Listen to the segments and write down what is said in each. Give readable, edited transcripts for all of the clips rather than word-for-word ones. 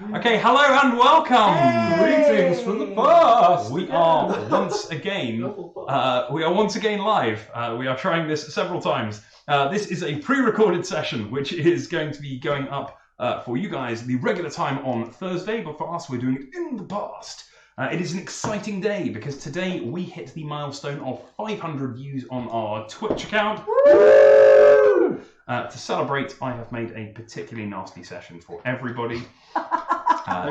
Okay, hello and welcome. Hey! Greetings from the past. We are once again live. We are trying this several times. This is a pre-recorded session, which is going to be going up for you guys the regular time on Thursday, but for us, we're doing it in the past. It is an exciting day because today we hit the milestone of 500 views on our Twitch account. To celebrate, I have made a particularly nasty session for everybody.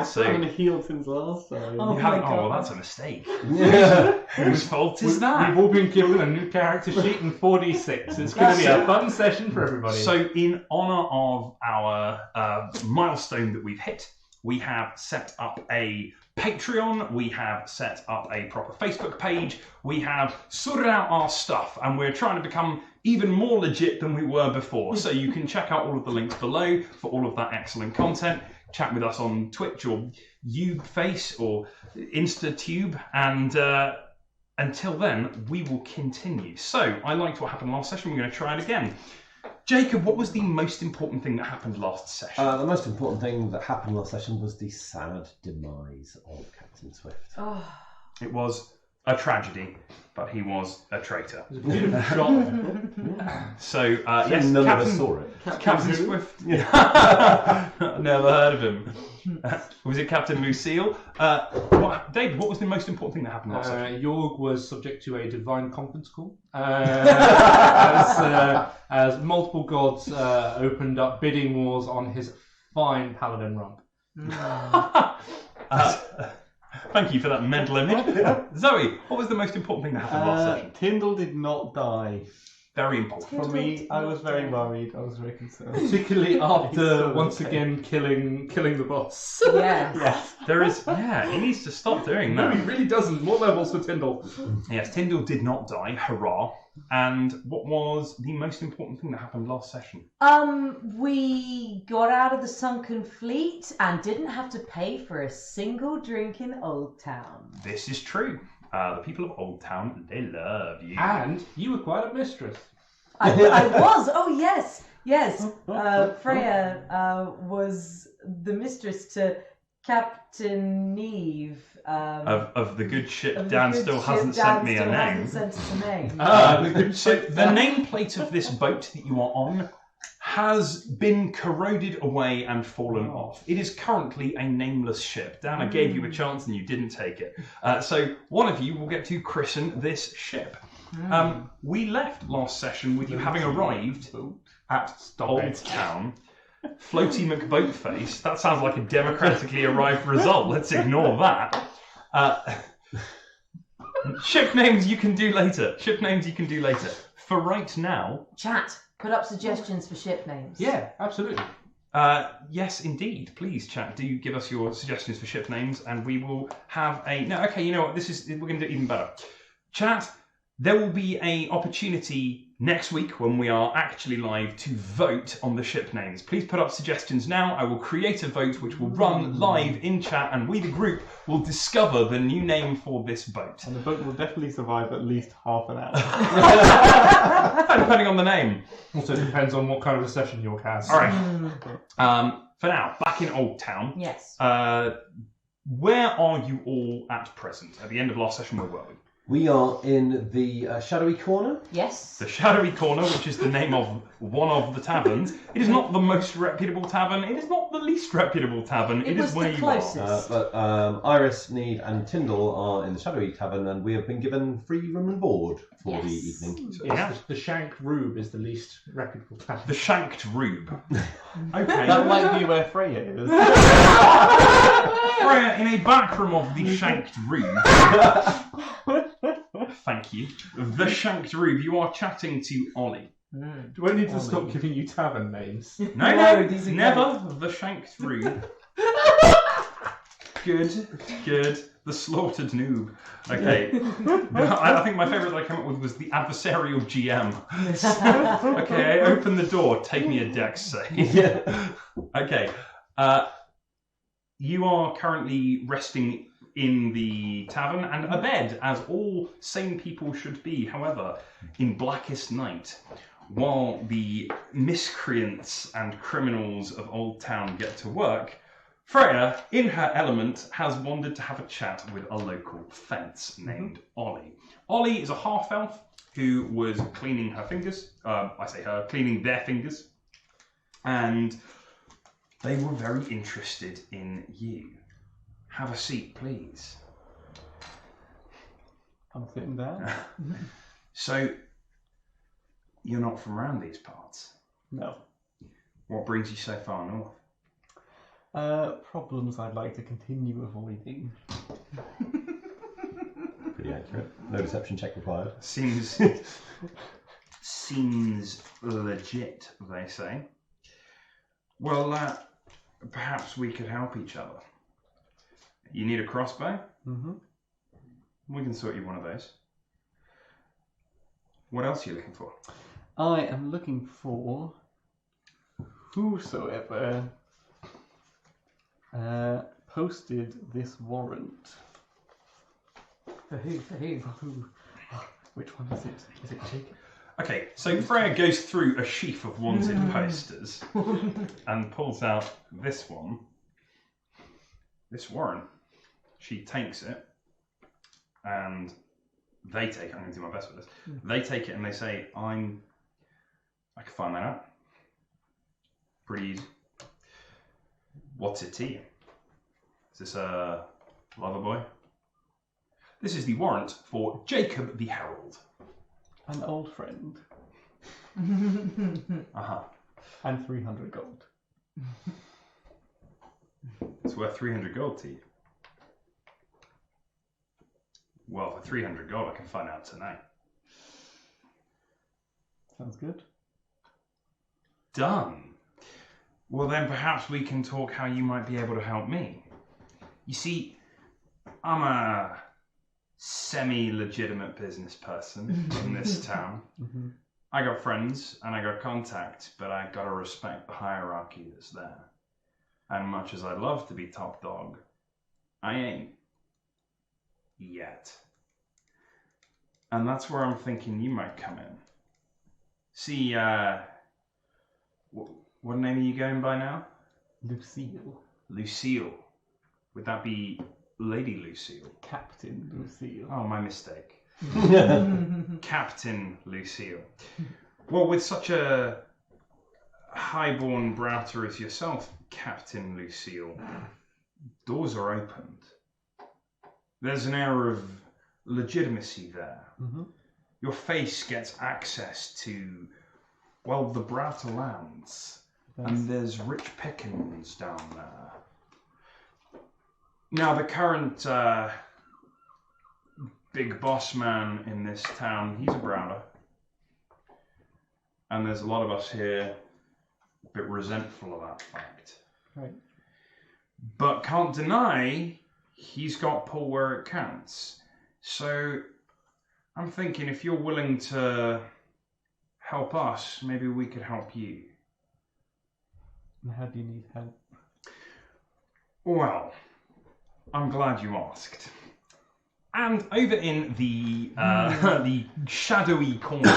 So I'm healed since last time. Oh, well, that's a mistake. Yeah. Whose fault is that? We've all been given a new character sheet and 4d6. It's going to be a fun session for everybody. So, in honour of our milestone that we've hit, we have set up a Patreon, we have set up a proper Facebook page, we have sorted out our stuff, and we're trying to become even more legit than we were before. So you can check out all of the links below for all of that excellent content. Chat with us on Twitch or Ubeface or InstaTube, and until then, we will continue. So, I liked what happened last session, we're going to try it again. Jacob, what was the most important thing that happened last session? The most important thing that happened last session was the sad demise of Captain Swift. Oh. It was a tragedy, but he was a traitor. It was a beautiful shot. So, Yes, none of us saw it. Captain Swift. Never heard of him. Was it Captain Lucille? David, what was the most important thing that happened last session? Jorg was subject to a divine conference call as multiple gods opened up bidding wars on his fine paladin rump. Thank you for that mental image. Zoe, what was the most important thing that happened last session? Tyndall did not die. Very important. For me, I was very worried. I was very concerned. Particularly after So once okay. again killing the boss. Yes. Yes. There is, he needs to stop doing No, that. he really doesn't. What levels for Tyndall? Yes, Tyndall did not die, hurrah. And what was the most important thing that happened last session? We got out of the sunken fleet and didn't have to pay for a single drink in Old Town. This is true. The people of Old Town, they love you. And you were quite a mistress. I was. Oh yes. Freya was the mistress to Captain Neve. Of the good ship, Of the Dan good still ship, hasn't Dan sent me a still name. hasn't sent us a name. The good So ship. the nameplate of this boat that you are on has been corroded away and fallen off. It is currently a nameless ship. Dan, I gave you a chance and you didn't take it. So one of you will get to christen this ship. We left last session with you having arrived at Old Town. Floaty McBoatface. That sounds like a democratically arrived result. Let's ignore that. Ship names you can do later. For right now... Chat. Put up suggestions for ship names. Yeah, absolutely. Yes, indeed. Please, chat. Do give us your suggestions for ship names, and we will have a... No, okay, you know what? We're going to do it even better. Chat, there will be an opportunity next week when we are actually live to vote on the ship names. Please put up suggestions now. I will create a vote which will run live in chat, and we, the group, will discover the new name for this boat. And the boat will definitely survive at least half an hour. Depending on the name. Also depends on what kind of a session York has. All right. For now, back in Old Town. Yes. Where are you all at present? At the end of last session, where were we? We are in the shadowy corner. Yes. The Shadowy Corner, which is the name of one of the taverns. It is not the most reputable tavern. It is not the least reputable tavern. It is was where the you closest. But Iris, Neve, and Tyndall are in the shadowy tavern, and we have been given free room and board for the Yes. evening. Yeah. The Shank Rube is the least reputable are. tavern. The Shanked Rube. Okay. That might be where Freya is. Freya in a back room of the Shanked Rube. Thank you. The Shanked Rube. You are chatting to Ollie. Do I need to stop giving you tavern names? No, these are never. The Shanked Rube. Good. The Slaughtered Noob. Okay. I think my favourite that I came up with was the Adversarial GM. Okay, I open the door. Take me a dex save. Yeah. Okay. You are currently resting in the tavern and abed, as all sane people should be. However, in blackest night, while the miscreants and criminals of Old Town get to work, Freya, in her element, has wandered to have a chat with a local fence named Ollie. Ollie is a half-elf who was cleaning her fingers. I say her, cleaning their fingers. And they were very interested in you. Have a seat, please. I'm sitting down. So, you're not from around these parts. No. What brings you so far north? Problems I'd like to continue avoiding. Pretty accurate. No deception check required. Seems legit, they say. Well, perhaps we could help each other. You need a crossbow? Mm-hmm. We can sort you one of those. What else are you looking for? I am looking for whosoever posted this warrant. For who? For who? For who? Which one is it? Is it Jacob? Okay, so Freya goes through a sheaf of wanted posters and pulls out this one. This warrant. She takes it and they take it. I'm going to do my best with this. They take it and they say, I can find that out. Pretty easy. What's it to you? Is this a lover boy? This is the warrant for Jacob the Herald. An old friend. Uh-huh. And 300 gold. It's worth 300 gold to you. Well, for 300 gold, I can find out tonight. Sounds good. Done. Well, then perhaps we can talk how you might be able to help me. You see, I'm a semi-legitimate business person in this town. Mm-hmm. I got friends and I got contacts, but I gotta respect the hierarchy that's there. And much as I'd love to be top dog, I ain't. Yet. And that's where I'm thinking you might come in. See, what name are you going by now? Lucille. Lucille. Would that be Lady Lucille? Captain Lucille. Oh, my mistake. Captain Lucille. Well, with such a highborn broughter as yourself, Captain Lucille, doors are opened. There's an air of legitimacy there. Mm-hmm. Your face gets access to, well, the Broughter lands. And there's rich pickings down there. Now, the current big boss man in this town, he's a Browder. And there's a lot of us here a bit resentful of that fact. Right. But can't deny he's got pull where it counts. So I'm thinking if you're willing to help us, maybe we could help you. And how do you need help? Well, I'm glad you asked. And over in the the shadowy corner,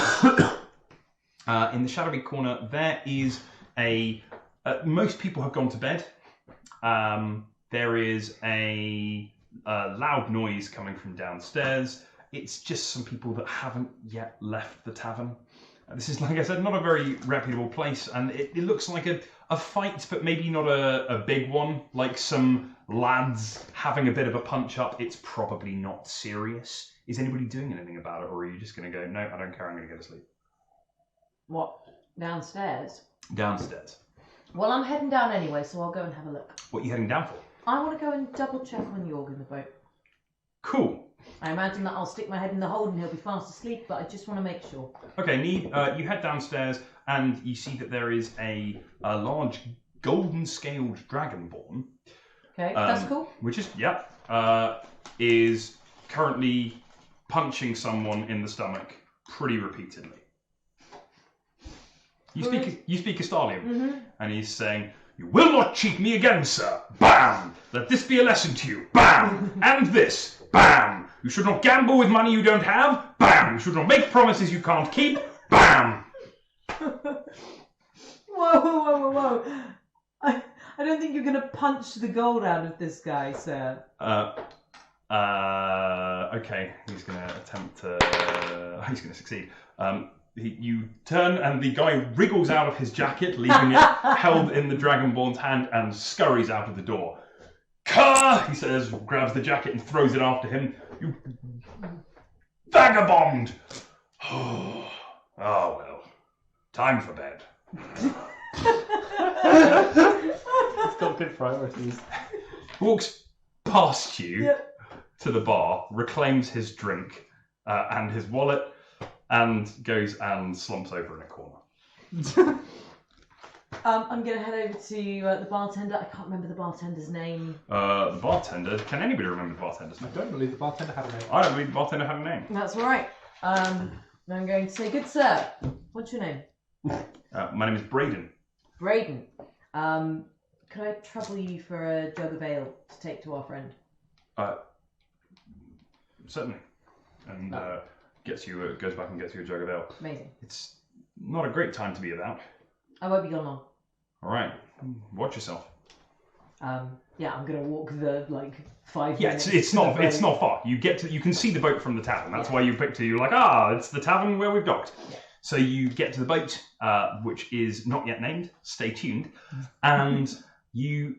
there is a. Most people have gone to bed. There is a loud noise coming from downstairs. It's just some people that haven't yet left the tavern. This is, like I said, not a very reputable place, and it looks like a fight, but maybe not a big one, like some lads having a bit of a punch-up. It's probably not serious. Is anybody doing anything about it, or are you just going to go, no, I don't care, I'm going to go to sleep? What? Downstairs? Downstairs. Well, I'm heading down anyway, so I'll go and have a look. What are you heading down for? I want to go and double check on Jorg in the boat. Cool. I imagine that I'll stick my head in the hole and he'll be fast asleep, but I just want to make sure. Okay, Need, you head downstairs and you see that there is a large golden-scaled dragonborn. Okay, that's cool. Which is, is currently punching someone in the stomach pretty repeatedly. You speak Castalian, and he's saying, "You will not cheat me again, sir. Bam! Let this be a lesson to you. Bam! And this. Bam! You should not gamble with money you don't have. Bam! You should not make promises you can't keep. Bam!" Whoa. I don't think you're going to punch the gold out of this guy, sir. Okay, he's going to attempt to. He's going to succeed. You turn, and the guy wriggles out of his jacket, leaving it held in the Dragonborn's hand, and scurries out of the door. Car! He says, grabs the jacket and throws it after him. You vagabond! Oh, well. Time for bed. It's got good priorities. Walks past you Yep. to the bar, reclaims his drink and his wallet, and goes and slumps over in a corner. I'm going to head over to the bartender. I can't remember the bartender's name. The bartender, can anybody remember the bartender's I name? don't believe the bartender had a name. I don't believe the bartender had a name. That's all right. I'm going to say, good sir, what's your name? My name is Braden. Braden. Could I trouble you for a jug of ale to take to our friend? Certainly. And goes back and gets you a jug of ale. Amazing. It's not a great time to be about. I won't be gone long. All right, watch yourself. Yeah, I'm gonna walk the 5 Yeah, minutes. it's to the not boat. far. You can see the boat from the tavern. That's Yeah. why you picked it. You're like, it's the tavern where we've docked. Yeah. So you get to the boat, which is not yet named. Stay tuned, and you.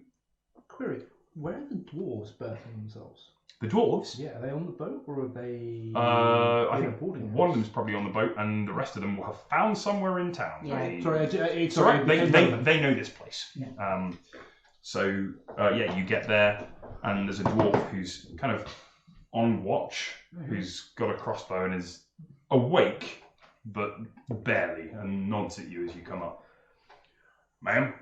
Query: where are the dwarves berthing themselves? The dwarves. Yeah, are they on the boat or are they? I in a think boarding one of house? them's probably on the boat, and the rest of them will have found somewhere in town. Yeah. Sorry, It's all right. because They know this place. Yeah. So you get there, and there's a dwarf who's kind of on watch, who's got a crossbow and is awake, but barely, and nods at you as you come up. Ma'am,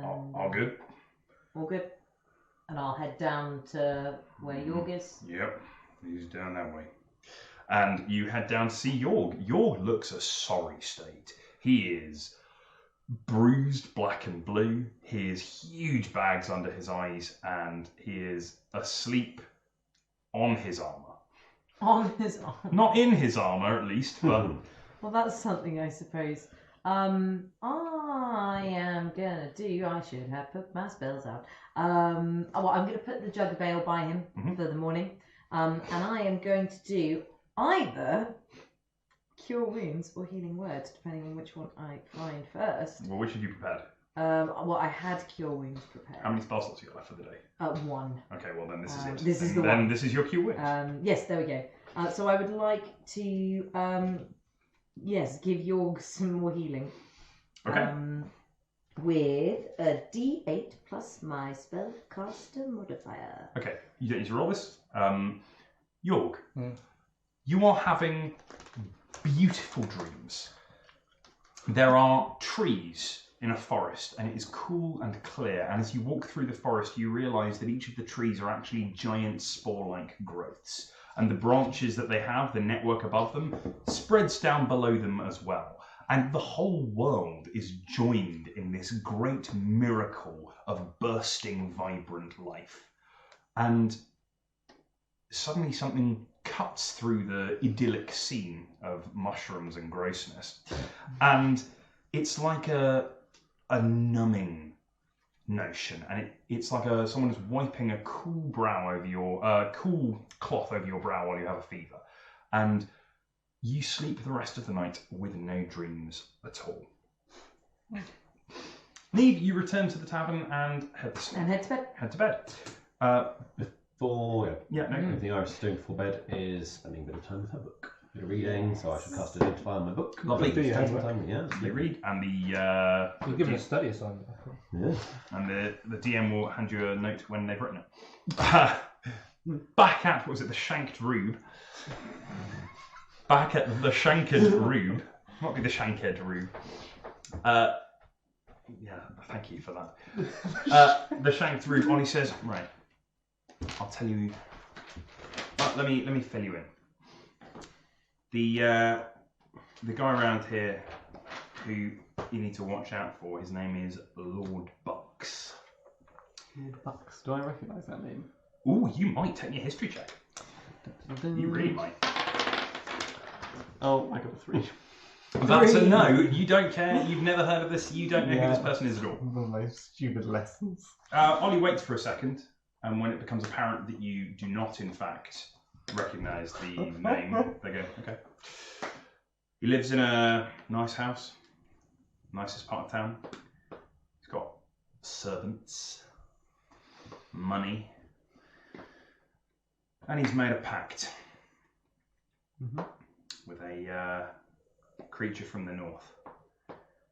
all good? All good. And I'll head down to where Yorg is. Yep, he's down that way. And you head down to see Yorg. Yorg looks a sorry state. He is bruised black and blue. He has huge bags under his eyes, and he is asleep on his armor. On his arm. Not in his armor, at least, but Well, that's something, I suppose. I am gonna do. I should have put my spells out. I'm gonna put the jug of ale by him Mhm. for the morning. And I am going to do either cure wounds or healing words, depending on which one I find first. well, which have you prepared? I had cure wounds prepared. How many spell slots you got left for the day? One. Okay, well then this is it. This is And the then one. this is your cue win. Yes, there we go. So I would like to, give Yorg some more healing. Okay. With a D8 plus my spellcaster modifier. Okay, you don't need to roll this. Yorg, Hmm. you are having beautiful dreams. There are trees in a forest, and it is cool and clear. And as you walk through the forest, you realise that each of the trees are actually giant spore-like growths. And the branches that they have, the network above them, spreads down below them as well. And the whole world is joined in this great miracle of bursting, vibrant life. And suddenly something cuts through the idyllic scene of mushrooms and grossness. And it's like a numbing notion. And it's like someone is wiping a cool brow over your, cool cloth over your brow while you have a fever. And you sleep the rest of the night with no dreams at all. Neve, you return to the tavern and head to sleep. And head to bed. Head to bed. Yeah, no. Everything Iris is doing before bed is spending a bit of time with her book. A bit of reading, so I shall cast Identify on my book. Lovely. Spend some Yeah. time, yeah. You read, and You're given a study assignment. Yeah. and the DM will hand you a note when they've written it. Back at, what was it, the Shanked Rube? Back at the Shanked Rube. Might be the Shanked Rube. Yeah, thank you for that. The Shanked Rube, Ollie says, right, I'll tell you. Let me fill you in. The guy around here who you need to watch out for, his name is Lord Bucks. Lord Bucks. Do I recognise that name? Ooh, you might take your history check. You really might. Oh, I got a 3. That's a 3. no. You don't care. You've never heard of this. You don't know who this person is at all. One of my stupid lessons. Ollie waits for a second, and when it becomes apparent that you do not, in fact, recognise the name, they go, okay. He lives in a nice house, nicest part of town. He's got servants, money, and he's made a pact with a creature from the north.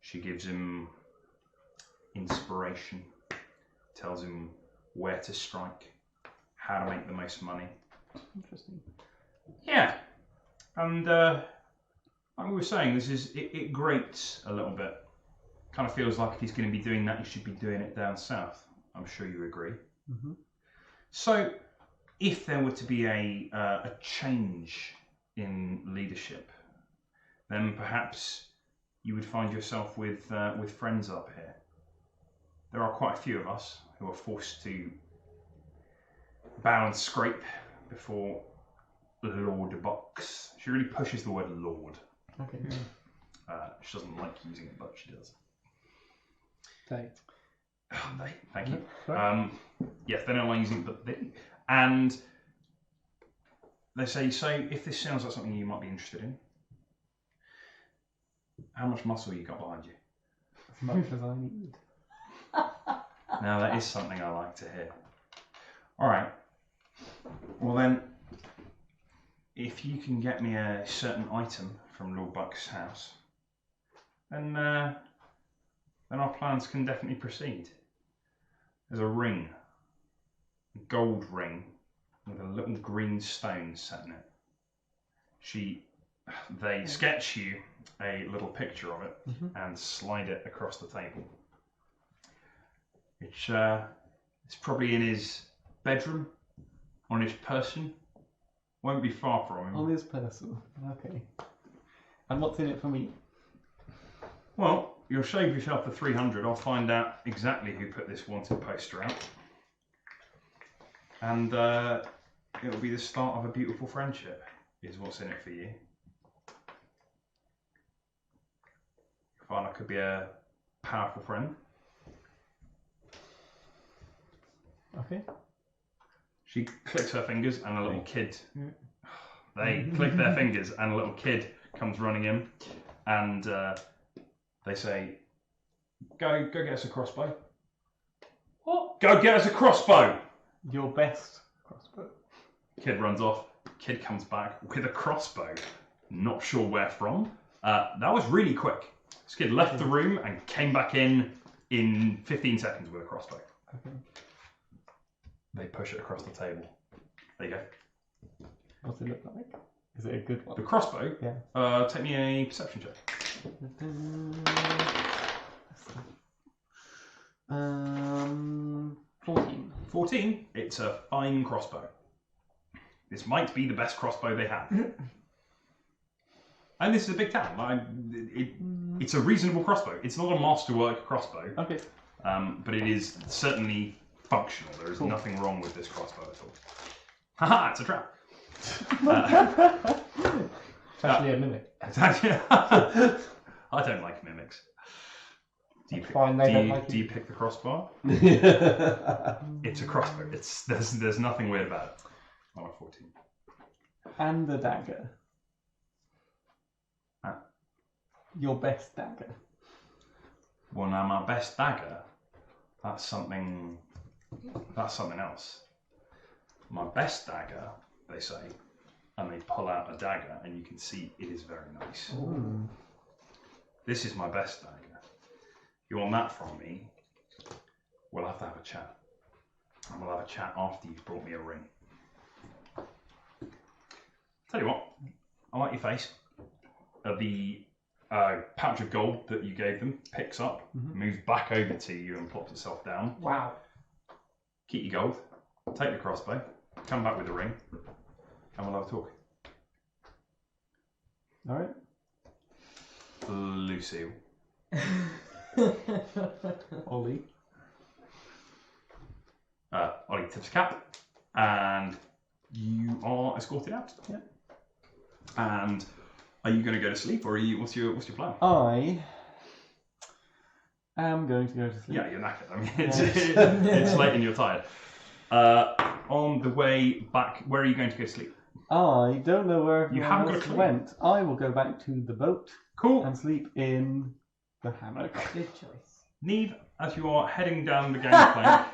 She gives him inspiration, tells him where to strike, how to make the most money. Interesting. Yeah, and like we were saying, it grates a little bit. Kind of feels like if he's going to be doing that, he should be doing it down south. I'm sure you agree. So, if there were to be a change in leadership, then perhaps you would find yourself with friends up here. There are quite a few of us who are forced to bow and scrape before Lord Bucks. She really pushes the word Lord. Okay. She doesn't like using it, but she does. They. Thank you. Sorry? Yes, they don't like using it, but they. And they say, so if this sounds like something you might be interested in, how much muscle you got behind you? As much as I need. Now that is something I like to hear. All right. Well then, if you can get me a certain item from Lord Buck's house, then our plans can definitely proceed. There's a ring, a gold ring, with a little green stone set in it. They sketch you a little picture of it and slide it across the table. It's probably in his bedroom, on his person. Won't be far from him. On his person. Okay. And what's in it for me? Well, you'll shave yourself the 300. I'll find out exactly who put this wanted poster out. And it'll be the start of a beautiful friendship, is what's in it for you. I find I could be a powerful friend. Okay. She clicks her fingers and a little kid. They click their fingers and a little kid comes running in, and they say, "Go get us a crossbow." What? Go get us a crossbow. Your best crossbow. Kid runs off. Kid comes back with a crossbow. Not sure where from. That was really quick. This kid left the room and came back in 15 seconds with a crossbow. Okay. They push it across the table. There you go. What's it look like? Is it a good The one? crossbow. Yeah. Take me a perception check. 14. 14. It's a fine crossbow. This might be the best crossbow they have. And this is a big town. It's a reasonable crossbow. It's not a masterwork crossbow, Okay. but it is certainly functional. There is nothing wrong with this crossbow at all. Haha, it's a trap. It's actually a mimic. I don't like mimics. Do you pick, Fine, they don't like do you pick the crossbow? It's a crossbow. There's nothing weird about it. Oh, 14. And the dagger. Huh? Your best dagger. Well, now my best dagger, that's something else. My best dagger, they say, and they pull out a dagger, and you can see it is very nice. Ooh. This is my best dagger. You want that from me? We'll have to have a chat. And we'll have a chat after you've brought me a ring. Tell you what, I like your face. The pouch of gold that you gave them picks up, moves back over to you and plops itself down. Wow. Keep your gold, take the crossbow, come back with the ring, and we'll have a talk. Alright. Lucille. Ollie. Ollie tips cap, and you are escorted out. Yeah. And Are you going to go to sleep, or are you? What's your plan? I am going to go to sleep. Yeah, you're knackered. I mean, Yeah. it's late and you're tired. On the way back, where are you going to go to sleep? I don't know where You everyone haven't got a else clue. went. I will go back to the boat Cool. and sleep in the hammock. Good choice. Neve, as you are heading down the gangplank,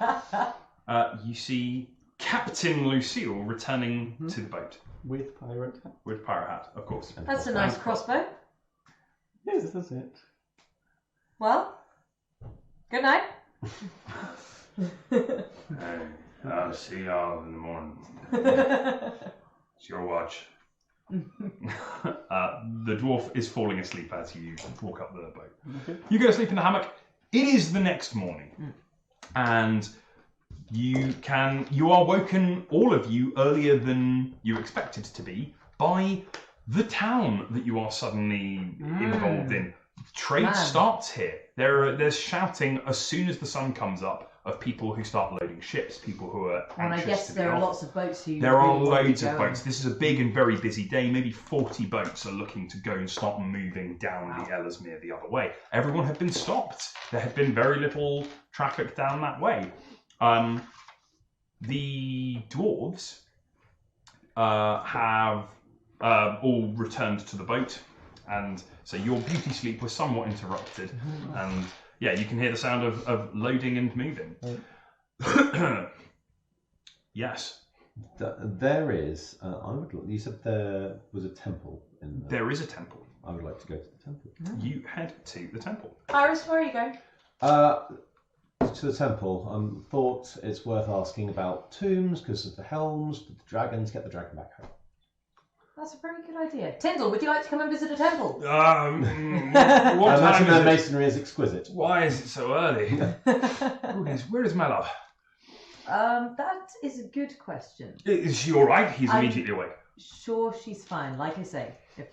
you see Captain Lucille returning to the boat With pirate hat. with pirate hat, of course. That's a nice crossbow. Yes, that's it. Well, good night. Hey, I'll see y'all in the morning. It's your watch. The dwarf is falling asleep as you walk up the boat. Okay. You go to sleep in the hammock. It is the next morning, and you are woken, all of you, earlier than you expected to be by the town that you are suddenly involved in. Trade Man. starts here. There's shouting as soon as the sun comes up of people who start loading ships, people who are And I anxious guess to be there are off. lots of boats who. There are really want to loads be of going. boats. This is a big and very busy day. Maybe 40 boats are looking to go and start moving down the Ellesmere the other way. Everyone had been stopped. There had been very little traffic down that way. The dwarves have all returned to the boat, and so your beauty sleep was somewhat interrupted. And yeah, you can hear the sound of loading and moving. Yes. There is. You said there was a temple in there. There is a temple. I would like to go to the temple. You head to the temple. Iris, where are you going? To the temple. Thought it's worth asking about tombs because of the helms, the dragons. Get the dragon back home. That's a very good idea. Tyndall, would you like to come and visit a temple? What I time imagine their is it? masonry is exquisite. Why is it so early? Where is my love? That is a good question. Is she all right? He's I'm- immediately awake. Sure, she's fine. Like I say, if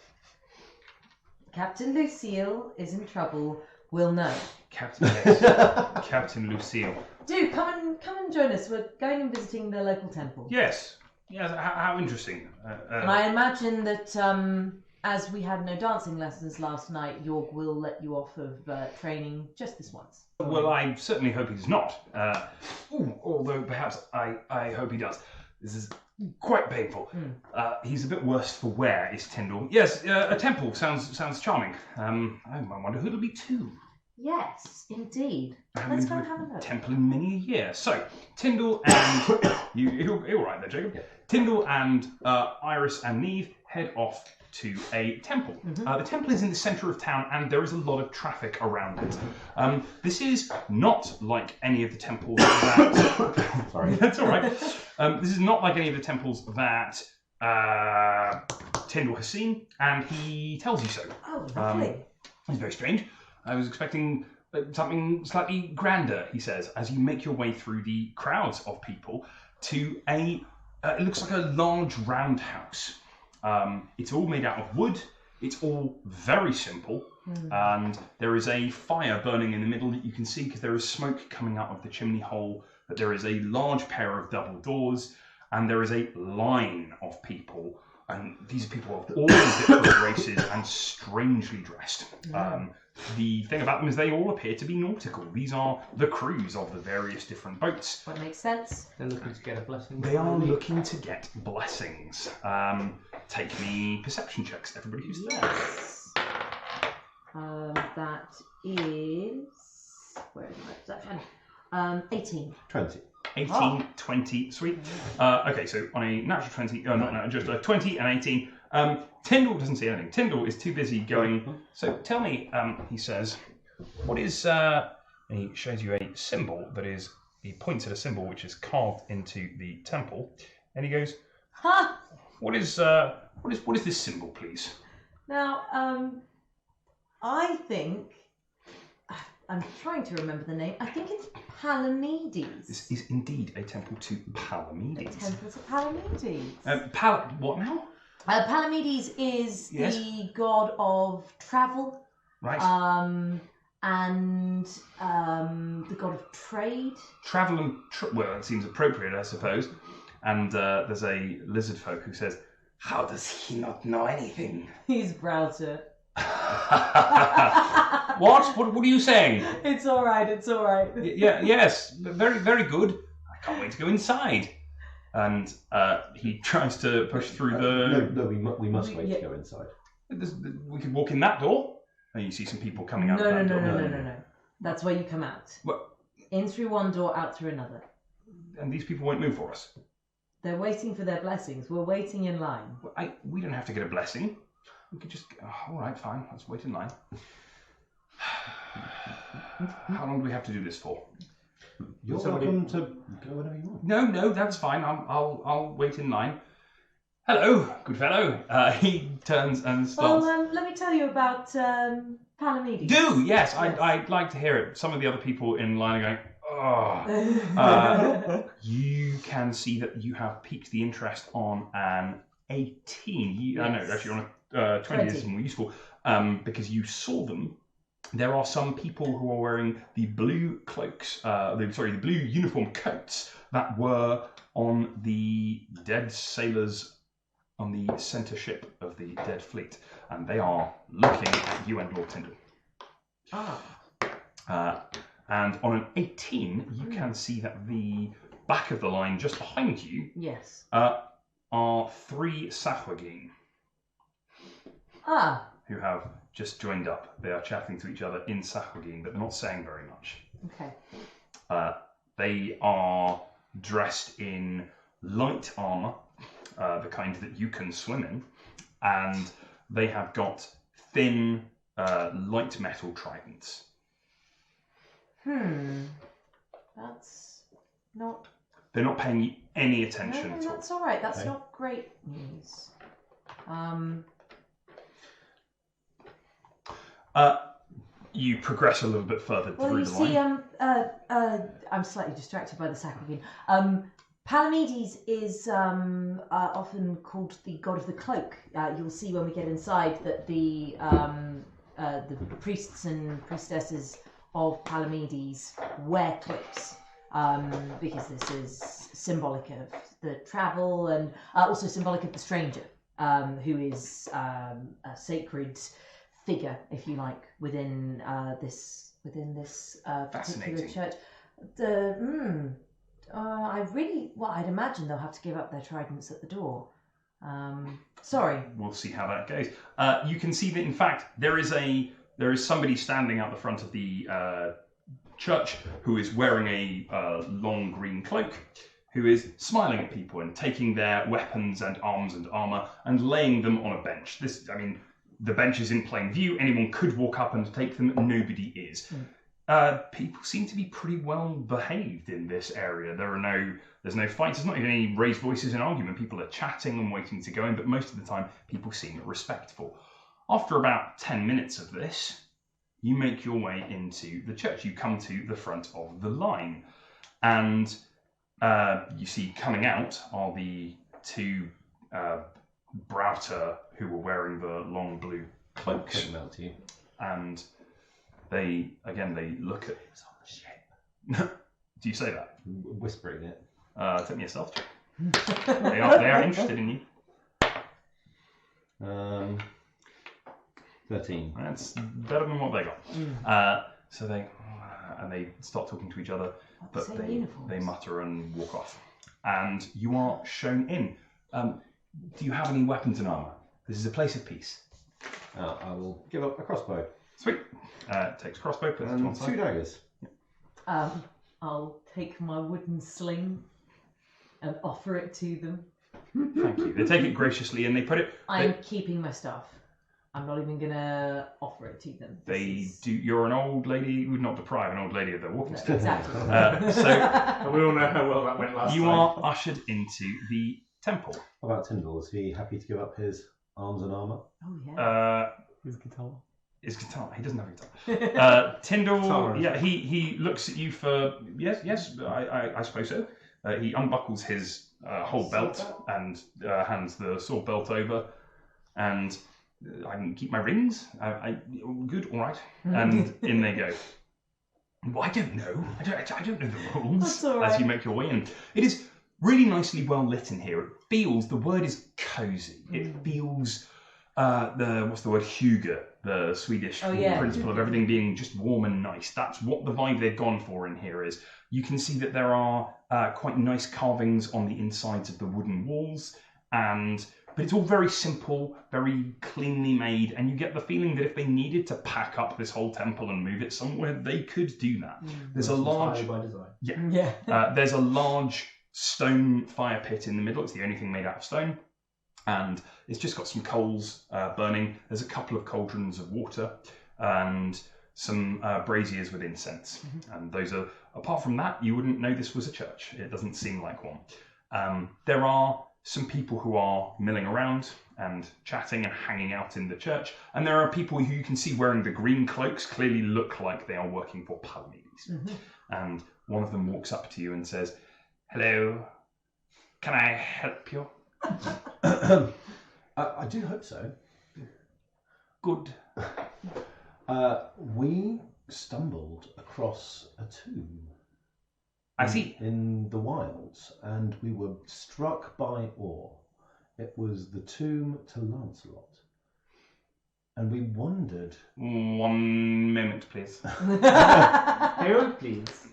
Captain Lucille is in trouble, we'll know. Captain, yes. Captain Lucille. Do come and join us. We're going and visiting the local temple. Yes. Yes. How interesting. And I imagine that as we had no dancing lessons last night, York will let you off of training just this once. Well, I certainly hope he's not. Although perhaps I hope he does. This is quite painful. He's a bit worse for wear, is Tyndall. Yes, a temple sounds charming. I wonder who it'll be too. Yes, indeed. I haven't Let's been go to and have a a look. temple in many a year. So, Tyndall and you're all right there, Jacob. Tyndall and Iris and Neve head off to a temple. The temple is in the centre of town, and there is a lot of traffic around it. This is not like any of the temples that. Sorry, that's all right. This is not like any of the temples that Tyndall has seen, and he tells you so. Oh, lovely. It's very strange. I was expecting something slightly grander, he says, as you make your way through the crowds of people to a, it looks like a large roundhouse. It's all made out of wood. It's all very simple. And there is a fire burning in the middle that you can see because there is smoke coming out of the chimney hole. But there is a large pair of double doors, and there is a line of people. And these are people of all different races and strangely dressed. The thing about them is they all appear to be nautical. These are the crews of the various different boats. That makes sense. They're looking to get a blessing. They are looking to get blessings. Take me perception checks, everybody who's there. Yes. That is. Where is my perception? 18. 20. 18, 20, sweet. Okay, so on a natural 20, just a 20 and 18. Tyndall doesn't see anything. Tyndall is too busy going, so tell me, he says, what is, and he shows you a symbol that is, he points at a symbol which is carved into the temple, and he goes, Ha! what is this symbol, please? Now, I think. I'm trying to remember the name. I think it's Palamedes. This is indeed a temple to The Palamedes. temple to Palamedes. What now? Palamedes is Yes. the god of travel, Right. and the god of trade. Travel and well, it seems appropriate, I suppose. And there's a lizard folk who says, How does he not know anything? He's Browser. What? What are you saying? It's all right. It's all right. Yes, very, very good. I can't wait to go inside. And he tries to push through the... No, we must wait Yeah. to go inside. We could walk in that door. And you see some people coming out of that door. No. That's where you come out. What? In through one door, out through another. And these people won't move for us. They're waiting for their blessings. We're waiting in line. We don't have to get a blessing. We could just... all right, fine. Let's wait in line. How long do we have to do this for? You're Somebody- welcome to go whenever you want. No, that's fine. I'll wait in line. Hello, good fellow. He turns and starts... Well, let me tell you about Palamedes. Do, yes. Yes. I'd like to hear it. Some of the other people in line are going, oh. You can see that you have piqued the interest on an 18. I know, Yes. actually on a 20 is more useful because you saw them. There are some people who are wearing the blue cloaks, the blue uniform coats that were on the dead sailors on the centre ship of the dead fleet, and they are looking at you and Lord Tyndall. And on an 18, you can see that the back of the line just behind you Yes. are 3 Sahuagin who have just joined up. They are chatting to each other in Sahuagin, but they're not saying very much. Okay. They are dressed in light armour, the kind that you can swim in, and they have got thin, light metal tridents. That's not... They're not paying you any No, attention at all. that's all right. That's Okay. not great news. You progress a little bit further Well, through you the see, line. I'm slightly distracted by the Sahuagin. Palamedes is often called the god of the cloak. You'll see when we get inside that the priests and priestesses of Palamedes wear cloaks because this is symbolic of the travel and also symbolic of the stranger, who is a sacred figure, if you like, within this particular Fascinating. church. I'd imagine they'll have to give up their tridents at the door. Sorry. We'll see how that goes. You can see that, in fact, there is somebody standing out the front of the church who is wearing a long green cloak, who is smiling at people and taking their weapons and arms and armour and laying them on a bench. The bench is in plain view. Anyone could walk up and take them. Nobody is. People seem to be pretty well behaved in this area. There's no fights. There's not even any raised voices in argument. People are chatting and waiting to go in, but most of the time people seem respectful. After about 10 minutes of this, you make your way into the church. You come to the front of the line, and you see coming out are the 2 Brauter who were wearing the long blue cloaks, Couldn't melt you. and they look at. It's on the ship. Do you say that? Whispering it. Take me a stealth check. They are interested in you. 13. That's better than what they got. So they start talking to each other, but Same uniforms. they mutter and walk off. And you are shown in. Do you have any weapons and armour? This is a place of peace. I will give up a crossbow. Sweet. Takes crossbow, puts it to one And 2 side. daggers. I'll take my wooden sling and offer it to them. Thank you. They take it graciously and they put it. I'm keeping my stuff. I'm not even gonna offer it to them. You're an old lady. Would not deprive an old lady of their walking stick. Exactly. And we all know how well that went last You time. are ushered into the temple. How about Tyndall? Is he happy to give up his arms and armour? Oh yeah. His guitar. His guitar. He doesn't have a guitar. Tyndall. Guitar. Yeah. He looks at you for yes. I suppose so. He unbuckles his whole belt and hands the sword belt over, and I can keep my rings. Good, all right. And in they go. Well, I don't know. I don't know the rules. That's all right. As you make your way in, it is really nicely well lit in here. It feels, the word is cozy. It feels what's the word, hygge, the Swedish principle of everything being just warm and nice. That's what the vibe they've gone for in here is. You can see that there are quite nice carvings on the insides of the wooden walls, but it's all very simple, very cleanly made, and you get the feeling that if they needed to pack up this whole temple and move it somewhere, they could do that. There's a large, by design. there's a large stone fire pit in the middle. It's the only thing made out of stone, and it's just got some coals burning. There's a couple of cauldrons of water and some braziers with incense, and those are. Apart from that, you wouldn't know this was a church. It doesn't seem like one. There are some people who are milling around and chatting and hanging out in the church, and there are people who you can see wearing the green cloaks, clearly look like they are working for Palamedes. And one of them walks up to you and says, "Hello, can I help you?" I do hope so. Good. We stumbled across a tomb. I see. In the wilds, and we were struck by awe. It was the tomb to Lancelot. And we wondered... One moment, please. Harold, please.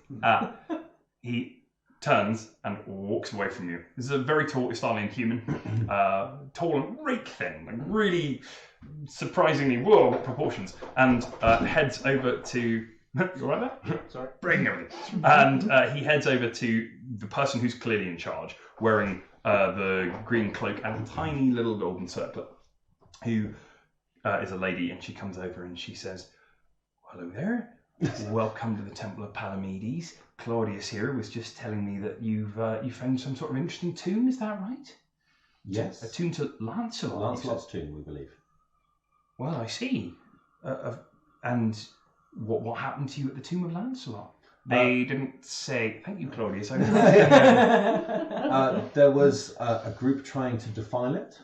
He turns and walks away from you. This is a very tall Istalian human. Tall and rake thin, like really surprisingly, whoa, what proportions. And heads over to... You all right there? Sorry. Breaking everything. And he heads over to the person who's clearly in charge, wearing the green cloak and a tiny little golden circlet, who is a lady, and she comes over and she says, "Hello there. Welcome to the Temple of Palamedes. Claudius here was just telling me that you found some sort of interesting tomb. Is that right?" Yes. A tomb to Lancelot. Lancelot's tomb, we believe. Well, I see. And what happened to you at the tomb of Lancelot? They didn't say. Thank you, Claudius. There was a group trying to defile it.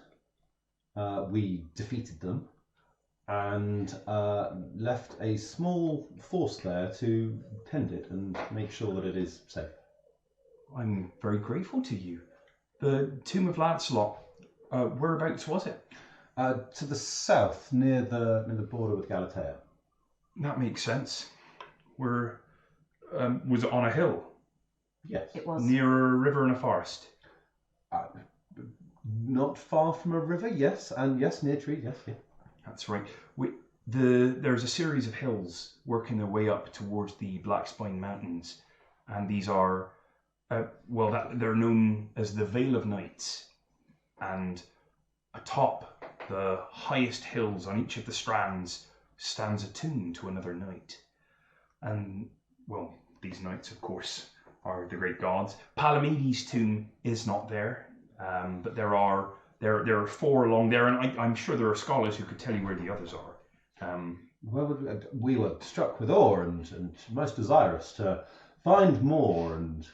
We defeated them and left a small force there to tend it and make sure that it is safe. I'm very grateful to you. The tomb of Lancelot, whereabouts was it? To the south, near the border with Galatea. That makes sense. Was it on a hill? Yes. It was. Near a river and a forest? Not far from a river, yes. And yes, near trees, yes. Yeah. That's right. There's a series of hills working their way up towards the Black Spine Mountains. And these are, they're known as the Vale of Knights. And atop the highest hills on each of the strands stands a tomb to another knight. And, well, these knights, of course, are the great gods. Palamedes' tomb is not there, but there are four along there, and I'm sure there are scholars who could tell you where the others are. We were struck with awe and most desirous to find more. And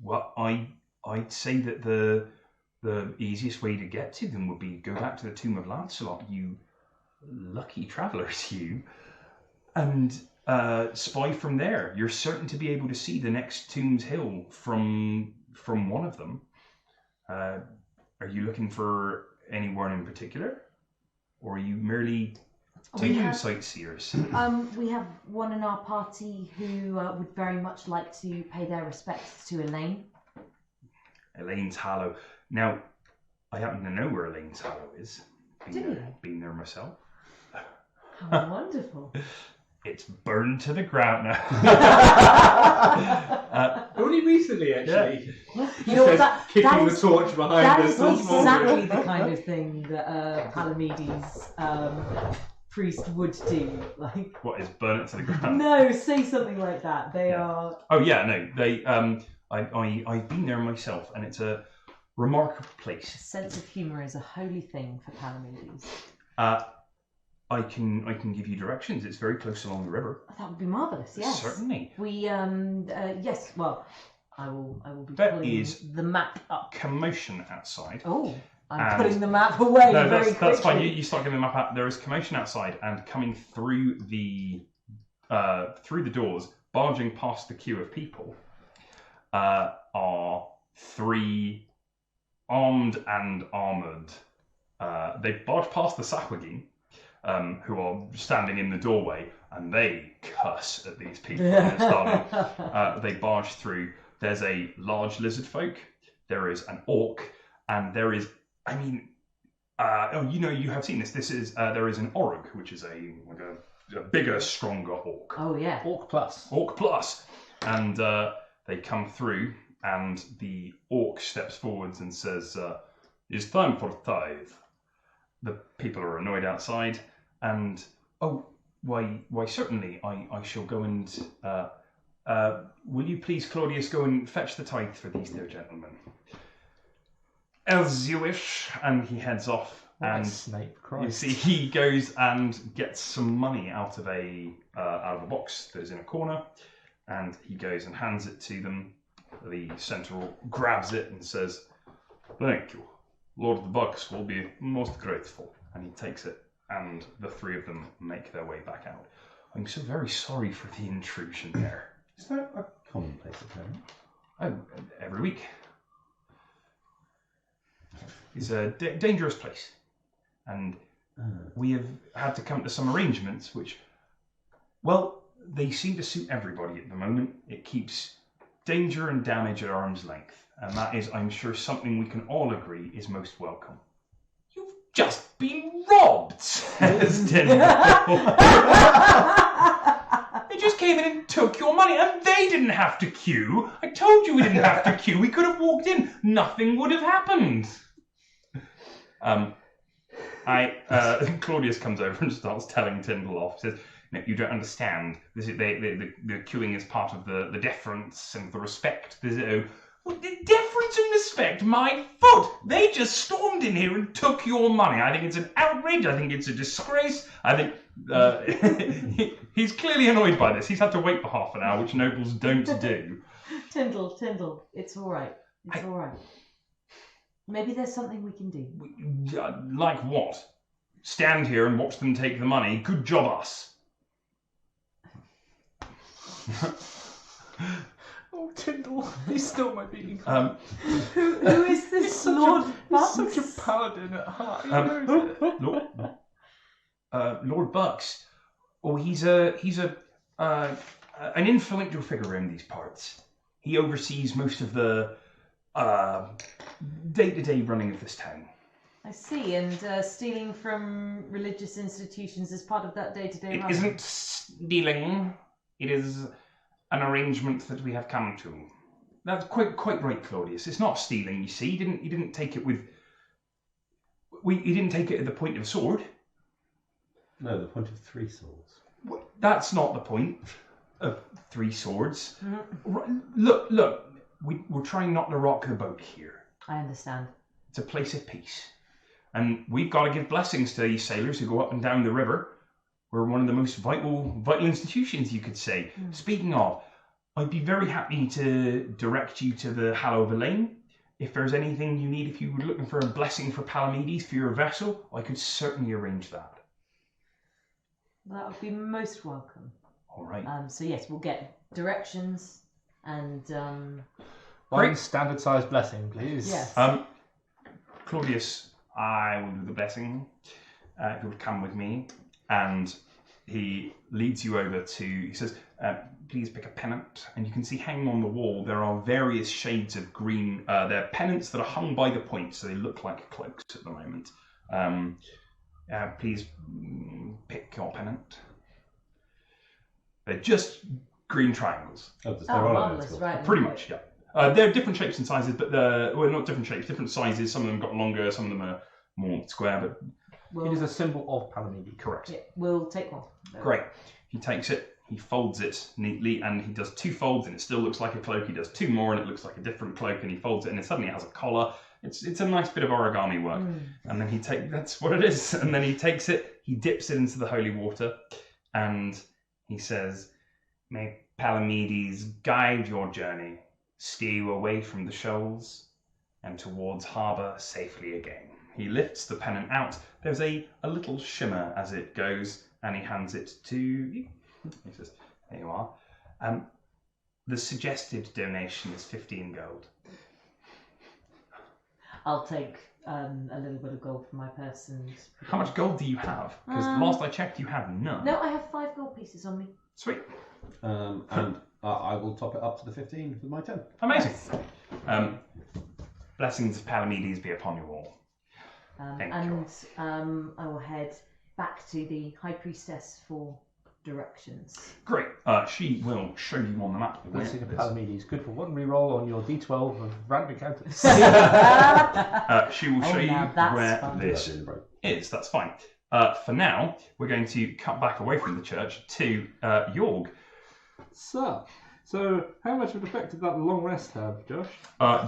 well, I'd say that the easiest way to get to them would be go back to the tomb of Lancelot, you lucky travellers, you, and spy from there. You're certain to be able to see the next tomb's hill from one of them. Are you looking for anyone in particular, or are you merely tomb sightseers? We have one in our party who would very much like to pay their respects to Elaine. Elaine's Hallow. Now, I happen to know where Elaine's Hallow is. Been there myself. How wonderful. It's burned to the ground now. Only recently, actually. Yeah. You know what? Kicking the torch behind that us. is exactly the kind of thing that Palamedes' priest would do. Like, what is burn it to the ground? No, say something like that. They are. Oh yeah, no. They. I've been there myself, and it's a remarkable place. Sense of humour is a holy thing for Palamedes. I can give you directions. It's very close along the river. That would be marvellous. Yes, certainly. We yes. Well, I will be There pulling is the map up. Commotion outside. Oh, I'm putting the map away No, very quickly. that's fine. You start getting the map out. There is commotion outside, and coming through the doors, barging past the queue of people, are 3 armed and armoured. They barge past the Sahuagin, who are standing in the doorway, and they cuss at these people. And it's done. They barge through. There's a large lizard folk. There is an orc, and there is, you have seen this. There is an orug, which is a bigger, stronger orc. Oh yeah. Orc plus. Orc plus, and they come through, and the orc steps forwards and says, "It's time for tithe." The people are annoyed outside, and why certainly I shall go and will you please, Claudius, go and fetch the tithe for these dear gentlemen? As you wish, and he heads off. And Snape, Christ. you see, he goes and gets some money out of a box that is in a corner, and he goes and hands it to them. The centaur grabs it and says, "Thank you. Lord of the Bucks will be most grateful." And he takes it, and the 3 of them make their way back out. I'm so very sorry for the intrusion there. Is that a commonplace occurrence? Oh, every week. It's a dangerous place. And we have had to come to some arrangements which, well, they seem to suit everybody at the moment. It keeps danger and damage at arm's length. And that is, I'm sure, something we can all agree is most welcome. You've just been robbed, says Tyndall. They just came in and took your money, and they didn't have to queue. I told you we didn't have to queue. We could have walked in. Nothing would have happened. Claudius comes over and starts telling Tyndall off. He says, "No, you don't understand. This is, the queuing is part of the deference and the respect. The deference and respect, my foot! They just stormed in here and took your money. I think it's an outrage. I think it's a disgrace. I think he's clearly annoyed by this. He's had to wait for half an hour, which nobles don't do." Tyndall, it's all right. It's all right. Maybe there's something we can do. Like what? Stand here and watch them take the money. Good job, us. Oh, Tyndall, he stole my beating. Who is this Lord Bucks? He's such a paladin at heart. Lord Bucks. Oh, he's an influential figure in these parts. He oversees most of the day-to-day running of this town. I see, and stealing from religious institutions is part of that day-to-day It running. isn't stealing. It is an arrangement that we have come to. That's quite right, Claudius. It's not stealing. You see, he didn't take it with. He didn't take it at the point of a sword. No, the point of 3 swords. That's not the point of 3 swords. Mhm. Look. We're trying not to rock the boat here. I understand. It's a place of peace. And we've got to give blessings to these sailors who go up and down the river. We're one of the most vital institutions, you could say. Speaking of, I'd be very happy to direct you to the Hallow of Elaine. If there's anything you need, if you were looking for a blessing for Palamedes for your vessel, I could certainly arrange that. That would be most welcome. All right. So yes, we'll get directions and One standard-sized blessing, please. yes. Claudius, I will do the blessing. If you would come with me. And he leads you over to, he says, please pick a pennant. And you can see hanging on the wall, there are various shades of green. They're pennants that are hung by the point, so they look like cloaks at the moment. Please pick your pennant. They're just green triangles. Oh, Marvellous, right. Pretty much, yeah. They're different shapes and sizes, but not different shapes, different sizes. Some of them got longer, some of them are more square, but We'll, It is a symbol of Palamedes. correct. yeah, we'll take one. Great. He takes it, he folds it neatly, and he does 2 folds, and it still looks like a cloak. He does 2 more, and it looks like a different cloak, and he folds it, and it suddenly has a collar. It's a nice bit of origami work. And then that's what it is. And then he takes it, he dips it into the holy water, and he says, "May Palamedes guide your journey, steer you away from the shoals, and towards harbour safely again." He lifts the pennant out. There's a little shimmer as it goes, and he hands it to you. He says, "There you are. The suggested donation is 15 gold." I'll take a little bit of gold from my purse and. How much gold do you have? Because last I checked, you had none. No, I have 5 gold pieces on me. Sweet. And I will top it up to the 15 with my 10. Amazing. Blessings of Palamedes be upon you all. Thank you. And I will head back to the High Priestess for directions. Great. She will show you on the map where Blessing of it is. Palamedes. Good for one reroll on your D12 of random encounters. She will show you now that's where fun. this is. That's fine. For now, we're going to cut back away from the church to Yorg. So how much of an effect did that long rest have, Josh?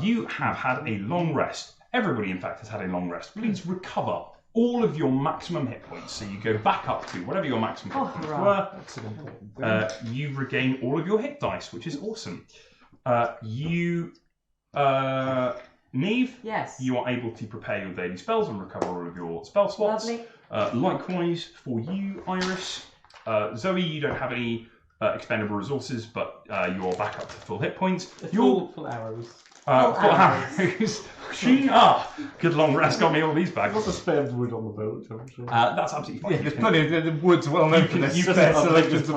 You have had a long rest. Everybody, in fact, has had a long rest. Please recover all of your maximum hit points. So you go back up to whatever your maximum hit points were. That's an important thing. You regain all of your hit dice, which is awesome. Neve, Yes. you are able to prepare your daily spells and recover all of your spell slots. Lovely. Likewise for you, Iris. Zoe, you don't have any expendable resources, but you're back up to full hit points. Your Full arrows. full arrows. Good long rest got me all these back. What's a spare wood on the boat, I'm sure. That's absolutely fine. Yeah, You there's can- plenty of the wood's well known for this. you Just can- selections of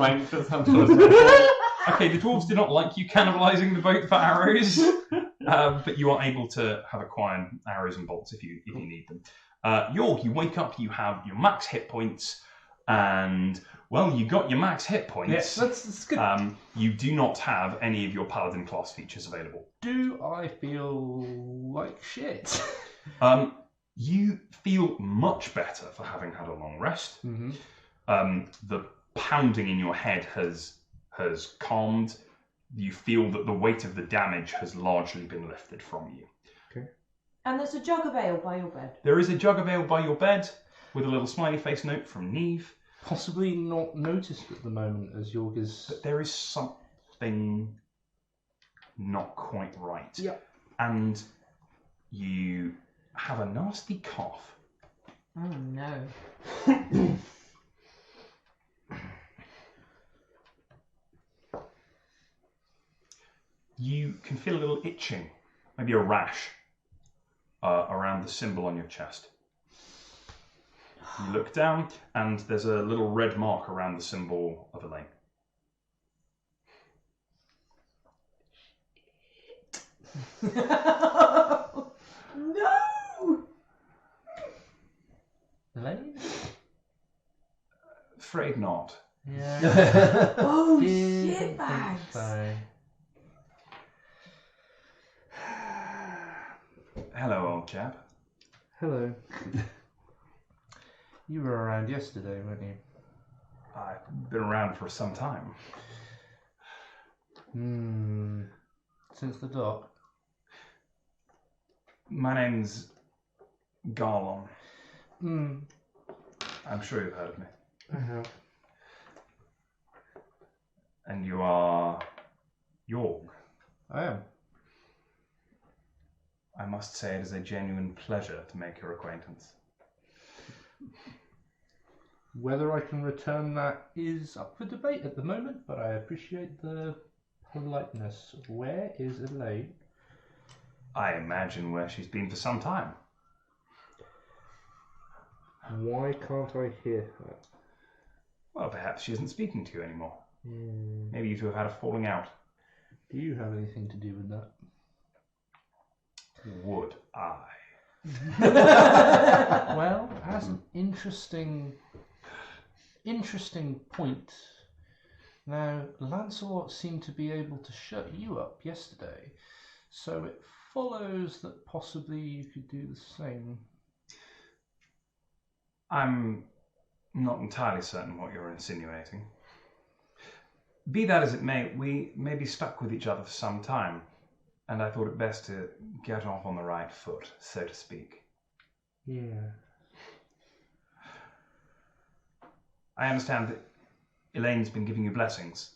Okay, the dwarves do not like you cannibalising the boat for arrows, but you are able to have acquired arrows and bolts if you need them. York, you wake up, you have your max hit points, and well, you got your max hit points. Yes, that's good. You do not have any of your paladin class features available. Do I feel like shit? You feel much better for having had a long rest. Mm-hmm. The pounding in your head has calmed. You feel that the weight of the damage has largely been lifted from you. And there's a jug of ale by your bed. There is a jug of ale by your bed with a little smiley face note from Neve. Possibly not noticed at the moment as York is. But there is something not quite right. Yep. And you have a nasty cough. Oh no. You can feel a little itching, maybe a rash, around the symbol on your chest. You look down, and there's a little red mark around the symbol of Elaine. No! Elaine? Afraid not. Yeah. Oh, Didn't shit think bags. so. Hello, old chap. Hello. You were around yesterday, weren't you? I've been around for some time. Since the dock? My name's Garlon. I'm sure you've heard of me. I have. And you are Yorg. I am. I must say it is a genuine pleasure to make your acquaintance. Whether I can return that is up for debate at the moment, but I appreciate the politeness. Where is Elaine? I imagine where she's been for some time. Why can't I hear her? Well, perhaps she isn't speaking to you anymore. Hmm. Maybe you two have had a falling out. Do you have anything to do with that? Would I? Well, as an interesting point. Now, Lancelot seemed to be able to shut you up yesterday, so it follows that possibly you could do the same. I'm not entirely certain what you're insinuating. Be that as it may, we may be stuck with each other for some time, and I thought it best to get off on the right foot, so to speak. Yeah. I understand that Elaine's been giving you blessings.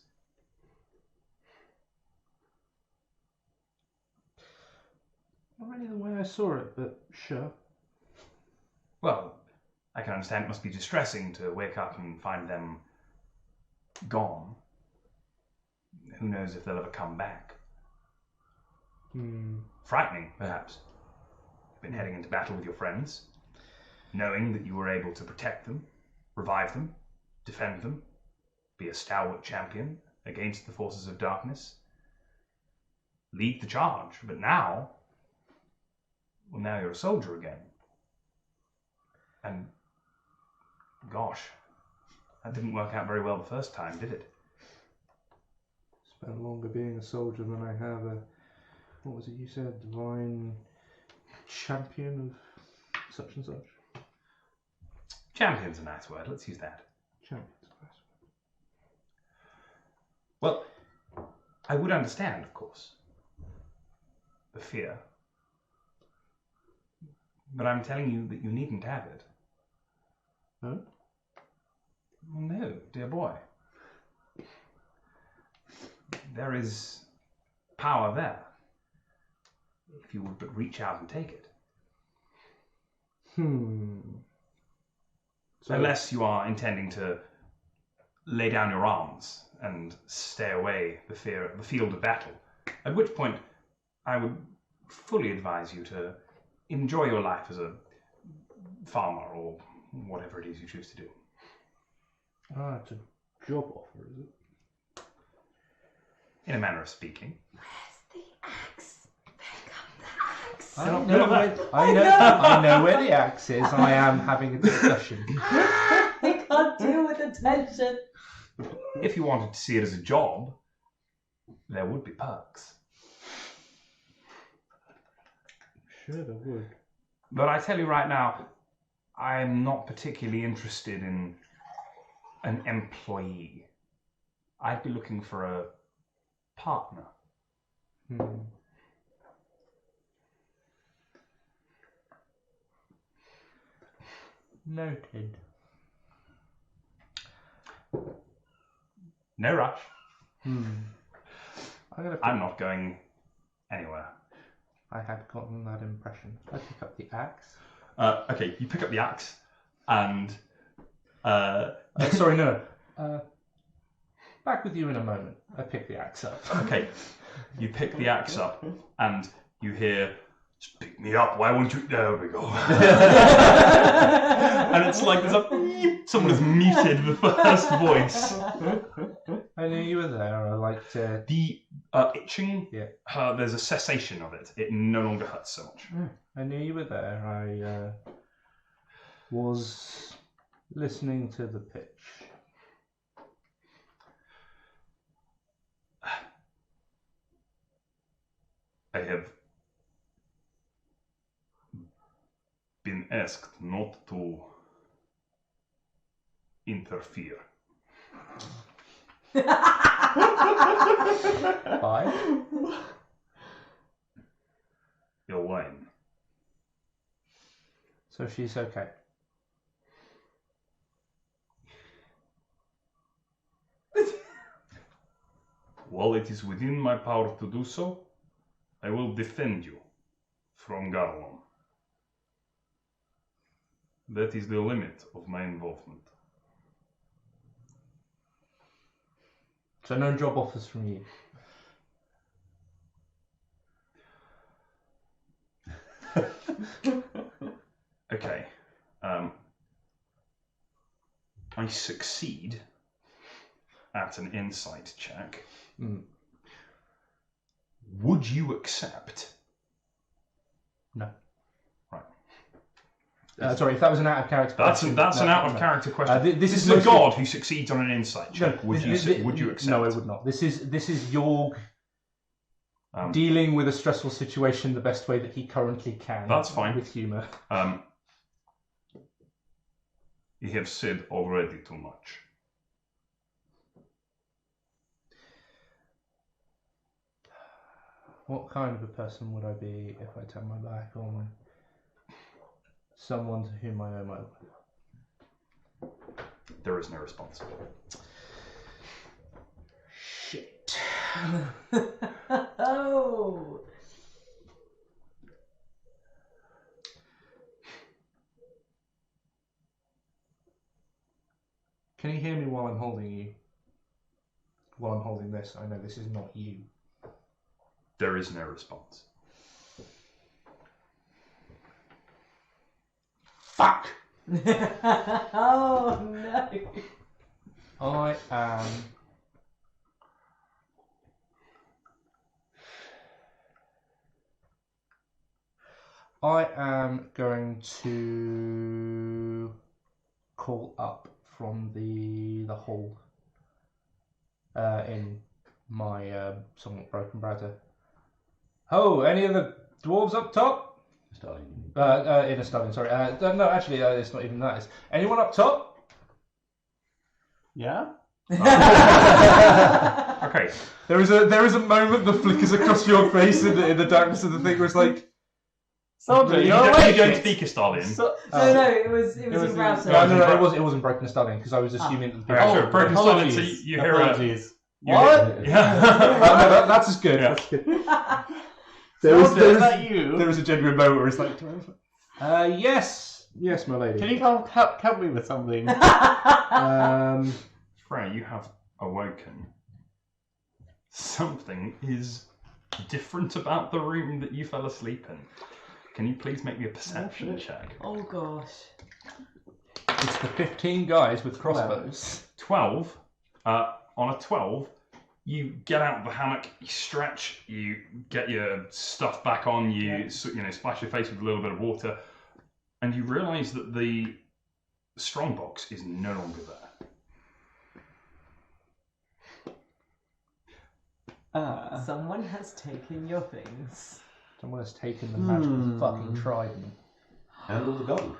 Not really the way I saw it, but sure. Well, I can understand it must be distressing to wake up and find them gone. Who knows if they'll ever come back. Frightening, perhaps. been heading into battle with your friends, knowing that you were able to protect them, revive them, defend them, be a stalwart champion against the forces of darkness, lead the charge. But now, well, now you're a soldier again. And, gosh, that didn't work out very well the first time, did it? Spent longer being a soldier than I have a, what was it you said, divine champion of such and such? Champion's a nice word, let's use that. Champion. Well, I would understand, of course, the fear. But I'm telling you that you needn't have it. Huh? No, dear boy. There is power there, if you would but reach out and take it. So, Unless you are intending to lay down your arms and stay away the field of battle, at which point I would fully advise you to enjoy your life as a farmer or whatever it is you choose to do. it's a job offer, is it? In a manner of speaking. Where's the axe? Pick up the axe. I know where the axe is. I am having a discussion. I can't deal with the tension. If you wanted to see it as a job, there would be perks. Sure, there would. But I tell you right now, I'm not particularly interested in an employee. I'd be looking for a partner. Noted. No rush. I'm not going anywhere. I had gotten that impression. I pick up the axe. Okay, you pick up the axe, and Sorry, no. Back with you in a moment. I pick the axe up. okay, you pick the axe up, and you hear, "Just pick me up. Why won't you?" There we go. And it's like someone has muted the first voice. I knew you were there. I liked The itching. Yeah. There's a cessation of it. It no longer hurts so much. I knew you were there. I was listening to the pitch. I have been asked not to interfere. Bye. Elaine. So she's okay. While it is within my power to do so, I will defend you from Garlon. That is the limit of my involvement. So no job offers from you. Okay. I succeed at an insight check. Would you accept? No. Right. Sorry, if that was an out of character question. That's an out of character question. This is is a mostly- god who succeeds on an insight check. No, would you accept? No, I would not. This is Jorg dealing with a stressful situation the best way that he currently can. That's fine. With humour. You have said already too much. What kind of a person would I be if I turned my back on someone to whom I owe my life? There is no response. Shit. Oh. Can you hear me while I'm holding you? While I'm holding this, I know this is not you. There is no response. Fuck! Oh no. I am going to call up from the hall in my somewhat broken browser. Oh, any of the dwarves up top? Starting. In a stallion, sorry. No, actually, it's not even that. It's anyone up top? Yeah? Okay. There is a moment that flickers across your face in the darkness of the thing where it's like... Soldier, You you're don't awake! speak a Stallion. No, it was in browser. No, it wasn't broken a stallion because I was assuming that the people... Okay, sure. Broken Stallion, so apologies. you hear a... Apologies. What? Yeah. No, that's as good. Yeah. That's good. Soldier, is that you? There was a genuine moment where it's like... Yes, my lady. Can you help me with something? Freya, you have awoken. Something is different about the room that you fell asleep in. Can you please make me a perception check? Oh gosh. It's the 15 guys with crossbows. 12. On a 12, you get out of the hammock, you stretch, you get your stuff back on, you splash your face with a little bit of water, and you realise that the strongbox is no longer there. Someone has taken your things. Someone has taken the magical fucking trident. And all the gold.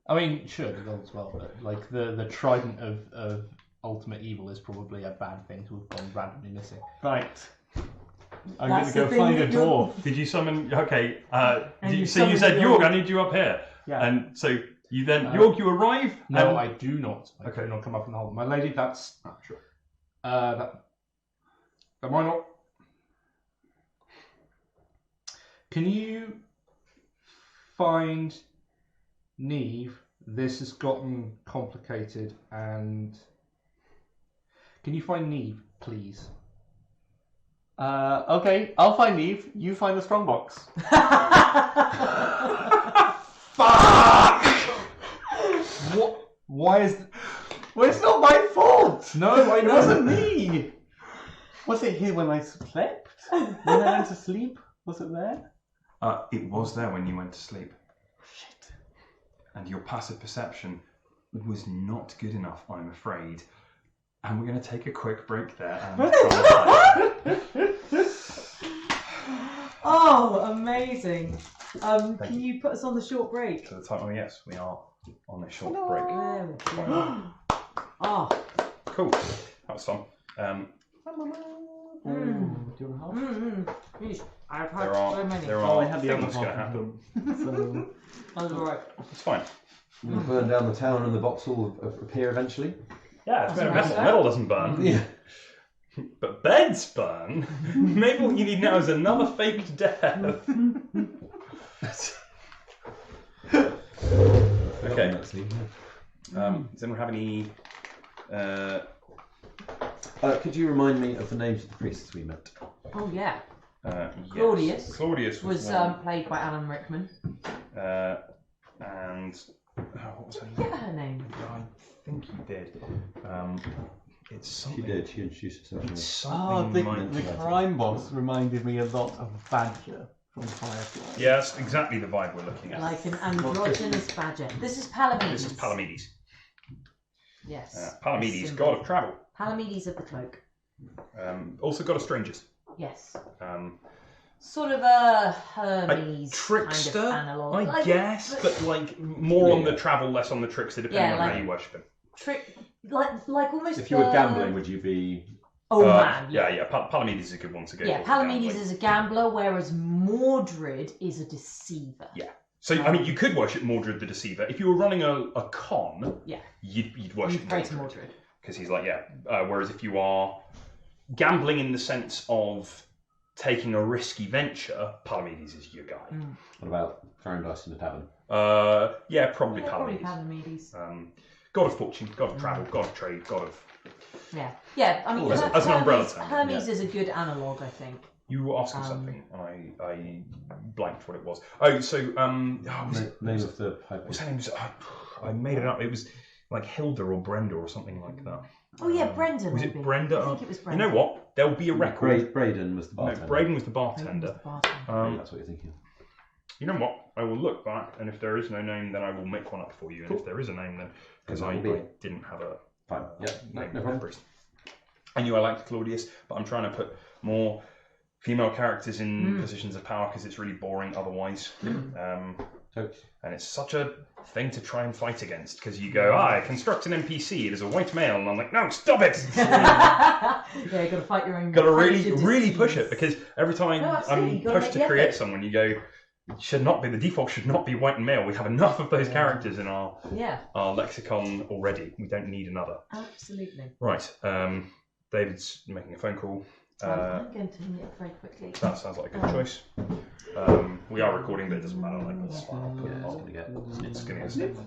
I mean, sure, the gold as well, but like the trident of ultimate evil is probably a bad thing to have gone randomly missing. Right. I'm That's going the to go thing find a that you're- dwarf. Did you summon? Okay. And you So you summoned said the Yorg, old- I need you up here. Yeah. And so you then Yorg, you arrive. No, and- I do not. I Okay. do not come up from the hole. My lady, that's Sure. that. Am I not? Can you find Neve? This has gotten complicated, and can you find Neve, please? Okay, I'll find Eve. You find the strongbox. Fuck! What? Why is? Well, it's not my fault. No, I It know. wasn't me. Was it here when I slept? When I went to sleep? Was it there? It was there when you went to sleep, Shit. and your passive perception was not good enough, I'm afraid. And we're going to take a quick break there and try Oh, amazing. Can you put us on the short break? to the time. Oh yes, we are on a short break. There we go. Oh. Cool. That was fun. Do you want half? Yeesh. I've had There are so many. there Oh, are I had the other things going to half of happen. So, That's alright. It's fine. We'll burn down the town and the box will appear eventually. Yeah, it's Doesn't metal. matter. Metal doesn't burn. Yeah. But beds burn. Maybe what you need now is another faked death. Okay. Actually, Does anyone have any? could you remind me of the names of the priests we met? Oh yeah. Yes. Claudius Claudius was one. played by Alan Rickman. And what was her name? Get her name. I think he did. It's She something. did. She introduced herself. It's oh, something. the crime boss reminded me a lot of Badger from Firefly. Yeah, that's exactly the vibe we're looking at. Like an androgynous badger. This is Palamedes. This is Palamedes. Yes. Palamedes, Symbol. god of travel. Palamedes of the cloak. Also god of strangers. Yes. Um, Sort of a Hermes trickster, kind of analog. I Like, guess, but like more on the travel, less on the trickster, depending Yeah, on like- how you worship him. trick, like almost. If you were gambling, would you be? Oh man. Yeah. Palamedes is a good one to go Yeah, for. Palamedes gambling. is a gambler, whereas Mordred is a deceiver. Yeah. So I mean, you could worship Mordred the Deceiver if you were running a con. Yeah. You'd worship You pray to Mordred. because he's like whereas if you are gambling in the sense of taking a risky venture, Palamedes is your guy. What about throwing dice in the tavern? Yeah, probably Yeah, probably Palamedes. Palamedes. God of fortune, god of travel, god of trade, god of Yeah. I mean, As an umbrella term, Hermes is a good analog, I think. You were asking something, and I blanked what it was. Oh, so Name of the what's her name? I made it up. It was like Hilda or Brenda or something like that. Oh yeah, Brenda. Was maybe. it Brenda? I think it was Brenda. You know what? There'll be a record. Braden was the bartender. No, Braden was the Brenda bartender. was the bartender. That's what you're thinking. You know what? I will look back, and if there is no name, then I will make one up for you. And if there is a name, then because I didn't have a Fine. Yeah. name No problem. reference. I knew I liked Claudius, but I'm trying to put more female characters in positions of power because it's really boring otherwise. And it's such a thing to try and fight against because you go, construct an NPC, it is a white male, and I'm like, no, stop it! Yeah, you got to fight your own. Got to really push it because every time I'm pushed to create someone, you go, the default should not be white and male. We have enough of those characters in our lexicon already. We don't need another. Absolutely. Right. David's making a phone call. I'm going to mute very quickly. That sounds like a good choice. We are recording, but it doesn't matter. Like, that's fine. I'll put it on. It's going to get snipped.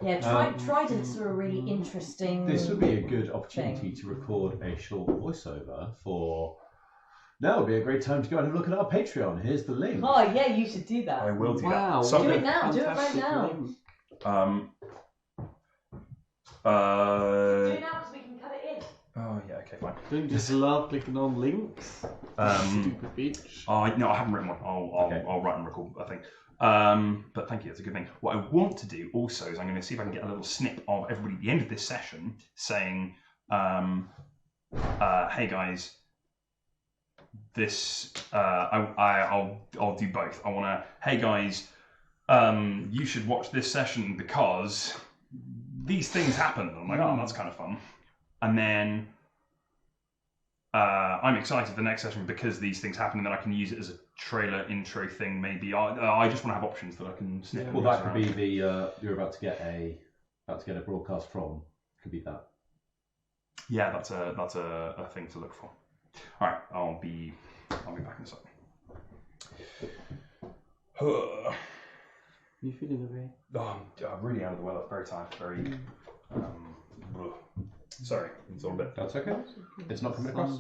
Yeah, Tridents are a really interesting. This would be a good opportunity to record a short voiceover for. Now would be a great time to go and look at our Patreon. Here's the link. Oh yeah, you should do that. I will do Wow. that. Do it now. Do it right now. Um. Do it now because we can cut it in. Oh yeah. Okay. Fine. Don't just love clicking on links. Stupid bitch. No, I haven't written one. I'll write and record, I think. But thank you, that's a good thing. What I want to do also is I'm going to see if I can get a little snip of everybody at the end of this session saying, hey guys, this, I'll do both. I want to, hey guys, you should watch this session because these things happen. I'm like, oh, that's kind of fun. And then I'm excited for the next session because these things happen, and then I can use it as a trailer intro thing. Maybe I just want to have options that I can snip. Well, that could be the you're about to get a broadcast from. Could be that. Yeah, that's a thing to look for. All right, I'll be back in a second. You feeling okay? I'm really out of the weather. Very tired. Very. Sorry, it's all a bit. That's okay. It's not coming across.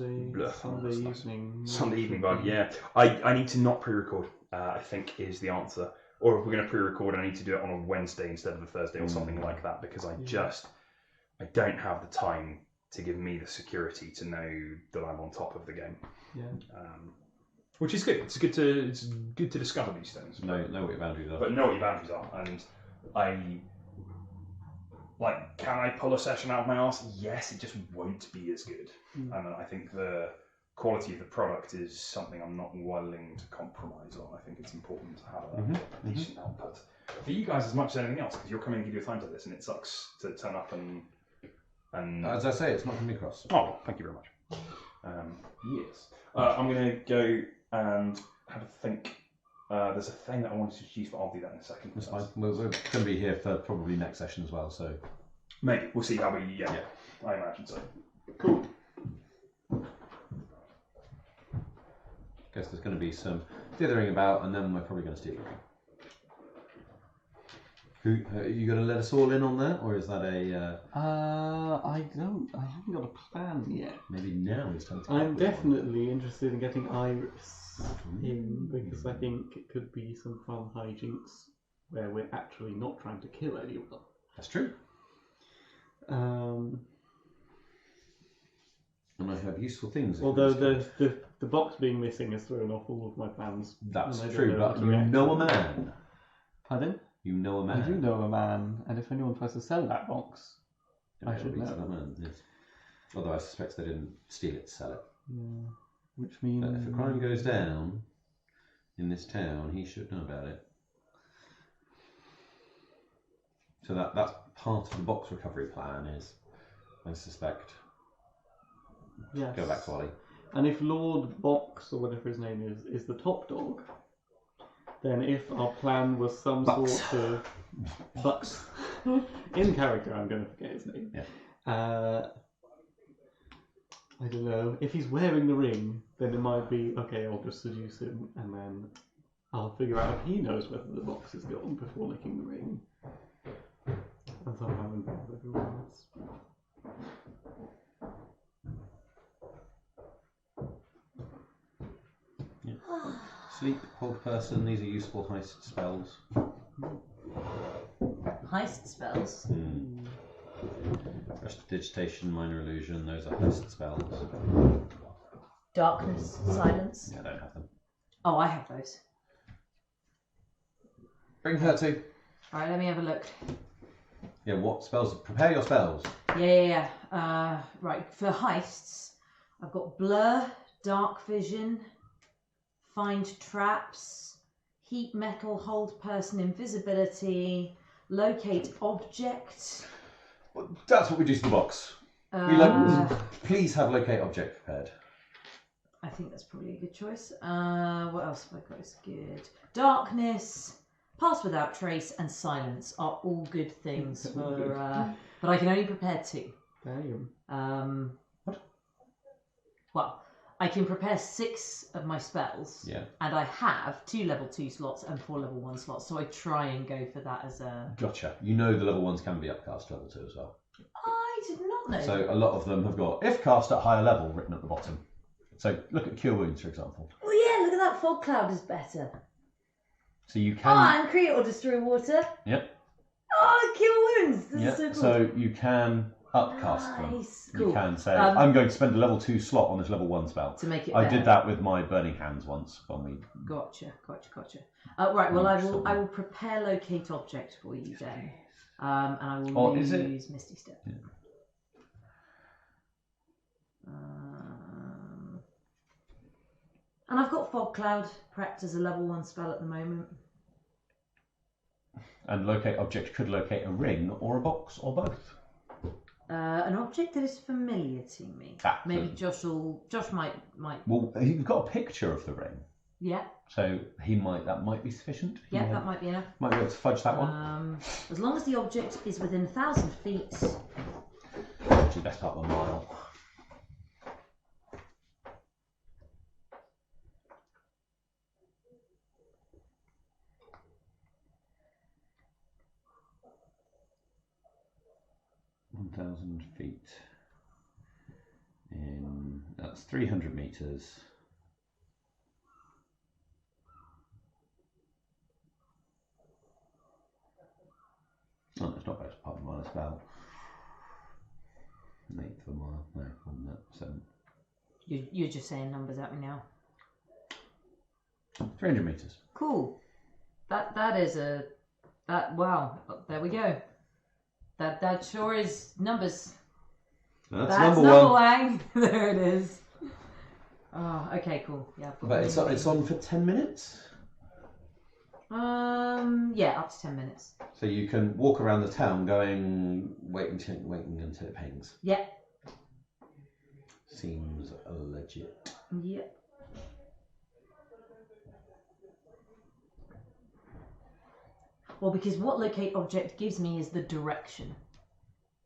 Sunday evening. Sunday evening vibe, yeah. I need to not pre-record, I think is the answer. Or if we're going to pre-record, I need to do it on a Wednesday instead of a Thursday or something like that because I don't have the time to give me the security to know that I'm on top of the game. Yeah. Which is good. It's good to discover these things. Know what your boundaries are. But know what your boundaries are, and can I pull a session out of my arse? Yes, it just won't be as good. And I think the quality of the product is something I'm not willing to compromise on. I think it's important to have a decent output. For you guys as much as anything else, because you're coming and give your time to this, and it sucks to turn up and as I say, it's not coming across. Oh, thank you very much. Yes. I'm going to go and have a think. There's a thing that I wanted to introduce, but I'll do that in a second. That's fine. We're going to be here for probably next session as well, so... Maybe. We'll see how we... Yeah, I imagine so. Cool. Guess there's going to be some dithering about, and then we're probably going to steal you. Are you going to let us all in on that, or is that a... I haven't got a plan yet. Maybe now is time to... I'm definitely interested in getting Iris in because I think it could be some fun hijinks where we're actually not trying to kill anyone. That's true. And I have useful things. Although the box being missing has thrown off all of my plans. That's true, but you know a man. Pardon? You know a man. I do know a man, and if anyone tries to sell that box, I should know. That man, yes. Although I suspect they didn't steal it to sell it. Yeah. Which means... But if a crime goes down in this town, he should know about it. So that's part of the box recovery plan is, I suspect, yes. Go back to Ollie. And if Lord Box, or whatever his name is the top dog, then if our plan was some Bucks. sort of... Bucks. In character, I'm going to forget his name. Yeah. I don't know. If he's wearing the ring, then it might be, okay, I'll just seduce him, and then I'll figure out if he knows whether the box is gone before licking the ring. And somehow involve everyone else. Sleep, hold person, these are useful heist spells. Heist spells. Prestidigitation, minor illusion, those are heist spells. Darkness, silence. Yeah, I don't have them. Oh, I have those. Bring her to. Alright, let me have a look. Yeah, what spells? Prepare your spells. Yeah. Right, for heists, I've got blur, dark vision, find traps, heat metal, hold person, invisibility, locate object. Well, that's what we do to the box. Please have locate object prepared. I think that's probably a good choice. What else have I got? It's good. Darkness, pass without trace, and silence are all good things for. But I can only prepare 2. Damn. Well, I can prepare 6 of my spells. Yeah. And I have 2 level 2 slots and 4 level 1 slots, so I try and go for that as a. Gotcha. You know the level 1s can be upcast to level 2 as well. I did not know. So a lot of them have got if cast at higher level written at the bottom. So look at Cure Wounds, for example. Oh yeah, look at that. Fog cloud is better. So you can. And create or destroy water. Yep. Oh, kill wounds. This Yeah. is so cool. So you can upcast them. Nice. You Cool. can say, I'm going to spend a level 2 slot on this level 1 spell. To make it I better. did that with my Burning Hands once when we. Gotcha. Right, well, I will prepare locate object for you then. And I will use Misty Step. Yeah. And I've got Fog Cloud prepped as a level 1 spell at the moment. And locate object could locate a ring or a box or both. An object that is familiar to me. Maybe Josh might. Well, you've got a picture of the ring, Yeah. so that might be sufficient. Yeah, that might be enough. Might be able to fudge that one. As long as the object is within 1,000 feet. Actually, best part of a mile. .000 feet. That's 300 meters. Oh, it's not bad. Part of a mile. It's about an eighth of a mile. No, more than that. 7. You're just saying numbers at me now. 300 meters. Cool. That is wow. There we go. That sure is numbers. That's number one. one. There it is. Oh, okay, cool. Yeah. But it's on for 10 minutes. Yeah, up to 10 minutes. So you can walk around the town waiting until it pings. Yeah. Seems legit. Yeah. Well, because what locate object gives me is the direction.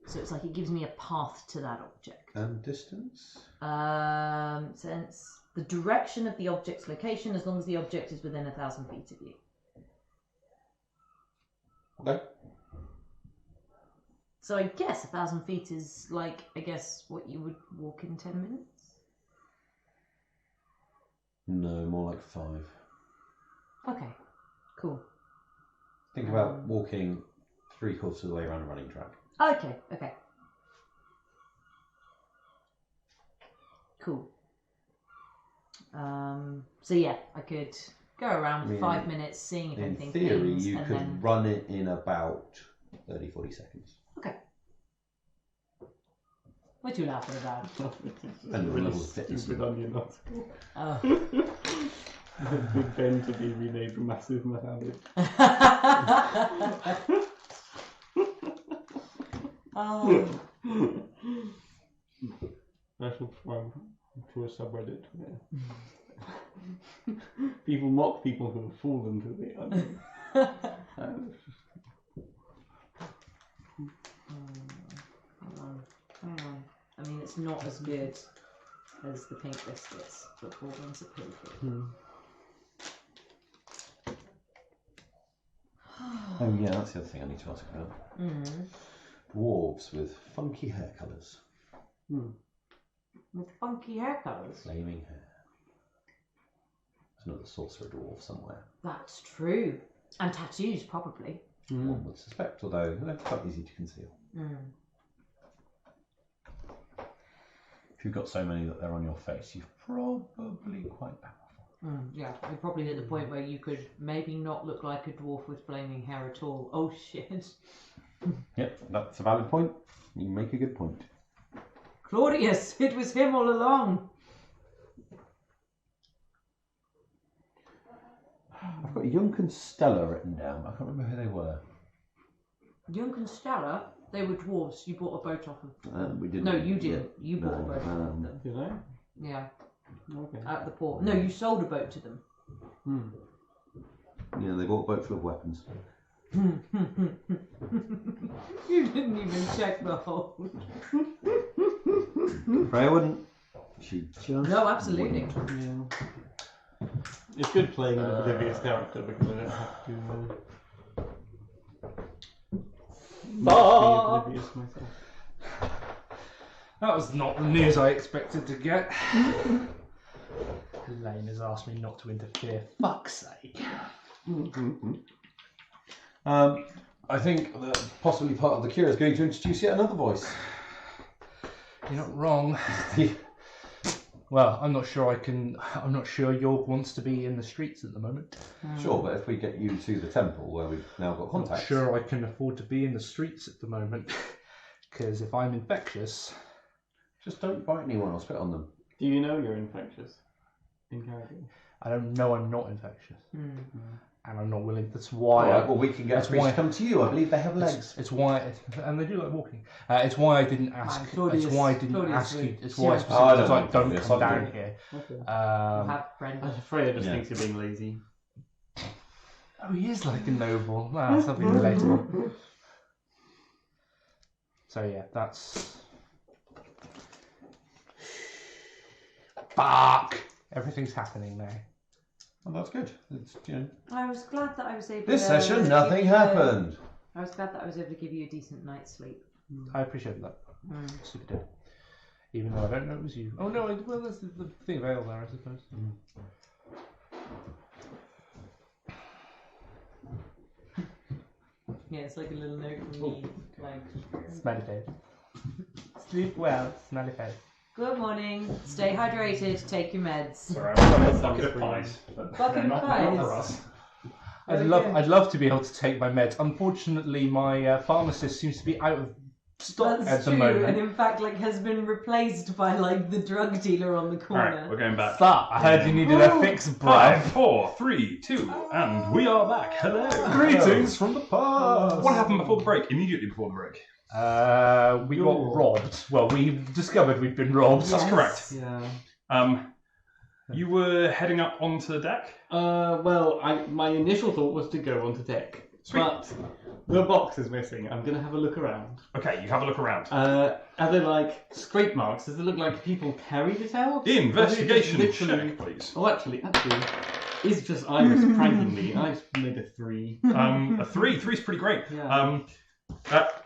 So it's like it gives me a path to that object. And distance? Since the direction of the object's location, as long as the object is within 1,000 feet of you. Okay. So I guess 1,000 feet is like, what you would walk in 10 minutes? No, more like 5. Okay, cool. Think about walking 3/4 of the way around a running track. Okay. Cool. So yeah, I could go around for 5 minutes, seeing if anything In theory, pings, you and could then... run it in about 30-40 seconds. Okay. What are you laughing about? And the really level of fitness. stupid onion article. Oh. Big Ben to be renamed Massive Mohammed. Oh. I shall try to a subreddit where people mock people who have fallen to the onion. Hang on. I mean, it's not as good as the pink biscuits, but all ones are pretty good. Oh yeah, that's the other thing I need to ask about. Dwarves with funky hair colours. With funky hair colours. Flaming hair. There's another sorcerer dwarf somewhere. That's true. And tattoos, probably. One would suspect, although they're quite easy to conceal. Mm. If you've got so many that they're on your face, you're probably quite powerful. Yeah, you're probably at the point where you could maybe not look like a dwarf with flaming hair at all. Oh shit. Yep, that's a valid point. You make a good point. Claudius, it was him all along. I've got Junk and Stella written down. I can't remember who they were. Junk and Stella, they were dwarves. You bought a boat off of them. We didn't. No, you didn't. You bought a No, boat off of them. Did I? Yeah, Okay. at the port. No, you sold a boat to them. Yeah, they bought a boat full of weapons. You didn't even check the hold. Freya wouldn't. She just. No, absolutely. wouldn't. Yeah. It's good playing an oblivious character because I don't have to not be oblivious myself. That was not the news I expected to get. Elaine has asked me not to interfere. Fuck's sake. I think that possibly part of the cure is going to introduce yet another voice. You're not wrong. Well, I'm not sure I'm not sure York wants to be in the streets at the moment. Sure, but if we get you to the temple where we've now got I'm not contacts. sure I can afford to be in the streets at the moment. Because if I'm infectious... Just don't bite anyone or spit on them. Do you know you're infectious in character? I don't know I'm not infectious. And I'm not willing. That's why. Alright, well, we can get that's a priest why- to come to you. I believe they have legs. It's why, and they do like walking. It's why I didn't ask. Claudius- It's why I didn't Claudius ask you. would- It's why I Yeah. specifically I don't was like, know, don't Claudius, come I'm down good. here. Okay. We'll have Brenda. Freya just Yeah. thinks you're being lazy. Oh, he is like a noble. Ah, something relatable. So yeah, that's. Fuck! Everything's happening now. Well, that's good. It's, you know, I was glad that I was able this to session, give nothing you happened. I was glad that I was able to give you a decent night's sleep. I appreciate that. Super did. Even though I don't know it was you. Oh no, well, there's the thing of ale there, I suppose. Yeah, it's like a little note from me, like, Smelly face. Sleep well, smelly face. good morning, stay hydrated, take your meds. Sorry, I'm a bucket of pies. But Bucket they're of not pies. for us. I'd love to be able to take my meds. Unfortunately, my pharmacist seems to be out of stock That's at the true, moment. and in fact, like, has been replaced by like the drug dealer on the corner. Alright, we're going back. But I heard you needed a fix, bruv. 5, 4, 3, 2, and we are back. Hello. Greetings from the past. What happened before the break? Immediately before the break. We got robbed. Well, we discovered we'd been robbed. That's correct. Yeah. You were heading up onto the deck. Well, my initial thought was to go onto deck. Sweet. But the box is missing. I'm going to have a look around. Okay, you have a look around. Are there like scrape marks? Does it look like people carried it out? Investigation Or is it just literally- check, please. Oh, actually, it's just Iris pranking me. I made a 3. A 3. 3's pretty great. Yeah.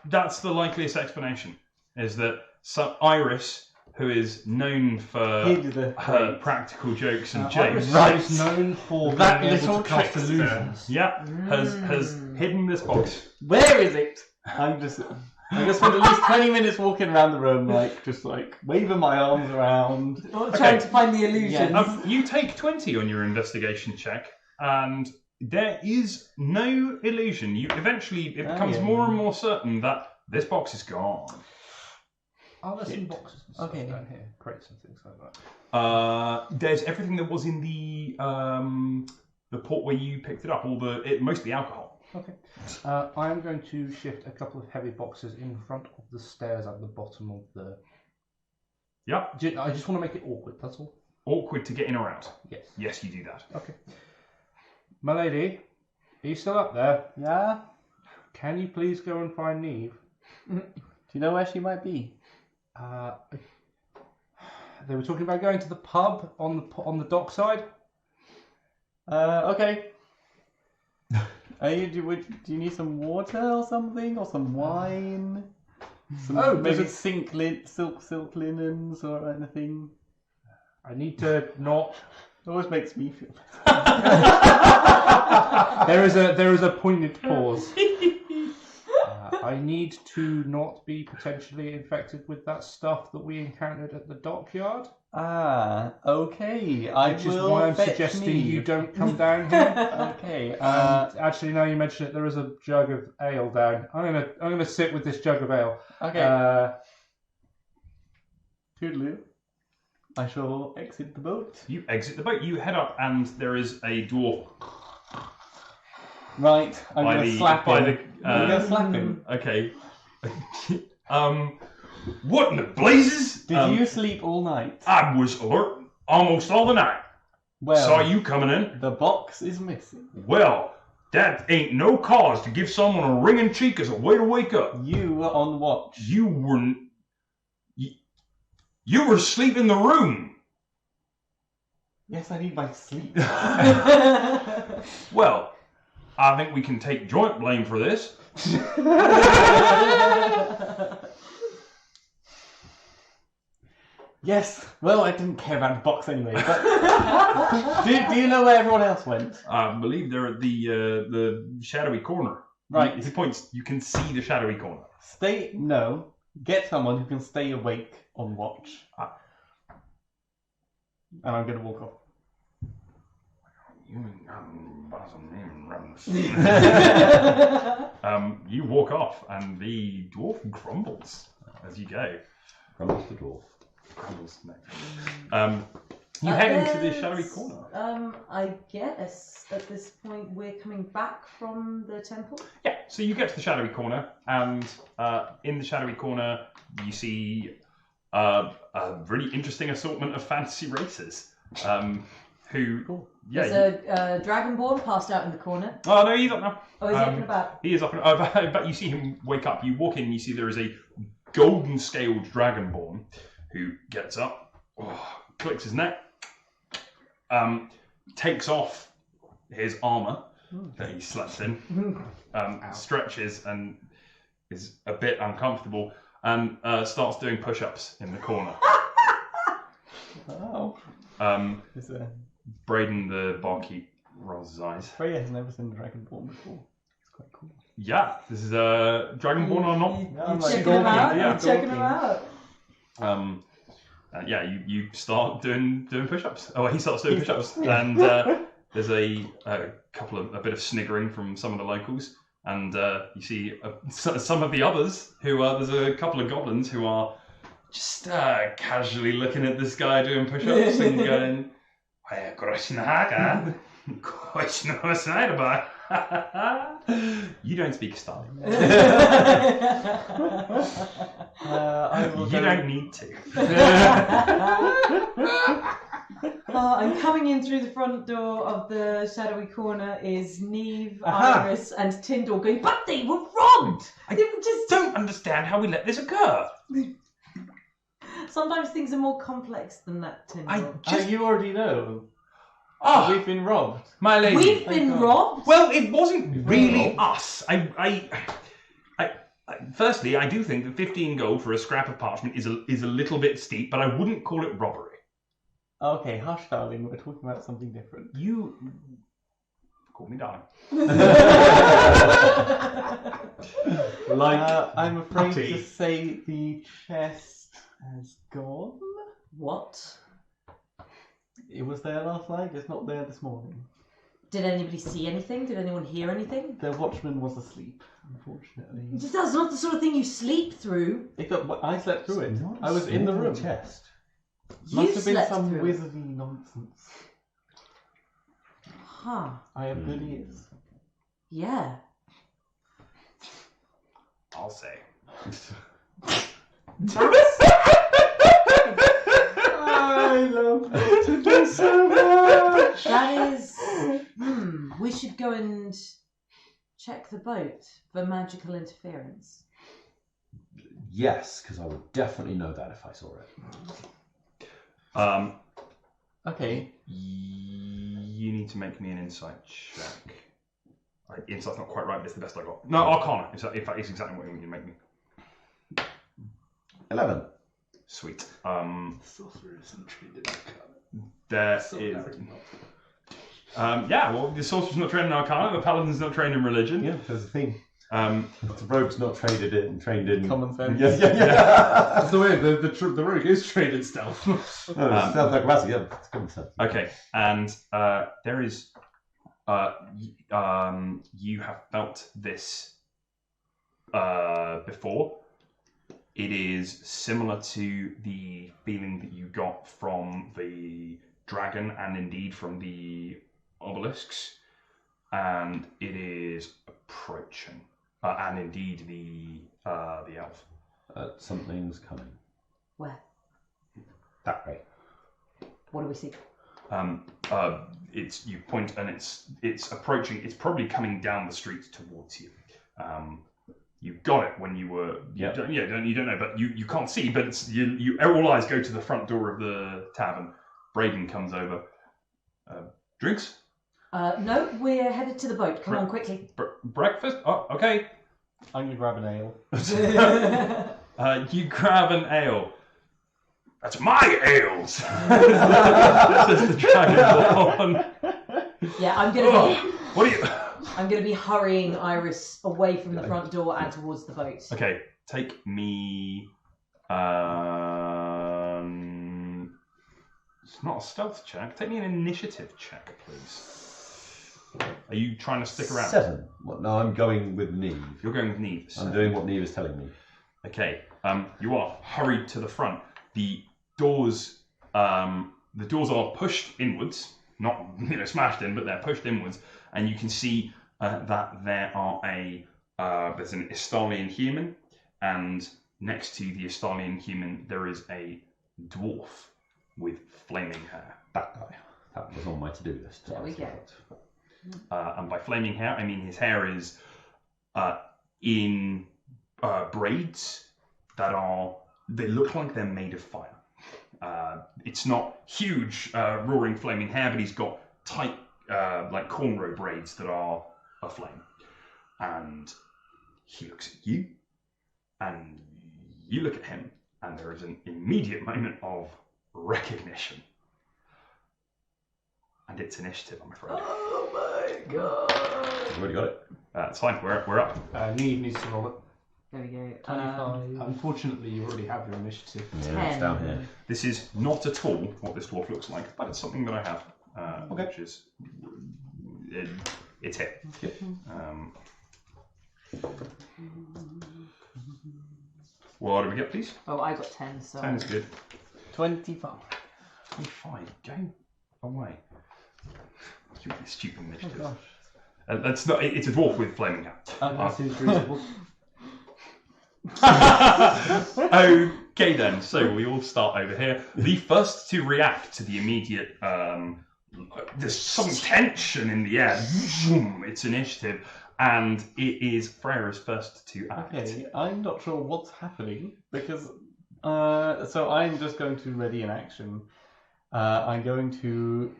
That's the likeliest explanation. Is that Iris, who is known for Hid the her crate. practical jokes and Iris jokes, is known for That being able little to cast trickster. illusions. yeah, has hidden this box. Where is it? I'm just spent at least 20 minutes walking around the room, just waving my arms around. Trying to find the illusions. Yeah. You take 20 on your investigation check, and there is no illusion. It becomes yeah. more and more certain that this box is gone. Are there some boxes and stuff Okay. down here? Crates and things like that. There's everything that was in the port where you picked it up. Mostly alcohol. Okay. I am going to shift a couple of heavy boxes in front of the stairs at the bottom of the... Yep. I just want to make it awkward, that's all. Awkward to get in or out. Yes. Yes, you do that. Okay. My lady, are you still up there? Yeah? Can you please go and find Neve? Do you know where she might be? They were talking about going to the pub on the dockside. Okay. Do you need some water or something? Or some wine? Maybe there's silk linens or anything? I need to not always makes me feel There is a poignant pause. I need to not be potentially infected with that stuff that we encountered at the dockyard. okay. Which is why I'm suggesting you don't come down here. Okay. Actually, now you mention it, there is a jug of ale down. I'm gonna sit with this jug of ale. Okay. Toodaloo. I shall exit the boat. You exit the boat. You head up, and there is a dwarf Right. I'm by going to the slap by him. I'm going to slap him. Okay. What in the blazes? Did you sleep all night? I was alert almost all the night. Well, Saw you coming in. the box is missing. Well, that ain't no cause to give someone a ringing cheek as a way to wake up. You were on watch. You weren't. You were asleep in the room. Yes, I need my sleep. Well, I think we can take joint blame for this. Yes. Well, I didn't care about the box anyway. But do you know where everyone else went? I believe they're at the shadowy corner. Right. He points. You can see the shadowy corner. Get someone who can stay awake on watch. And I'm going to walk off. You walk off, and the dwarf grumbles as you go. Grumbles the dwarf. Grumbles next. You head into the shadowy corner. I guess at this point we're coming back from the temple. Yeah, so you get to the shadowy corner, and in the shadowy corner you see a really interesting assortment of fantasy racers. Who? Cool. Yeah. There's a dragonborn passed out in the corner. Oh no, he's up now. Oh, is he up and about? He is up and but you see him wake up. You walk in, and you see there is a golden scaled dragonborn who gets up, clicks his neck, takes off his armor that he slept in, stretches and is a bit uncomfortable, and starts doing push-ups in the corner. Oh. Is Braden the barkeep rolls his eyes. Freya has never seen a dragonborn before. It's quite cool. Yeah, this is a dragonborn or not. I'm like Checking him out. yeah. You're checking him out. You start doing push-ups. Oh, he starts doing push-ups, and there's a bit of sniggering from some of the locals, and you see some of the others who are. There's a couple of goblins who are just casually looking at this guy doing push-ups and going, You don't speak Starling. You don't need to. And coming in through the front door of the shadowy corner is Neve, Aha. Iris, and Tyndall going, but they were robbed! They were just... Don't understand how we let this occur. Sometimes things are more complex than that, Tyndall. You already know. Ah, We've been robbed. my lady. We've been God. robbed? Well, it wasn't really us. Firstly, I do think that 15 gold for a scrap of parchment is a little bit steep, but I wouldn't call it robbery. Okay, hush, darling. We're talking about something different. You call me darling. I'm afraid putty. to say the chest has gone. What? It was there last night. It's not there this morning. Did anybody see anything? Did anyone hear anything? The watchman was asleep, unfortunately. That's not the sort of thing you sleep through. I slept through it. Not I was in the small room. chest. You Must have been slept some through. wizardy nonsense. Huh. I have good ears. Yeah. I'll say. I love it so much. That is... We should go and check the boat for magical interference. Yes, because I would definitely know that if I saw it. Okay. You need to make me an insight check. Insight's not quite right, but it's the best I got. No, Arcana. In fact, it's exactly what you need to make me. 11. Sweet. Sorcerer isn't treated like there So is. apparently not. Yeah, well, the sorcerer's not trained in Arcana, the paladin's not trained in religion. Yeah, there's a thing. Um, The rogue's not trained in. Common sense. Yeah. That's the way the rogue is trained in stealth. No, stealth acrobatic, yeah, it's common sense. okay, and there is. You have felt this before. It is similar to the feeling that you got from the dragon and indeed from the obelisks, and it is approaching, and indeed the elf. Something's coming. Where? That way. What do we see? It's you point and it's approaching. It's probably coming down the street towards you. You got it when you were. You don't know, but you can't see. But it's you. All eyes go to the front door of the tavern. Braden comes over. Drinks? No, we're headed to the boat. Come on, quickly. Breakfast? Oh, okay. I'm gonna grab an ale. You grab an ale. That's my ales. Says the dragonborn. Yeah, I'm gonna be. What are you? I'm gonna be hurrying Iris away from the front door and towards the boat. Okay, take me. It's not a stealth check. Take me an initiative check, please. Are you trying to stick around? 7. What? No, I'm going with Neve. You're going with Neve. I'm doing what Neve is telling me. Okay. You are hurried to the front. The doors are pushed inwards, not smashed in, but they're pushed inwards, and you can see that there's an Estalian human, and next to the Estalian human there is a dwarf with flaming hair. That guy. That was on my to-do list. There we go. And by flaming hair, I mean his hair is in braids they look like they're made of fire. It's not huge, roaring flaming hair, but he's got tight, like cornrow braids that are aflame. And he looks at you, and you look at him, and there is an immediate moment of recognition. And it's initiative, I'm afraid. Oh my god! I've already got it. It's fine, we're up. Neve needs to roll it. There we go. 25. Unfortunately, you already have your initiative. Yeah, it's down here. This is not at all what this dwarf looks like, but it's something that I have, Okay. which is it's it. Yep. What do we get, please? Oh, I got 10, so. 10 is good. 25. 25. Go away. You stupid initiative. gosh. That's not. It's a dwarf with flaming hair. That seems reasonable. Okay then, so we all start over here. The first to react to the immediate, there's some tension in the air. Zoom, it's initiative, and it is Freya's first to act. Okay, I'm not sure what's happening because so I'm just going to ready an action. I'm going to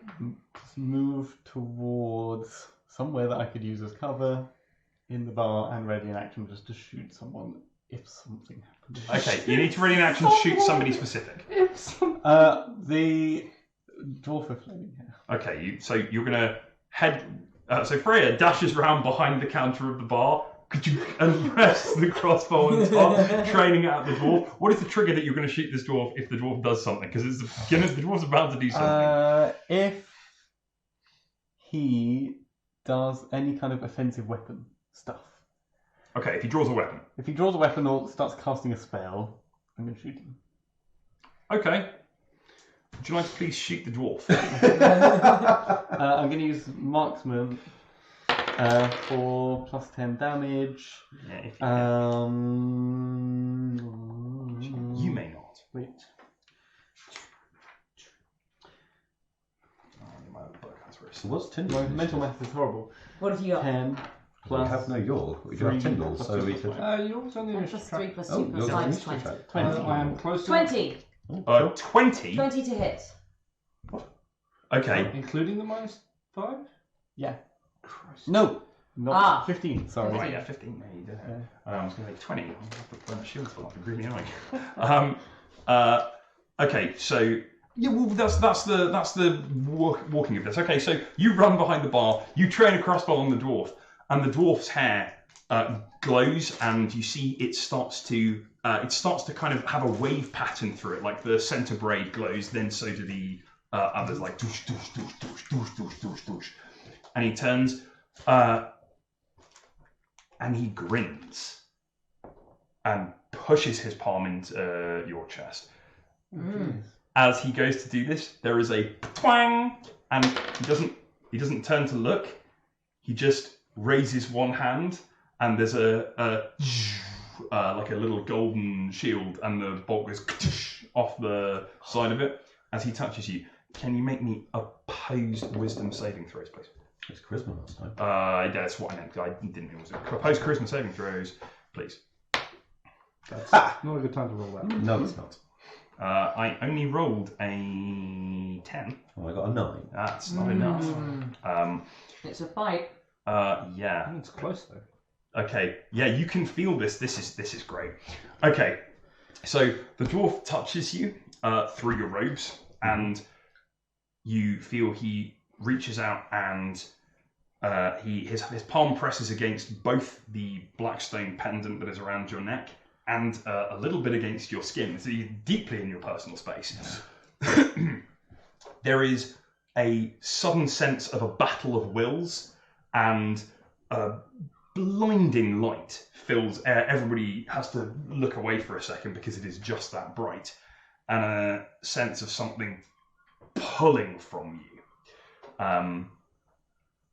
move towards somewhere that I could use as cover in the bar and ready an action just to shoot someone if something happens. Okay, you need to ready an action to shoot somebody specific. The dwarf with flaming hair. Okay, so you're gonna head. So Freya dashes around behind the counter of the bar. Could you press the crossbow and start training at the dwarf? What is the trigger that you're going to shoot this dwarf if the dwarf does something? Because the dwarf's about to do something. If he does any kind of offensive weapon stuff. Okay, if he draws a weapon. If he draws a weapon or starts casting a spell, I'm going to shoot him. Okay. Would you like to please shoot the dwarf? I'm going to use marksman for plus 10 damage. Yeah, if You you may not. Wait. So what's My Tyndall? mental math is horrible. What have you got? 10 We plus have no Yord. We do have 3 Tyndall, plus so 2 we plus could. 5. You're also on the 10 initiative plus 3 track. plus Oh, 2 plus you're 5 on is the 20. initiative track. 20. I am close to 20! 20? 20 to hit. Okay. Including the -5? Yeah. Christ. No! Not Ah. 15, sorry. Right, yeah, 15. There you go. I was going to say 20. I'll have to burn a shield for that. It'd be really annoying. Okay, so Yeah, well, that's the walking of this. Okay, so you run behind the bar, you train a crossbow on the dwarf, and the dwarf's hair glows, and you see it starts to kind of have a wave pattern through it, like the center braid glows. Then so do the others, like doosh, doosh, doosh, doosh, doosh, doosh, doosh, doosh. And he turns, and he grins, and pushes his palm into your chest. As he goes to do this, there is a twang, and he doesn't turn to look. He just raises one hand, and there's a like a little golden shield, and the bolt goes off the side of it as he touches you. Can you make me opposed wisdom saving throws, please? It's charisma last time. That's what I meant. I didn't know it was opposed charisma saving throws, please. That's not a good time to roll that. No, it's not. I only rolled a 10. Oh, I got a 9. That's not enough. It's a fight. Yeah. It's close though. Okay. Yeah, you can feel this. This is great. Okay. So the dwarf touches you through your robes, and you feel he reaches out, and his palm presses against both the blackstone pendant that is around your neck and a little bit against your skin, so you're deeply in your personal space. There is a sudden sense of a battle of wills, and a blinding light fills air. Everybody has to look away for a second because it is just that bright, and a sense of something pulling from you.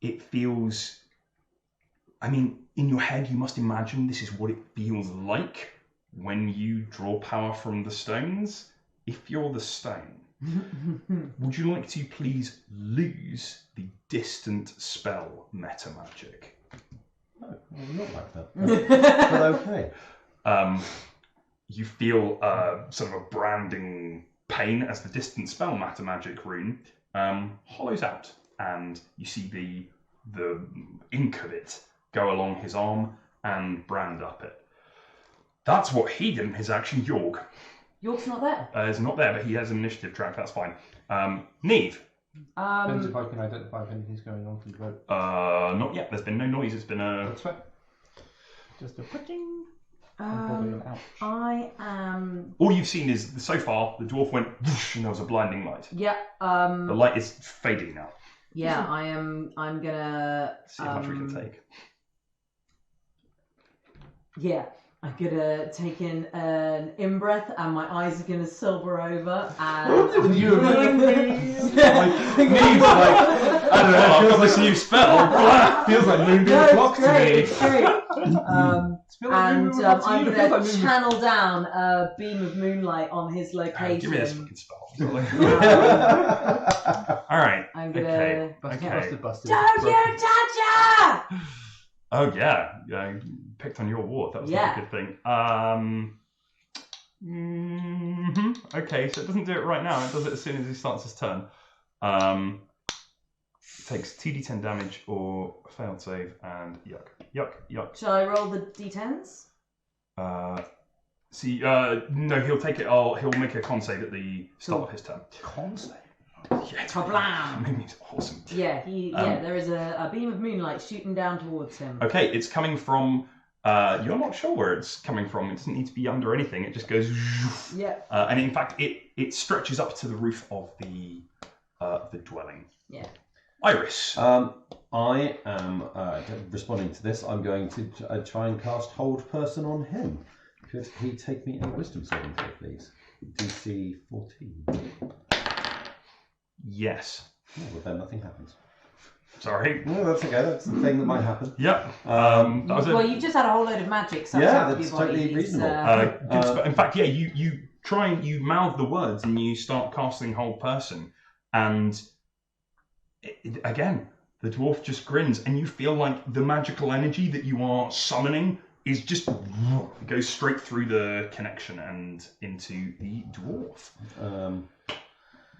It feels, I mean, in your head you must imagine this is what it feels like when you draw power from the stones. If you're the stone, would you like to please lose the distant spell meta magic? No, not like that. But okay. You feel sort of a branding pain as the distant spell meta magic rune hollows out, and you see the ink of it go along his arm and brand up it. That's what he did in his action. York. York's not there. Is not there, but he has an initiative track. That's fine. Neve. Depends if I can identify if anything's going on from the boat. Not yet. There's been no noise. It's been a. That's fair. Just a putting. I am. All you've seen is so far the dwarf went whoosh, and there was a blinding light. Yeah. The light is fading now. Yeah, I am. I'm gonna. See how much we can take. Yeah, I'm gonna take in an in-breath, and my eyes are gonna silver over, and You Neve's like, I don't know. I've got this new spell. feels like Moonbeam no, Clock it's to great. me. It's great. And I'm Feels gonna like Moonbeam- channel down a beam of moonlight on his location. Give me this fucking spell. All right. I'm gonna. Okay. Busted. Don't you touch her! Oh yeah. Yeah. Picked on your ward. That was Yeah. a good thing. Okay, so it doesn't do it right now. It does it as soon as he starts his turn. Takes 2d10 damage or failed save, and yuck. Shall I roll the d10s? No, he'll take it. He'll make a con save at the start of his turn. Con save. Yeah, Kablam! Mimi's awesome. Yeah, there is a beam of moonlight shooting down towards him. Okay, it's coming from. You're not sure where it's coming from. It doesn't need to be under anything. It just goes. Yeah. And in fact, it stretches up to the roof of the dwelling. Yeah. Iris. I am responding to this. I'm going to try and cast Hold Person on him. Could he take me a wisdom saving throw, please? DC 14. Yes. Oh, well, then nothing happens. Sorry. No, that's okay. That's the thing that might happen. Yep. That was Well, you just had a whole load of magic. So Yeah, out of that's your body. totally It's, reasonable. good spell. In fact, yeah, you try and you mouth the words and you start casting Hold Person, and again, the dwarf just grins, and you feel like the magical energy that you are summoning is just goes straight through the connection and into the dwarf.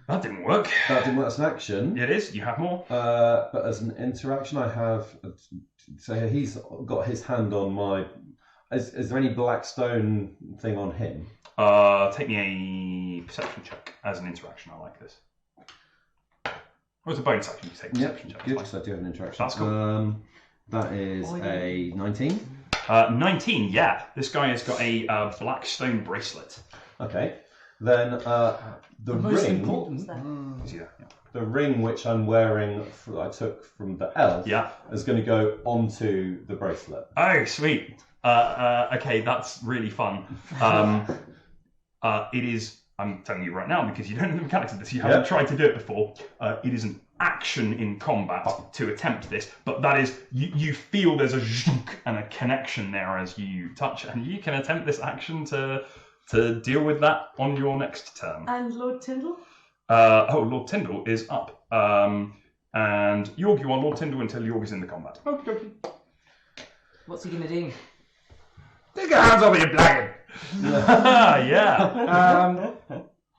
That didn't work. That didn't work as an action. It is. You have more. But as an interaction, I have. So he's got his hand on my. Is there any black stone thing on him? Take me a perception check as an interaction. I like this. Or it's a bonus action. You take a perception check. Good, It's because I do have an interaction. That's cool. That is a 19. fine. 19. Yeah, this guy has got a black stone bracelet. Okay. Then the Most ring. important. Yeah. The ring which I'm wearing, I took from the elf, Yeah. is going to go onto the bracelet. Oh, sweet. Okay, that's really fun. It is. I'm telling you right now because you don't know the mechanics of this. You haven't tried to do it before. It is an action in combat to attempt this, but that is you feel there's a zhunk and a connection there as you touch, and you can attempt this action to deal with that on your next turn. And Lord Tyndall? Lord Tyndall is up. And Yorg, you are Lord Tyndall until Yorg is in the combat. Okay. What's he gonna do? Take your hands off your blagging! Yeah.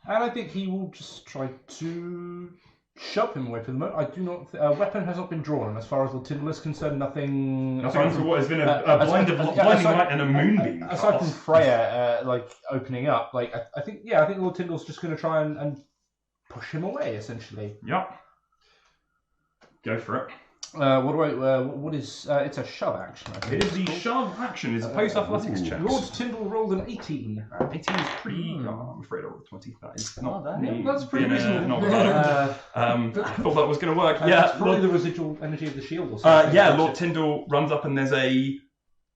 And I think he will just try to shove him away for the moment. I do not. A weapon has not been drawn, and as far as Lord Tyndall is concerned, nothing. Nothing for what has been a blinding aside- light and a moonbeam. Aside from Freya, opening up, I think Lord Tyndall's just going to try and push him away, essentially. Yep. Go for it. What is? It's a shove action. I think It is the it's called. shove action. It's a post athletics check. Lord Tyndall rolled an 18. 18 is pretty. Oh, I'm afraid I rolled 20. That is not. That's pretty being reasonable. not bad. I thought that was going to work. It's Yeah. probably the residual energy of the shield or something. Lord Tyndall runs up and there's a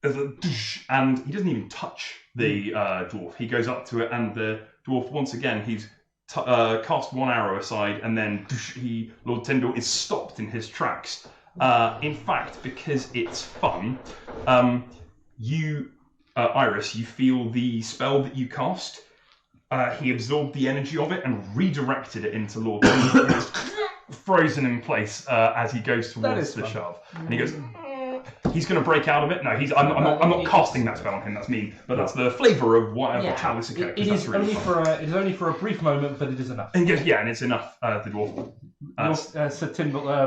doosh, and he doesn't even touch the dwarf. He goes up to it and the dwarf once again he's cast one arrow aside and then doosh, Lord Tyndall is stopped in his tracks. In fact, because it's fun, you Iris, you feel the spell that you cast. He absorbed the energy of it and redirected it into Lord Tyndall. Who is frozen in place as he goes towards the shove, and he goes. He's going to break out of it. No, I'm not casting that spell on him. That's mean, but that's the flavour of whatever chalice It is only for a brief moment, but it is enough. And and it's enough. The dwarf.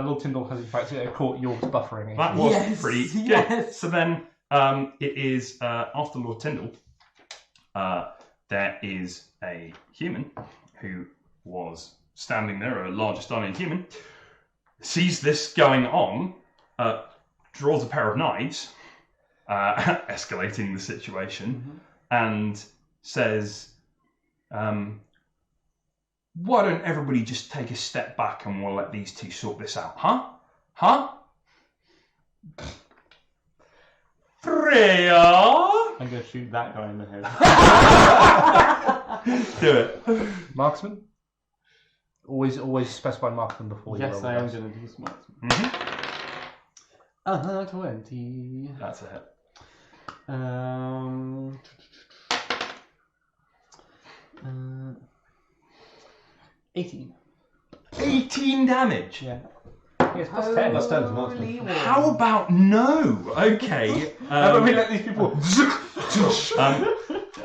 Lord Tyndall has in fact caught York's buffering. That was Yes, pretty good. yes. So then it is after Lord Tyndall. There is a human who was standing there, a larger Stanian human, sees this going on. Draws a pair of knives, escalating the situation, and says, why don't everybody just take a step back and we'll let these two sort this out, huh? Huh? Freya! I'm going to shoot that guy in the head. Do it. Marksman? Always specify marksman before you roll. Yes, I am going to do smart. 20. That's a hit. 18. 18 damage? Yeah. Yes, plus 10. Plus 10 to marksman. How about no? Okay. How about we let these people...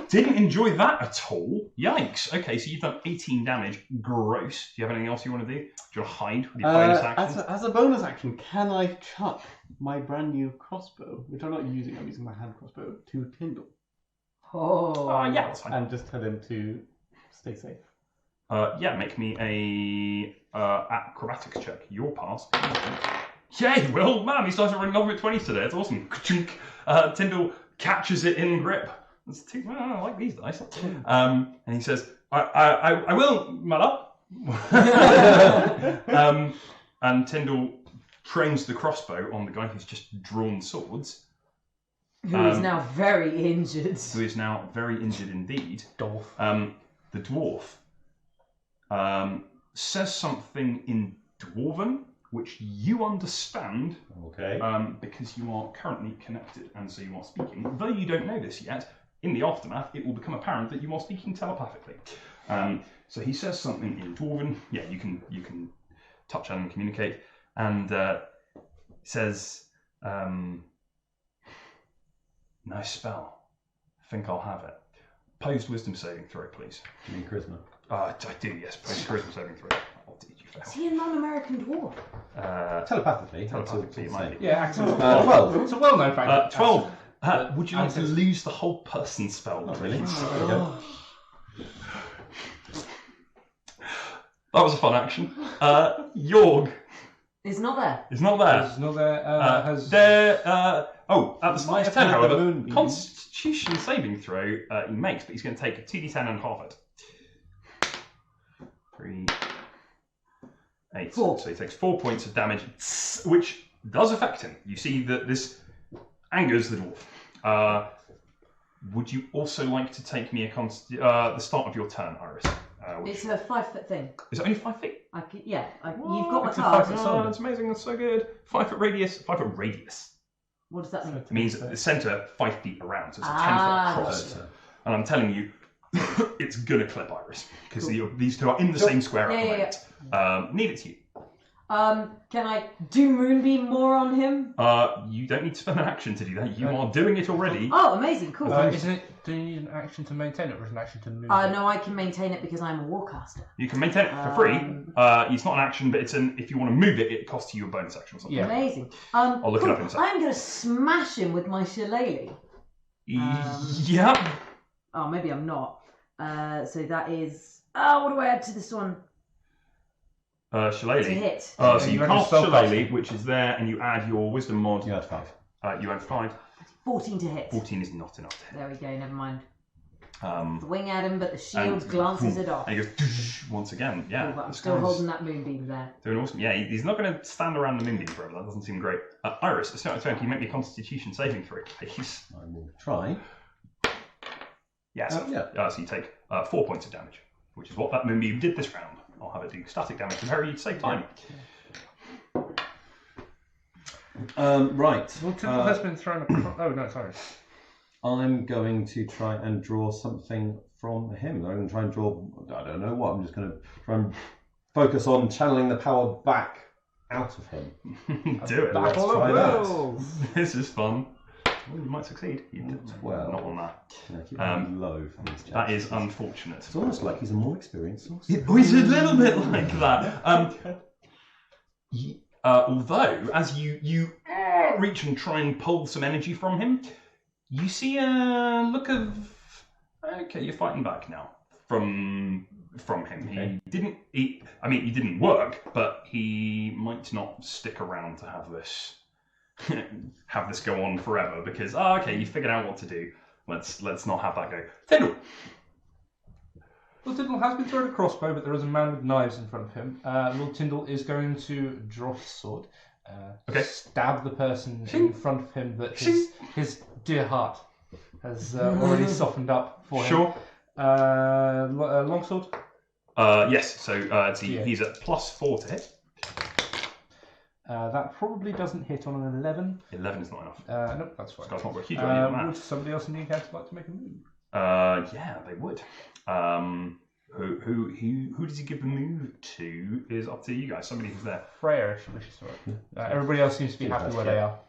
Didn't enjoy that at all. Yikes. Okay, so you've done 18 damage. Gross. Do you have anything else you want to do? Do you want to hide with your bonus action? As a bonus action, can I chuck my brand new crossbow, which I'm not using, I'm using my hand crossbow, to Tyndall Oh. Yeah, that's fine. and just tell him to stay safe? Make me a acrobatics check. Your pass. Yay, Will. Man, he started running off with 20s today. It's awesome. Tyndall catches it in grip. I like these dice. And he says, I will, madam. And Tyndall trains the crossbow on the guy who's just drawn swords, Who is now very injured. who is now very injured indeed. Dolph. The dwarf says something in Dwarven, which you understand Okay. because you are currently connected and so you are speaking. Though you don't know this yet, in the aftermath it will become apparent that you are speaking telepathically. So he says something in Dwarven. Yeah, you can touch and communicate. And says, nice spell. Think I'll have it. Posed wisdom saving throw, please. You mean charisma? I do, yes. Posed charisma saving throw. Oh, did you fail? Is he a non-American dwarf? Telepathically. Telepathically, it might be. Yeah, accent. 12. It's a well-known fact. 12. Would you like to lose the whole person spell? Not really. Oh. That was a fun action. Yorg It's not there. is not there. There's another. Has At the start might of have turn, had the however, moonbeam. Constitution saving throw he makes, but he's going to take a 2d10 and half it. 3, 8. 4. So he takes 4 points of damage, which does affect him. You see that this angers the dwarf. Would you also like to take me the start of your turn, Iris? It's a 5 foot thing. Is it only 5 feet? You've got my it's a card. 5 foot Oh, that's amazing. That's so good. 5 foot radius. 5 foot radius. What does that mean? It means the centre 5 feet around, so it's a 10 Ah, foot across. And I'm telling you, it's gonna clip Iris because these two are in the same square at the moment. Need it to you. Can I do Moonbeam more on him? You don't need to spend an action to do that. You are doing it already. Oh, amazing, cool. isn't it? Do you need an action to maintain it, or is it an action to move? No, I can maintain it because I'm a warcaster. You can maintain it for free. It's not an action, but if you want to move it, it costs you a bonus action or something. Yeah. Amazing. I'll look it cool. up in a second. I'm going to smash him with my shillelagh. Yeah. Oh, maybe I'm not. So that is... what do I add to this one? Shillelagh. To hit. So Yeah, you you add cast your spellcasting. Shillelagh, which is there, and you add your Wisdom mod. You had 5. You add 5. 14 to hit. 14 is not enough to hit. There we go, never mind. Um, The wing at him, but the shield and- glances it off. And he goes once again. Yeah. Cool, but I'm this still guy's holding that Moonbeam there. Doing awesome. Yeah, he's not going to stand around the moonbeam forever. That doesn't seem great. Iris, it's not turn. Can you make me a Constitution saving throw, please? I will try. Yes. Yeah. So you take 4 points of damage, which is what that moonbeam did this round. I'll have it do static damage to very save time. Right. Well, Tyndall has been thrown across. Oh no, sorry. I'm going to try and draw something from him. I'm going to try and draw. I don't know what. I'm just going to try and focus on channeling the power back out of him. Do it. Let's Battle try of that. wills. This is fun. Well, you might succeed. You did 12. not on that. Yeah, keep it low for these That chaps. is unfortunate. It's almost like he's a more experienced sorcerer. It was a little bit like that. Although, as you reach and try and pull some energy from him, you see a look of okay, you're fighting back now from him. Okay. He didn't work, but he might not stick around to have this go on forever because okay, you figured out what to do. Let's not have that go. Tyndall. Well, Tyndall has been thrown a crossbow, but there is a man with knives in front of him. Lord Tyndall is going to draw his sword, stab the person in front of him that his dear heart has already softened up for him. Sure. Longsword? Yes, so he's at +4 to hit. That probably doesn't hit on an 11. 11 is not enough. Nope, that's fine. This guy's not got a huge amount of Would that. somebody else in the encounter like to make a move? Yeah, they would. Who does he give the move to is up to you guys. Somebody who's there. Freya, if she wishes to it. Everybody else seems to be happy where they are.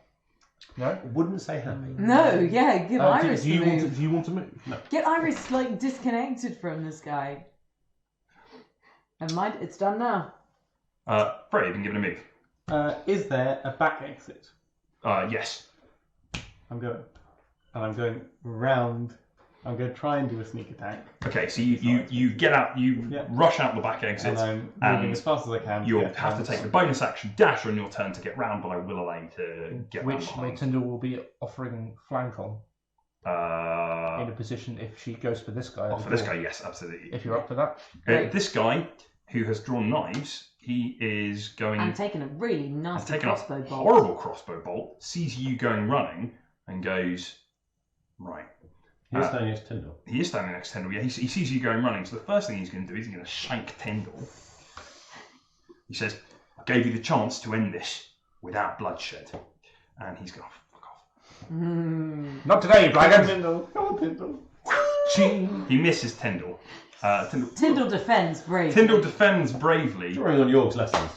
No? Wouldn't say happy. No, yeah, give Iris do you the want move. to, do you want to move? No. Get Iris, disconnected from this guy. Never mind, it's done now. Freya, you've been given a move. Is there a back exit? Yes. I'm going round. I'm going to try and do a sneak attack. Okay, so you get out, rush out the back exit. And I'm moving and as fast as I can. You'll get have to round. take the bonus action dash on your turn to get round, but I will allow you to get round Which behind. Tyndall will be offering flank on in a position if she goes for this guy. at the for this door. guy, yes, absolutely. If you're up for that. This guy, who has drawn knives, he is going... I'm taking a really has nasty taken a crossbow bolt. horrible crossbow bolt, sees you going running, and goes, right. He's standing next to Tyndall. He is standing next to Tyndall, yeah. He sees you going running, so the first thing he's going to do is he's going to shank Tyndall. He says, I gave you the chance to end this without bloodshed. And he's going, fuck off. Not today, Come on, Blackguard! Tyndall. Come on, Tyndall. Ching! He misses Tyndall. Tyndall defends bravely. Tyndall defends bravely. Drawing on York's lessons.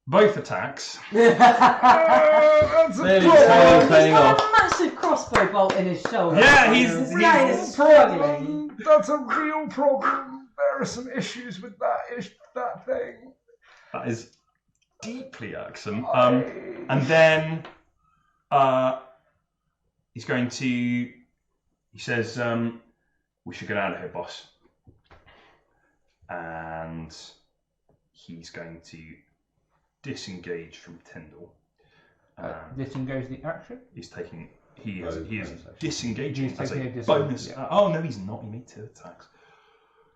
Both attacks. That's Clearly He's Tyndall's playing got off. a massive crossbow bolt in his shoulder. Yeah, This guy is struggling. That's a real problem. There are some issues with that thing. That is deeply irksome. And then he's going to. He says, "We should get out of here, boss." And he's going to disengage from Tyndall. Disengage the action? He's taking. He is Bonus. disengaging He's as taking a a disengage, bonus. yeah. Oh no, he's not. He made 2 attacks.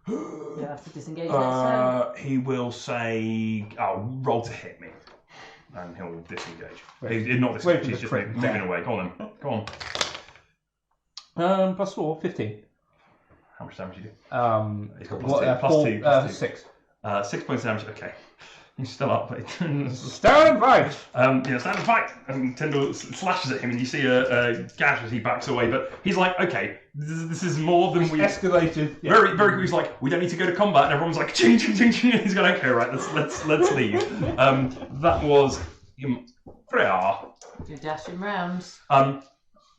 You have to disengage that He will say, roll to hit me. And he'll disengage. He's not disengage, he's just moving away. Go on then. Go on. Plus 4, 15. How much damage do you do? He's got plus two, plus 2. 6. 6 points damage, okay. He's still up. Stand and fight! Stand and fight! And Tyndall slashes at him, and you see a gash as he backs away. But he's like, okay, this is more than we escalated. Yeah. Very, very quick. He's like, we don't need to go to combat, and everyone's like, ching, ching, ching, ching. He's going, okay, right, let's leave. That was Freya. You're dashing round.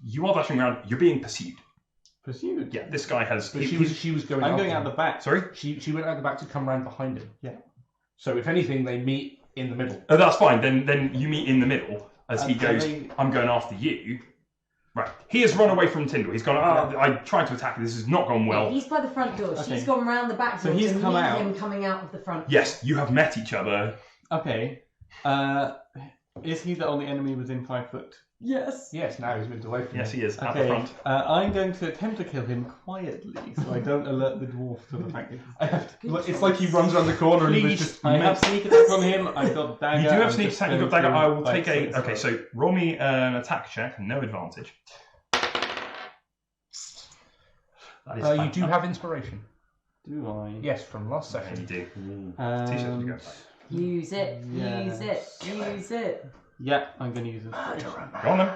You are dashing around. You're being pursued. Pursued? Yeah, this guy has. But she was going. I'm after going out him. the back. Sorry. She went out the back to come round behind him. Yeah. So if anything, they meet in the middle. Oh, that's fine. Then you meet in the middle as he goes. they- I'm going after you. Right. He has run away from Tyndall. He's gone. I tried to attack. This has not gone well. He's by the front door. Okay. She's gone round the back So door he's to come meet out. him coming out of the front. Yes, you have met each other. Okay. Is he the only enemy within 5 foot? Yes. Yes, now he's moved away from Yes, him. he is at the Okay. front. I'm going to attempt to kill him quietly, so I don't alert the dwarf to the fact that I have to, Good it's like he runs around the corner and he was Please, just. I have sneak attack on him. I've got dagger. You do have I'm sneak just attack. You've got going dagger. to I will bite take a. his Okay, throat. so roll me an attack check. No advantage. That is You do have inspiration. Do I? Yes, from last Yeah, session. you do. And... T-shirt to go. Use it. Yes. Use it. Use it. Yeah, I'm going to use it. Go on then.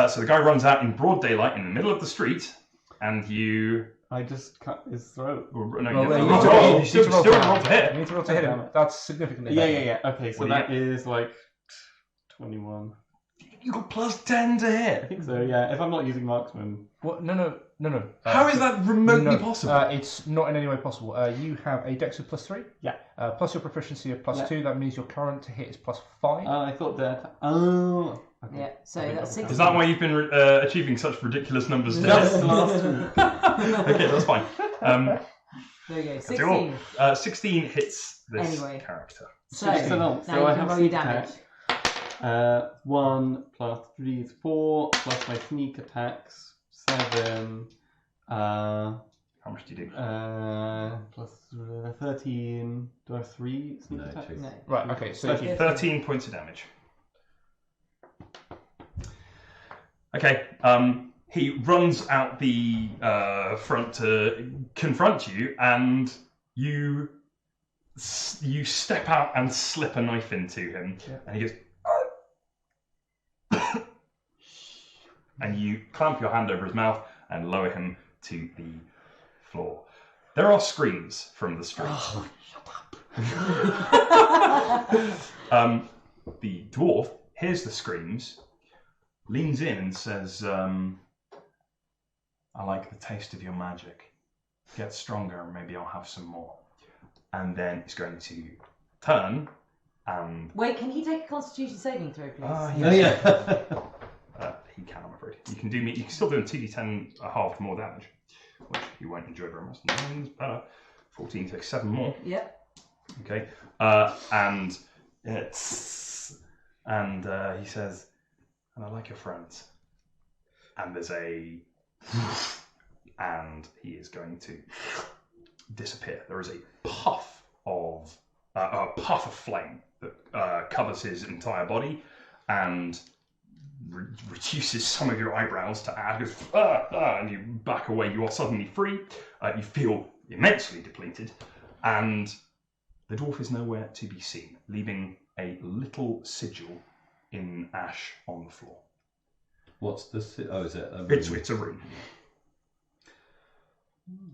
So the guy runs out in broad daylight in the middle of the street, and you. I just cut his throat. No, Well, you then have to roll. You still have to roll to hit. You need to roll to hit him. That's significantly Yeah, better. yeah, yeah. Okay, so What do you that is like 21. You got plus 10 to I hit. think so, yeah. If I'm not using marksman. What? No. How is that remotely no, possible? It's not in any way possible. You have a dex of plus 3. Yeah. Plus your proficiency of plus Yeah. 2. That means your current to hit is plus 5. I thought that. Oh. Okay. Yeah. So that's 16. Is that why you've been achieving such ridiculous numbers? That's today? the last two. Okay, that's fine. There you go. That's all. 16. 16 hits this Anyway. character. So, Excellent. now So you I can have roll your sneak damage. attack. 1 + 3 is 4, plus my sneak attacks 7. How much do you do? Plus 13. Do I have 3 sneak No, attacks? 2. No. Right. Okay. So Okay. 13 points of damage. Okay, he runs out the front to confront you, and you step out and slip a knife into him, and he goes, and you clamp your hand over his mouth and lower him to the floor. There are screams from the street. Oh, shut up. The dwarf hears the screams, leans in and says, I like the taste of your magic. Get stronger and maybe I'll have some more. And then he's going to turn and... Wait, can he take a Constitution saving throw, please? Oh, yeah. He can, I'm afraid. You can still do a 2d10 half more damage, which you won't enjoy very much. 9's better. 14 takes 7 more. Yep. Okay. And he says, and I like your friends. And there's a... and he is going to disappear. There is a puff of flame that covers his entire body and reduces some of your eyebrows to add. Goes, and you back away. You are suddenly free. You feel immensely depleted, and the dwarf is nowhere to be seen, leaving a little sigil in ash on the floor. What's the... Oh, is it... It's a rune.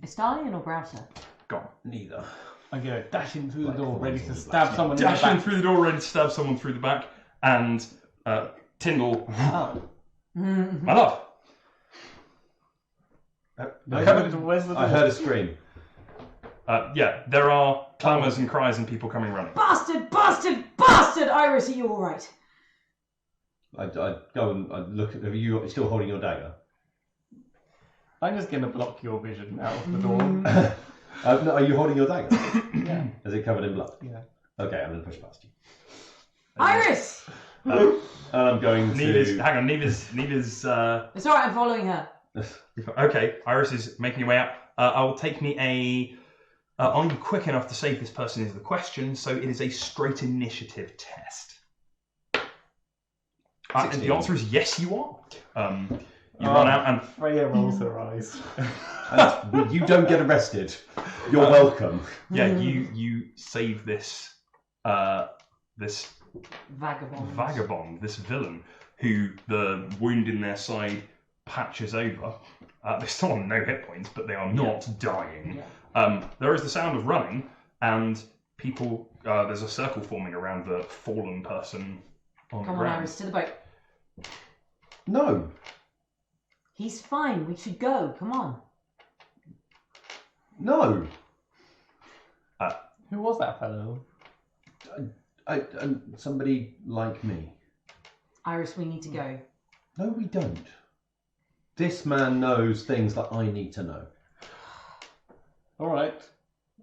Estalion or Grouter? Gone. Neither. I'm going to dash in through the Like door, the ready ones to on the stab back. someone in the Dashing back. through the door, ready to stab someone through the back, and Tyndall. Oh. My love. Where's the door? I heard a scream. Yeah, there are clamours and cries and people coming running. Bastard! Bastard! Bastard! Iris, are you alright? I'd go and I'd look at. Are you still holding your dagger? I'm just going to block your vision out of the door. No, are you holding your dagger? Yeah. Is it covered in blood? Yeah. Okay, I'm going to push past you. Iris! And I'm going to. Hang on, Neva's. It's alright, I'm following her. Okay, Iris is making your way up. I'll take me a. Are you quick enough to save this person is the question, so it is a straight initiative test. And the answer is yes, you are. You run out and... Freya rolls her eyes. And you don't get arrested. You're welcome. Yeah, you save this this vagabond, this villain, who the wound in their side patches over. They're still on no hit points, but they are not dying. Yeah. There is the sound of running, and people. There's a circle forming around the fallen person on Come the on, ground. Iris, to the boat. No. He's fine, we should go, come on. No. Who was that fellow? Somebody like me. Iris, we need to go. No, we don't. This man knows things that I need to know. Alright.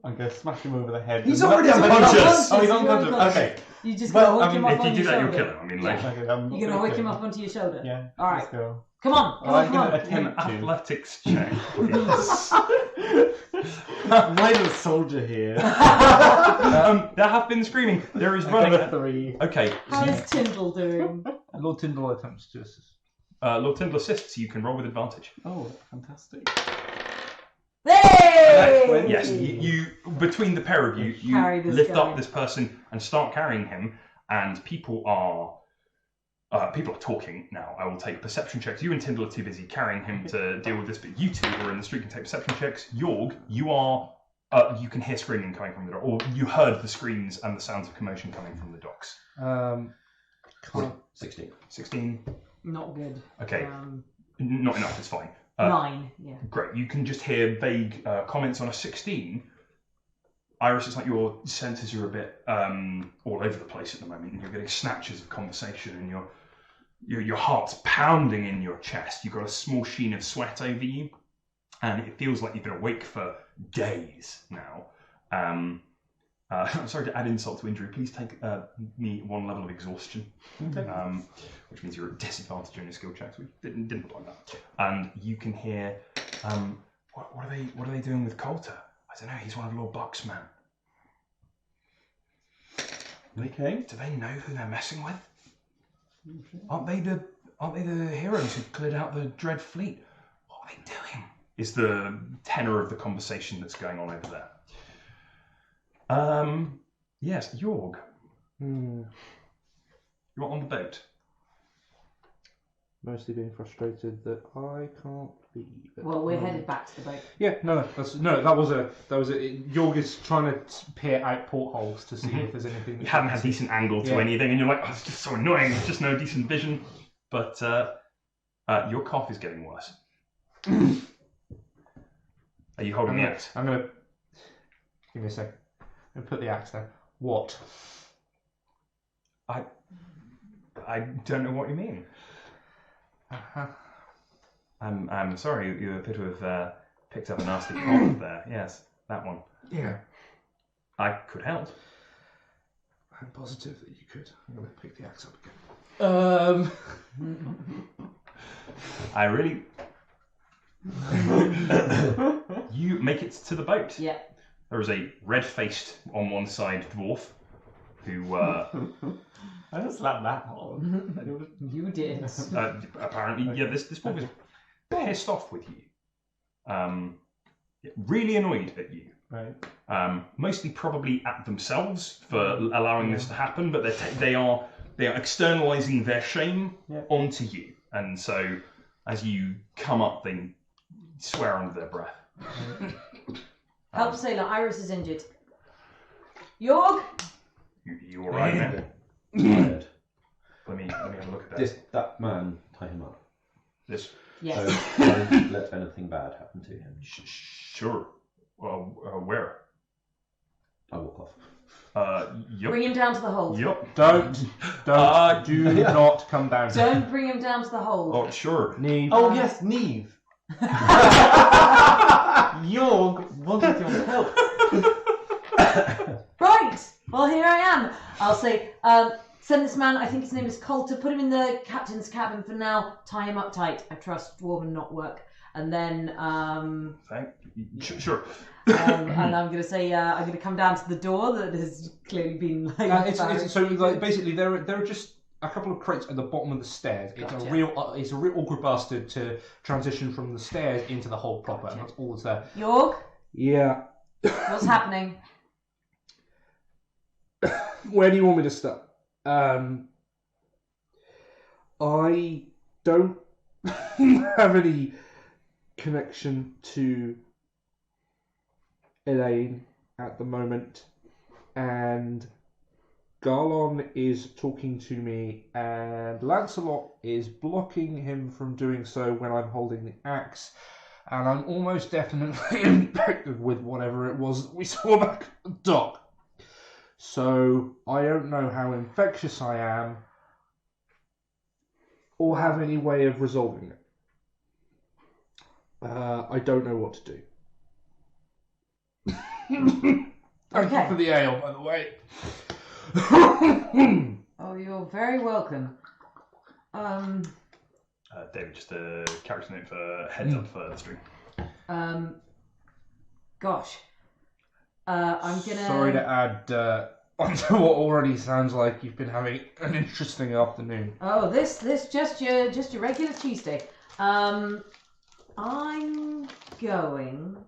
I'm going to smash him over the head. He's and- already unconscious. Oh, he's You're unconscious. Okay. You just Well, gotta I hook him mean, up If on you do your that, you'll shoulder. kill him. I mean, Yeah. like, Okay, You're gonna hook him up onto your shoulder. Yeah. Alright. Let's go. Come on, come on, I'm come on. going to an attempt to. athletics check. Why is a soldier here? There have been screaming. There is I got running. a 3. Okay, How is Tyndall doing? Lord Tyndall attempts to assist. Lord Tyndall assists. You can roll with advantage. Oh, fantastic. Hey! Yes, you between the pair of you, you Carry this lift guy. up this person and start carrying him, and people are talking now. I will take perception checks. You and Tyndall are too busy carrying him to deal with this, but you two who are in the street can take perception checks. Jorg, you are. You can hear screaming coming from the dock, or you heard the screams and the sounds of commotion coming from the docks. Can't. 16. 16. Not good. Okay, not enough. It's fine. 9, yeah. Great. You can just hear vague comments on a 16. Iris, it's like your senses are a bit all over the place at the moment, and you're getting snatches of conversation, and your heart's pounding in your chest. You've got a small sheen of sweat over you, and it feels like you've been awake for days now. I'm sorry to add insult to injury. Please take me 1 level of exhaustion, which means you're at disadvantage on your skill checks. We didn't apply that. And you can hear, what are they doing with Coulter? I don't know. He's one of Lord Buck's men. Okay. Do they know who they're messing with? Aren't they the heroes who cleared out the Dread Fleet? What are they doing? Is the tenor of the conversation that's going on over there. Yes, Jorg. You're on the boat. Mostly being frustrated that I can't leave. Well, we're headed back to the boat. Yeah, that was a. Jorg is trying to peer out portholes to see if there's anything. You haven't had decent angle to anything, and you're like, oh, it's just so annoying. There's just no decent vision. But your cough is getting worse. Are you holding the axe? I'm gonna. Give me a sec. I'm gonna put the axe down. What? I don't know what you mean. Uh-huh. I'm sorry, you appear to have picked up a nasty cough there. Yes, that one. Yeah. I could help. I'm positive that you could. I'm gonna pick the axe up again. I really. You make it to the boat. Yeah. There is a red-faced on one side dwarf who I just slapped that on. You did. apparently, this dwarf is pissed off with you. Really annoyed at you. Right. Mostly probably at themselves for allowing this to happen, but they are externalizing their shame onto you, and so as you come up, they swear under their breath. Help Sailor, Iris is injured. Jorg? You all right now? Tired. Let me have a look at that. That man, tie him up. This. Yes. So don't let anything bad happen to him. Sure. Well, where? I walk off. Yep. Bring him down to the hold. Yep. Do not come down here. Don't bring him down to the hold. Oh, sure. Neve. Oh yes, Neve. Yorg wanted your help. Right. Well, here I am. I'll say, send this man, I think his name is Coulter, put him in the captain's cabin for now, tie him up tight. I trust Dwarven not work. And then, Sure. and I'm going to say, I'm going to come down to the door that has clearly been like... So basically there are just a couple of crates at the bottom of the stairs. It's Gotcha. a real awkward bastard to transition from the stairs into the hole proper, and that's all that's there. York, Yeah. what's happening? Where do you want me to start? I don't have any connection to Elaine at the moment, and Garlon is talking to me, and Lancelot is blocking him from doing so when I'm holding the axe, and I'm almost definitely infected with whatever it was that we saw back at the dock. So I don't know how infectious I am, or have any way of resolving it. I don't know what to do. Thank you for the ale, by the way. Oh, you're very welcome. David, just a character note for heads up for the stream. Gosh. I'm gonna... Sorry to add onto what already sounds like you've been having an interesting afternoon. Oh, this just your regular Tuesday. I'm going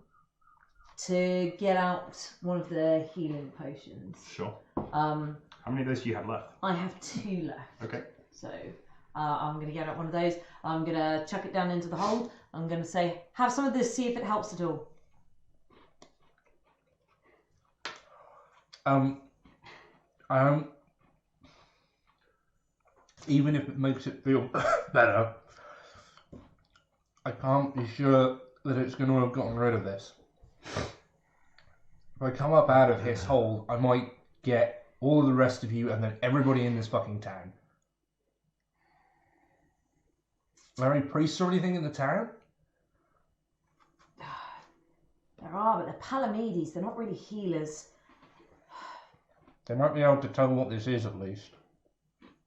to get out one of the healing potions. Sure. How many of those do you have left? I have 2 left. Okay. So I'm going to get out one of those. I'm going to chuck it down into the hold. I'm going to say, have some of this, see if it helps at all. Even if it makes it feel better, I can't be sure that it's going to have gotten rid of this. If I come up out of his hole, I might get all of the rest of you and then everybody in this fucking town. Are there any priests or anything in the town? There are, but they're Palamedes. They're not really healers. They might be able to tell what this is at least.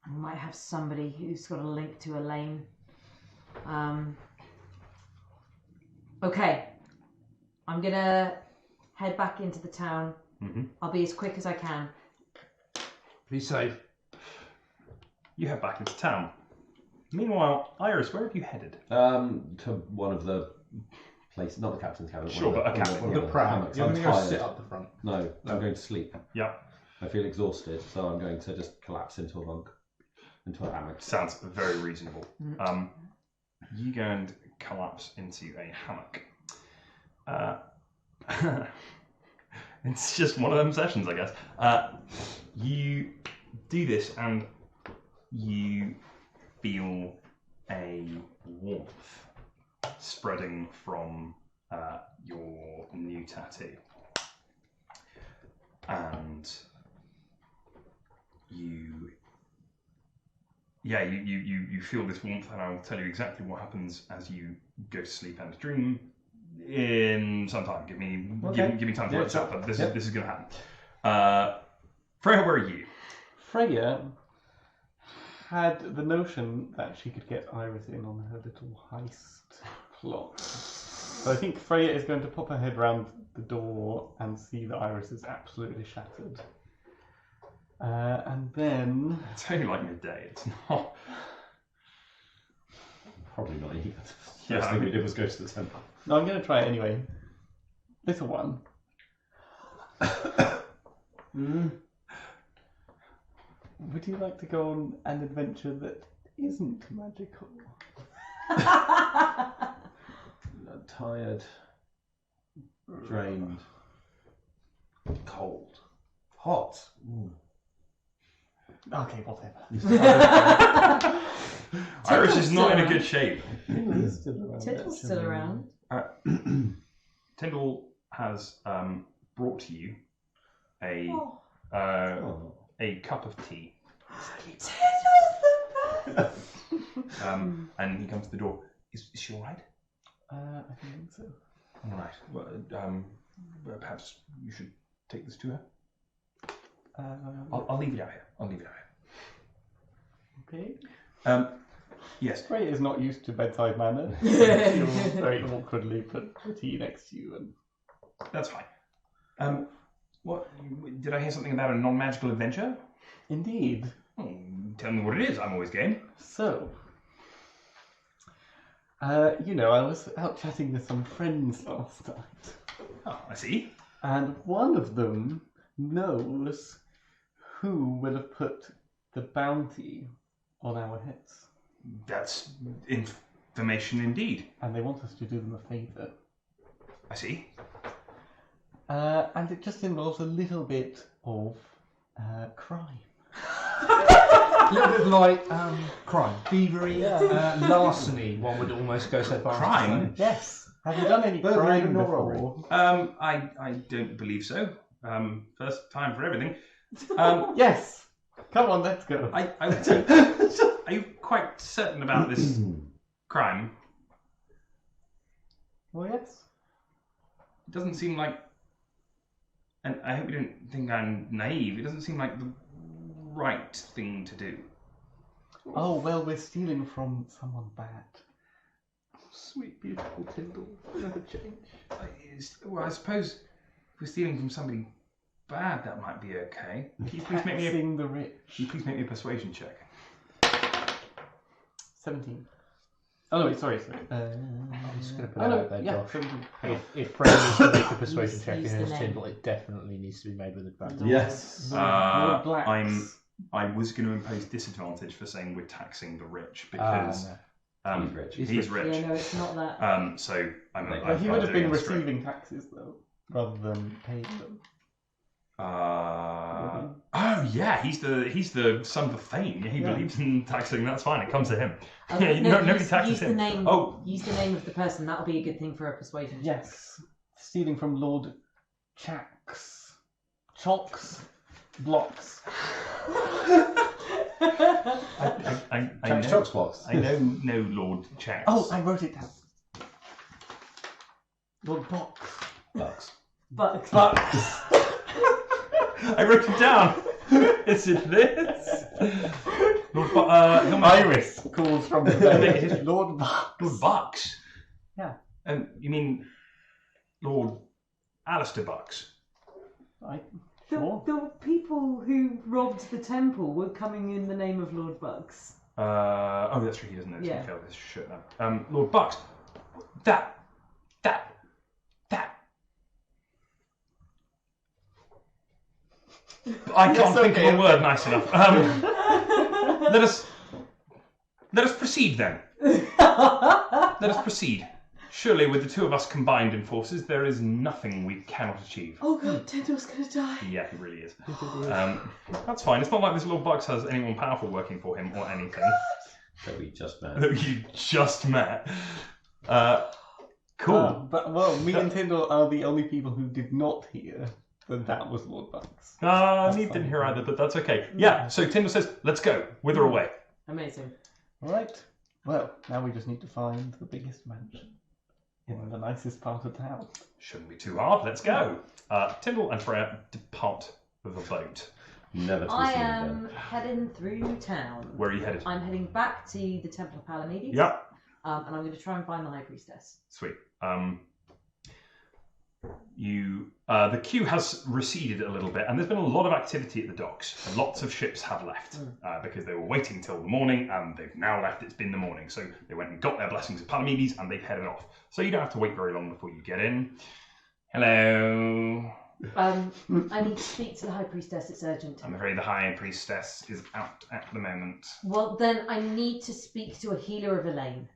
I might have somebody who's got a link to Elaine. Okay. I'm going to head back into the town. Mm-hmm. I'll be as quick as I can. Be safe. You head back into town. Meanwhile, Iris, where have you headed? To one of the places, not the captain's cabin. Sure, but a cabin. The pram. hammocks. You're I'm going to go tired. sit up the front. No, I'm going to sleep. Yep. I feel exhausted, so I'm going to just collapse into a bunk, into a hammock. Sounds very reasonable. You go and collapse into a hammock. It's just one of them sessions, I guess. You do this and you feel a warmth spreading from your new tattoo. And you feel this warmth, and I'll tell you exactly what happens as you go to sleep and dream in some time. Give me time to work this out, but this is going to happen. Freya, where are you? Freya had the notion that she could get Iris in on her little heist plot. So I think Freya is going to pop her head round the door and see that Iris is absolutely shattered. And then... It's only like midday, it's not... Probably not either. Yeah, First thing we did was go to the temple. No, I'm going to try it anyway. Little one. Would you like to go on an adventure that isn't magical? Tired, drained, cold, hot. Okay, whatever. Iris is not in a good shape. Tiddle's still around. Tiddle's still around. Tyndall has brought to you a a cup of tea. And he comes to the door. Is she all right? I think so. All right. Well, perhaps you should take this to her. I'll leave it out here. Okay. Yes. Freya is not used to bedside manner. She'll very awkwardly put the tea next to you, and That's fine. What? Did I hear something about a non-magical adventure? indeed. Tell me what it is. I'm always game. So, I was out chatting with some friends last night, Oh, I see. and one of them knows who will have put the bounty on our heads, That's information indeed. and they want us to do them a favour. I see. And it just involves a little bit of crime. A little bit like crime, thievery, larceny. One would almost go so far. as to Crime? say. Yes. Have you done any Burglary, crime not before? I don't believe so. First time for everything. Yes. Come on, let's go. I would say, are you quite certain about this crime? Well, yes. It doesn't seem like, and I hope you don't think I'm naive, it doesn't seem like the right thing to do. Oh, well, we're stealing from someone bad. Sweet, beautiful Tyndall. Never change. Well, I suppose if we're stealing from somebody bad, that might be okay. Can you please make me Taxing the rich. a persuasion check? 17. Oh, no, wait, sorry. I'm just going to put Oh, it no, out there, yeah, Josh. 17. If Freya needs to make a persuasion check Use in the his name. Tyndall, it definitely needs to be made with advantage. Yes. Lord Blacks. I was going to impose disadvantage for saying we're taxing the rich because No. He's rich. He's rich. Yeah, no, it's not that. So I'm. Well, he would have been doing it straight. receiving taxes, though, rather than paying them. Oh yeah, he's the son of Thane. He Yeah. believes in taxing. That's fine. It comes to him. Okay, Nobody use taxes the him. name. Oh. Use the name of the person. That'll be a good thing for a persuasion. check. Yes. Stealing from Lord Chalks. Blocks. I Jack's know. Chocs blocks. I know Lord Chax. Oh, I wrote it down. Lord Box. Bucks. But I wrote it down. Is it this? Lord Iris calls from the bed. Lord Box. Lord Bucks. Yeah. You mean Lord Alistair Bucks? the people who robbed the temple were coming in the name of Lord Bucks. Oh, that's true. He doesn't know. Yeah. He failed this shit now. Lord Bucks. That. I can't think of a word nice enough. Let us proceed then. Let us proceed. Surely, with the two of us combined in forces, there is nothing we cannot achieve. Oh god, Tyndall's gonna die. Yeah, he really is. That's fine. It's not like this Lord Bucks has anyone powerful working for him or anything. That we just met. That you just met. Cool. But me and Tyndall are the only people who did not hear that was Lord Bucks. Neat didn't hear either, but that's okay. Yeah, so Tyndall says, let's go. Wither away. Amazing. Right. Well, now we just need to find the biggest mansion in the nicest part of town. Shouldn't be too hard. Let's go. Tyndall and Freya depart with the boat. Never to be I seen am again. heading through town. Where are you headed? I'm heading back to the Temple of Palamedes. Yeah. And I'm going to try and find the High Priestess. Sweet. The queue has receded a little bit, and there's been a lot of activity at the docks. Lots of ships have left because they were waiting till the morning, and they've now left. It's been the morning, so they went and got their blessings at Palamedes, and they've headed off. So you don't have to wait very long before you get in. Hello. I need to speak to the High Priestess. It's urgent. I'm afraid the High Priestess is out at the moment. Well, then I need to speak to a healer of Elaine.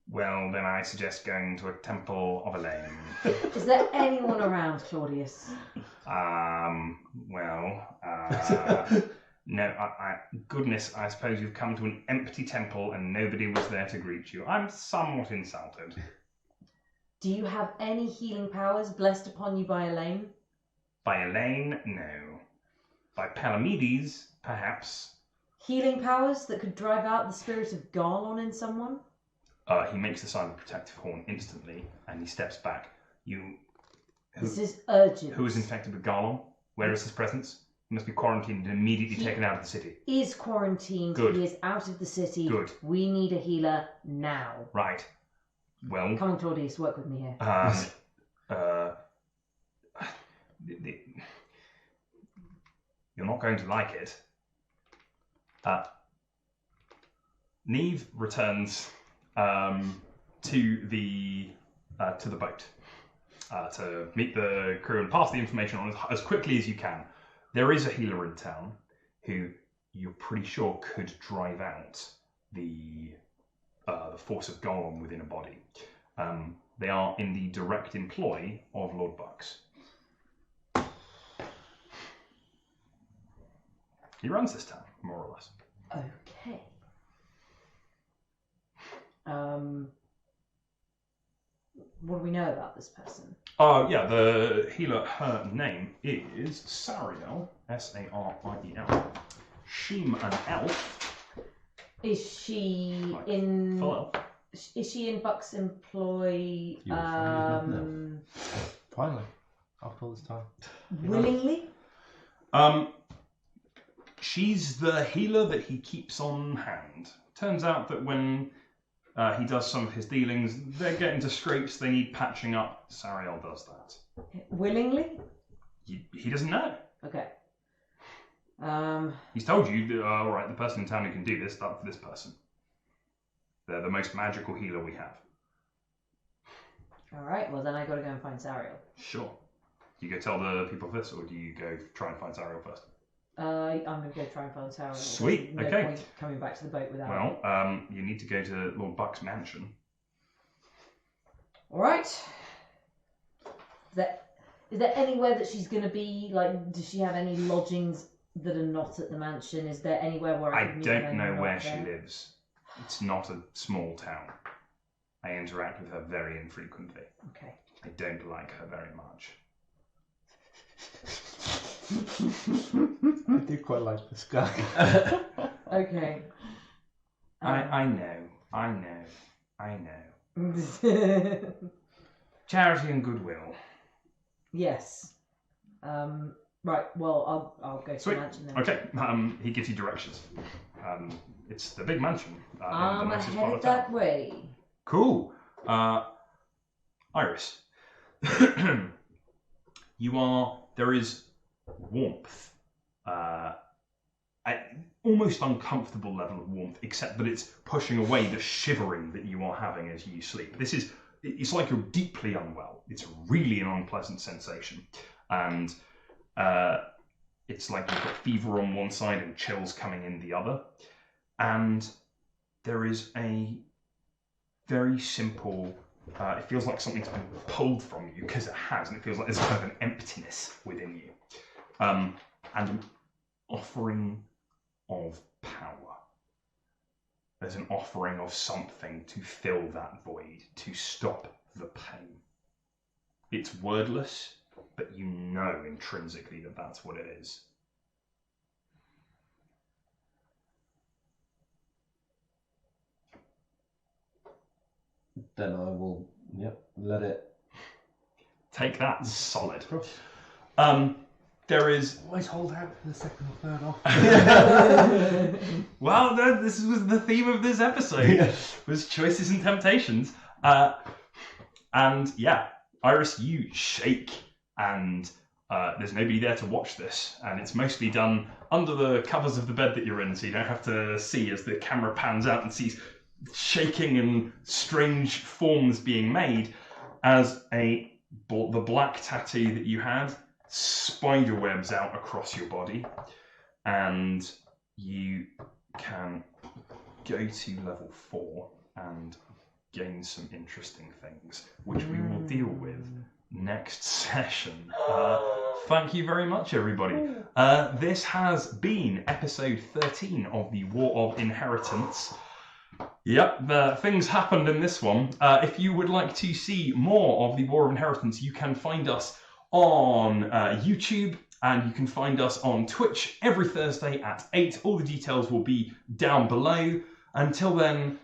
Well, then I suggest going to a temple of Elaine. Is there anyone around, Claudius? No, goodness, I suppose you've come to an empty temple and nobody was there to greet you. I'm somewhat insulted. Do you have any healing powers blessed upon you by Elaine? By Elaine? No. By Palamedes, perhaps. Healing powers that could drive out the spirit of Garlon in someone? He makes the sign of the protective horn instantly, and he steps back. This is urgent. Who is infected with Garlon? Where is his presence? He must be quarantined and immediately taken out of the city. He is quarantined. Good. He is out of the city. Good. We need a healer now. Right. Well... Come on, Claudius, work with me here. You're not going to like it. Neve returns to the boat to meet the crew and pass the information on as quickly as you can. There is a healer in town who you're pretty sure could drive out the force of Garlon within a body. They are in the direct employ of Lord Bucks. He runs this town, more or less. Okay. What do we know about this person? Yeah, the healer, her name is Sariel, Sariel. She's an elf. Is she Like, in... full elf. Is she in Buck's employ Finally, after all this time. willingly? She's the healer that he keeps on hand. Turns out that when he does some of his dealings, they get into scrapes, they need patching up. Sariel does that. Willingly? He doesn't know. Okay. He's told you, all right, the person in town who can do this, that's this person. They're the most magical healer we have. Alright, well then I gotta go and find Sariel. Sure. Do you go tell the people this, or do you go try and find Sariel first? I'm gonna go try and find Sariel. Sweet, There's okay. No point coming back to the boat without Well, you need to go to Lord Buck's mansion. Alright. Is there anywhere that she's gonna be? Like, does she have any lodgings that are not at the mansion? Is there anywhere where I I can meet her don't and know not where she there? lives. It's not a small town. I interact with her very infrequently. Okay. I don't like her very much. I do quite like this guy. Okay. I know. Charity and goodwill. Yes. Right. Well, I'll go to Sweet. the mansion then. Okay. He gives you directions. It's the big mansion. In the I'm nicest part headed of town. that way. Cool. Iris. There is warmth. Almost uncomfortable level of warmth, except that it's pushing away the shivering that you are having as you sleep. It's like you're deeply unwell. It's really an unpleasant sensation. And it's like you've got fever on one side and chills coming in the other. And there is a very simple, it feels like something's been pulled from you, because it has, and it feels like there's kind of an emptiness within you. And an offering of power. There's an offering of something to fill that void, to stop the pain. It's wordless, but you know intrinsically that that's what it is. Then I will, let it. Take that, solid. There is. Always hold out for the second or third off. Well, this was the theme of this episode. Was choices and temptations. And yeah, Iris, you shake, and there's nobody there to watch this, and it's mostly done under the covers of the bed that you're in, so you don't have to see as the camera pans out and sees shaking and strange forms being made as the black tattoo that you had spider webs out across your body, and you can go to level 4 and gain some interesting things, which we will deal with next session. Thank you very much, everybody. This has been episode 13 of the War of Inheritance. Yep, things happened in this one. If you would like to see more of the War of Inheritance, you can find us on YouTube And you can find us on Twitch every Thursday at 8. All the details will be down below. Until then,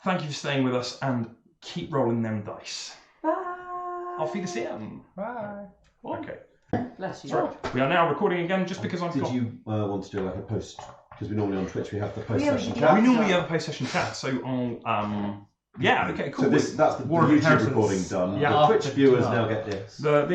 thank you for staying with us and keep rolling them dice. Bye. Auf Wiedersehen. Bye. Okay. Bless you. Sorry. We are now recording again just because I've Did got... you want to do like a post? Because we normally on Twitch we have the post Yeah, session we chat. We normally have a post-session chat, so I'll... Yeah, okay, cool. So that's the War of YouTube Inheritance. recording done. Yeah, the after Twitch viewers tonight. now get this. So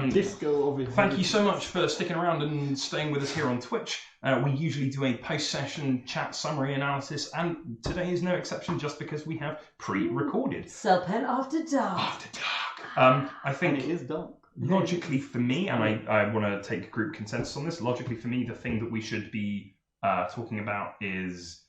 Disco of it. thank you so much for sticking around and staying with us here on Twitch. We usually do a post-session chat summary analysis, and today is no exception just because we have pre-recorded. Serpent After Dark. After dark. I And think it is dark. logically for me, and I want to take group consensus on this, logically for me, the thing that we should be talking about is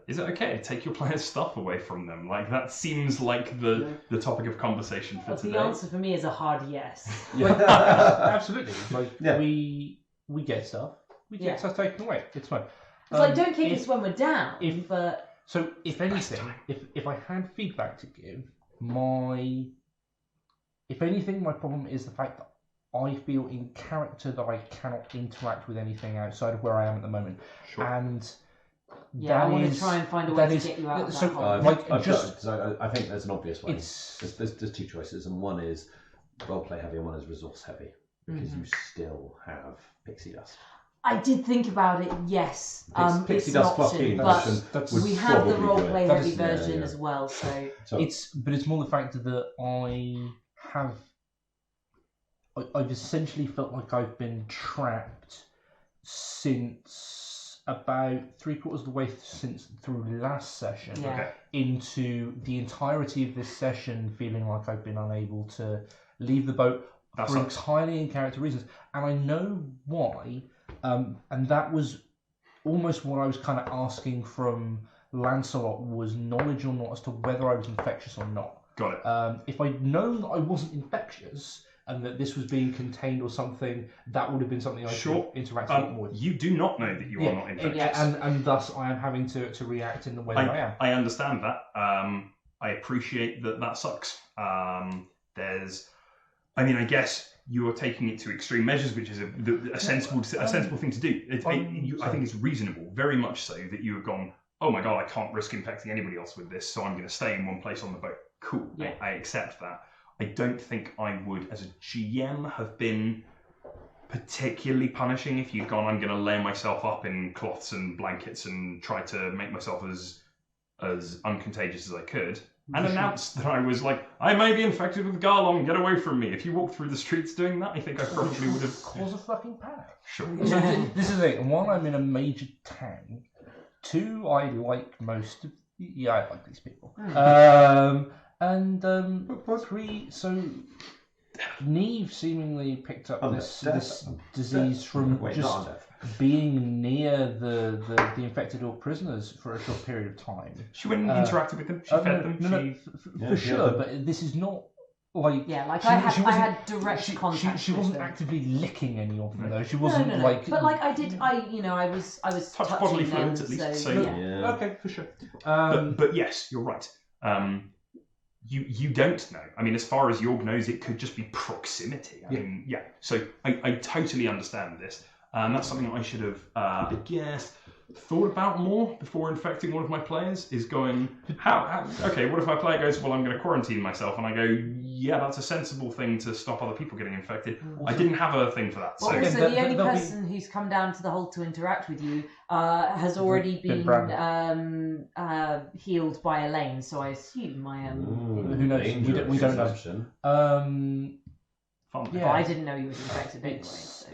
it okay to take your players' stuff away from them? Like, that seems like the topic of conversation for today. The answer for me is a hard yes. Absolutely. Like Yeah. we get stuff. We get Yeah. stuff taken away. It's fine. It's like, don't kick if- us when we're down, if- but So, if anything, if I had feedback to give, if anything, my problem is the fact that I feel in character that I cannot interact with anything outside of where I am at the moment, Sure. I and that want to is- try and find a that way is- to get you out of so- that hole. I think there's an obvious way. it's There's two choices, and one is roleplay heavy, and one is resource heavy, because you still have pixie dust. I did think about it, yes. Pixie It's an dust plus option, healing but potion that's- would we have the probably do it. roleplay That heavy is- version yeah. as well, so So It's more the fact that I've essentially felt like I've been trapped since about 3/4 of the way through last session yeah. Okay. into the entirety of this session, feeling like I've been unable to leave the boat That for sucks. entirely in character reasons, and I know why. And that was almost what I was kind of asking from Lancelot, was knowledge or not as to whether I was infectious or not. Got it. If I'd known that I wasn't infectious and that this was being contained or something, that would have been something I Sure. could interact a lot more with. You do not know that you are not infectious. and thus I am having to react in the way that I am. I understand that. I appreciate that sucks. I guess you are taking it to extreme measures, which is a sensible thing to do. I think it's reasonable, very much so, that you have gone, oh my god, I can't risk infecting anybody else with this, so I'm going to stay in one place on the boat. Cool, Yeah. I accept that. I don't think I would, as a GM, have been particularly punishing if you'd gone, I'm going to layer myself up in cloths and blankets and try to make myself as uncontagious as I could, and announced that I was like, I may be infected with Garlon, get away from me. If you walked through the streets doing that, I think I probably would have... Cause a fucking panic. Sure. So this is the thing. One, I'm in a major town. Two, I like most of... Yeah, I like these people. And three, so Neve seemingly picked up this disease from Wait, just not on death. being near the infected orc prisoners for a short period of time. She went and interacted with them, she fed them, For sure, but this is not like... Yeah, like She- I she had wasn't- direct contact. She with wasn't them. actively licking any of them, though. She No, wasn't no, no. like... But like I did, I was Touch bodily touching them, fluids at least, so so- yeah. Yeah. Okay, for sure. But yes, you're right. You don't know. I mean, as far as Yorg knows, it could just be proximity. I mean, yeah. So I totally understand this. That's something I should have, I guess, thought about more before infecting one of my players. Is going, okay, what if my player goes, well, I'm going to quarantine myself, and I go, yeah, that's a sensible thing to stop other people getting infected. I didn't have a thing for that. Well, So Okay, also, the there'll only be- person who's come down to the hole to interact with you has already Been been healed by Elaine, so I assume I am. Who knows? We don't know. Assumption. fun. But Yeah. I didn't know he was infected anyway. So.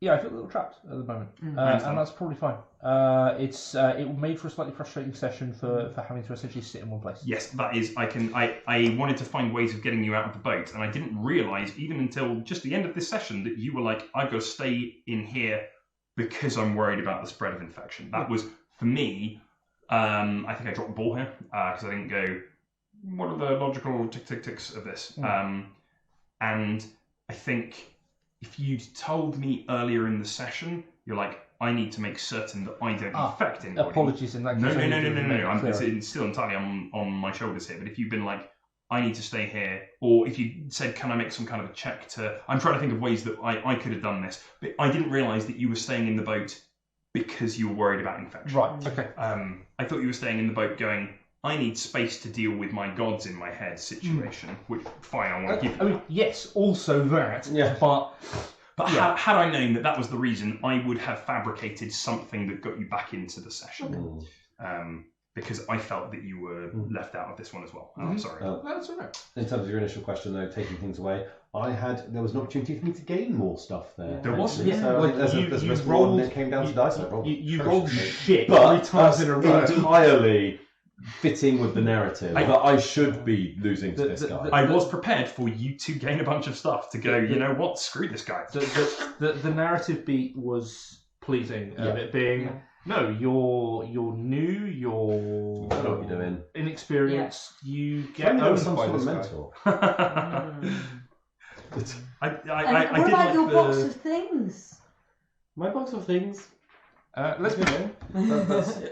I feel a little trapped at the moment, I and understand. that's probably fine. It made for a slightly frustrating session for having to essentially sit in one place. Yes, that is. I wanted to find ways of getting you out of the boat, and I didn't realise even until just the end of this session that you were like, I've got to stay in here because I'm worried about the spread of infection. That was for me. I think I dropped the ball here because I didn't go. What are the logical ticks of this? And I think if you'd told me earlier in the session, you're like, I need to make certain that I don't infect anybody. Apologies in that case. No. I need to make it clearer. It's still entirely on my shoulders here. But if you've been like, I need to stay here, or if you said, can I make some kind of a check to... I'm trying to think of ways that I could have done this, but I didn't realise that you were staying in the boat because you were worried about infection. Right, okay. I thought you were staying in the boat going, I need space to deal with my gods in my head situation, which, fine, I want to give you. I mean, yes, also that, Yeah. but had I known that that was the reason, I would have fabricated something that got you back into the session. Because I felt that you were left out of this one as well. I'm sorry. that's all right. In terms of your initial question, though, taking things away, there was an opportunity for me to gain more stuff there. There was? actually. Yeah. So I think there's a risk reward, and it came down to dice. I rolled You rolled atrociously. shit But 3 times that's in a row. entirely fitting with the narrative I- that I should be losing to this guy. I was prepared for you to gain a bunch of stuff to go, you know what, screw this guy. The narrative beat was pleasing. Yeah. It being, no, you're new, you're I know what you're doing. inexperienced, you get Find owned some by sort this of guy. mentor. I And what did about like your the... box of things? My box of things. Let's move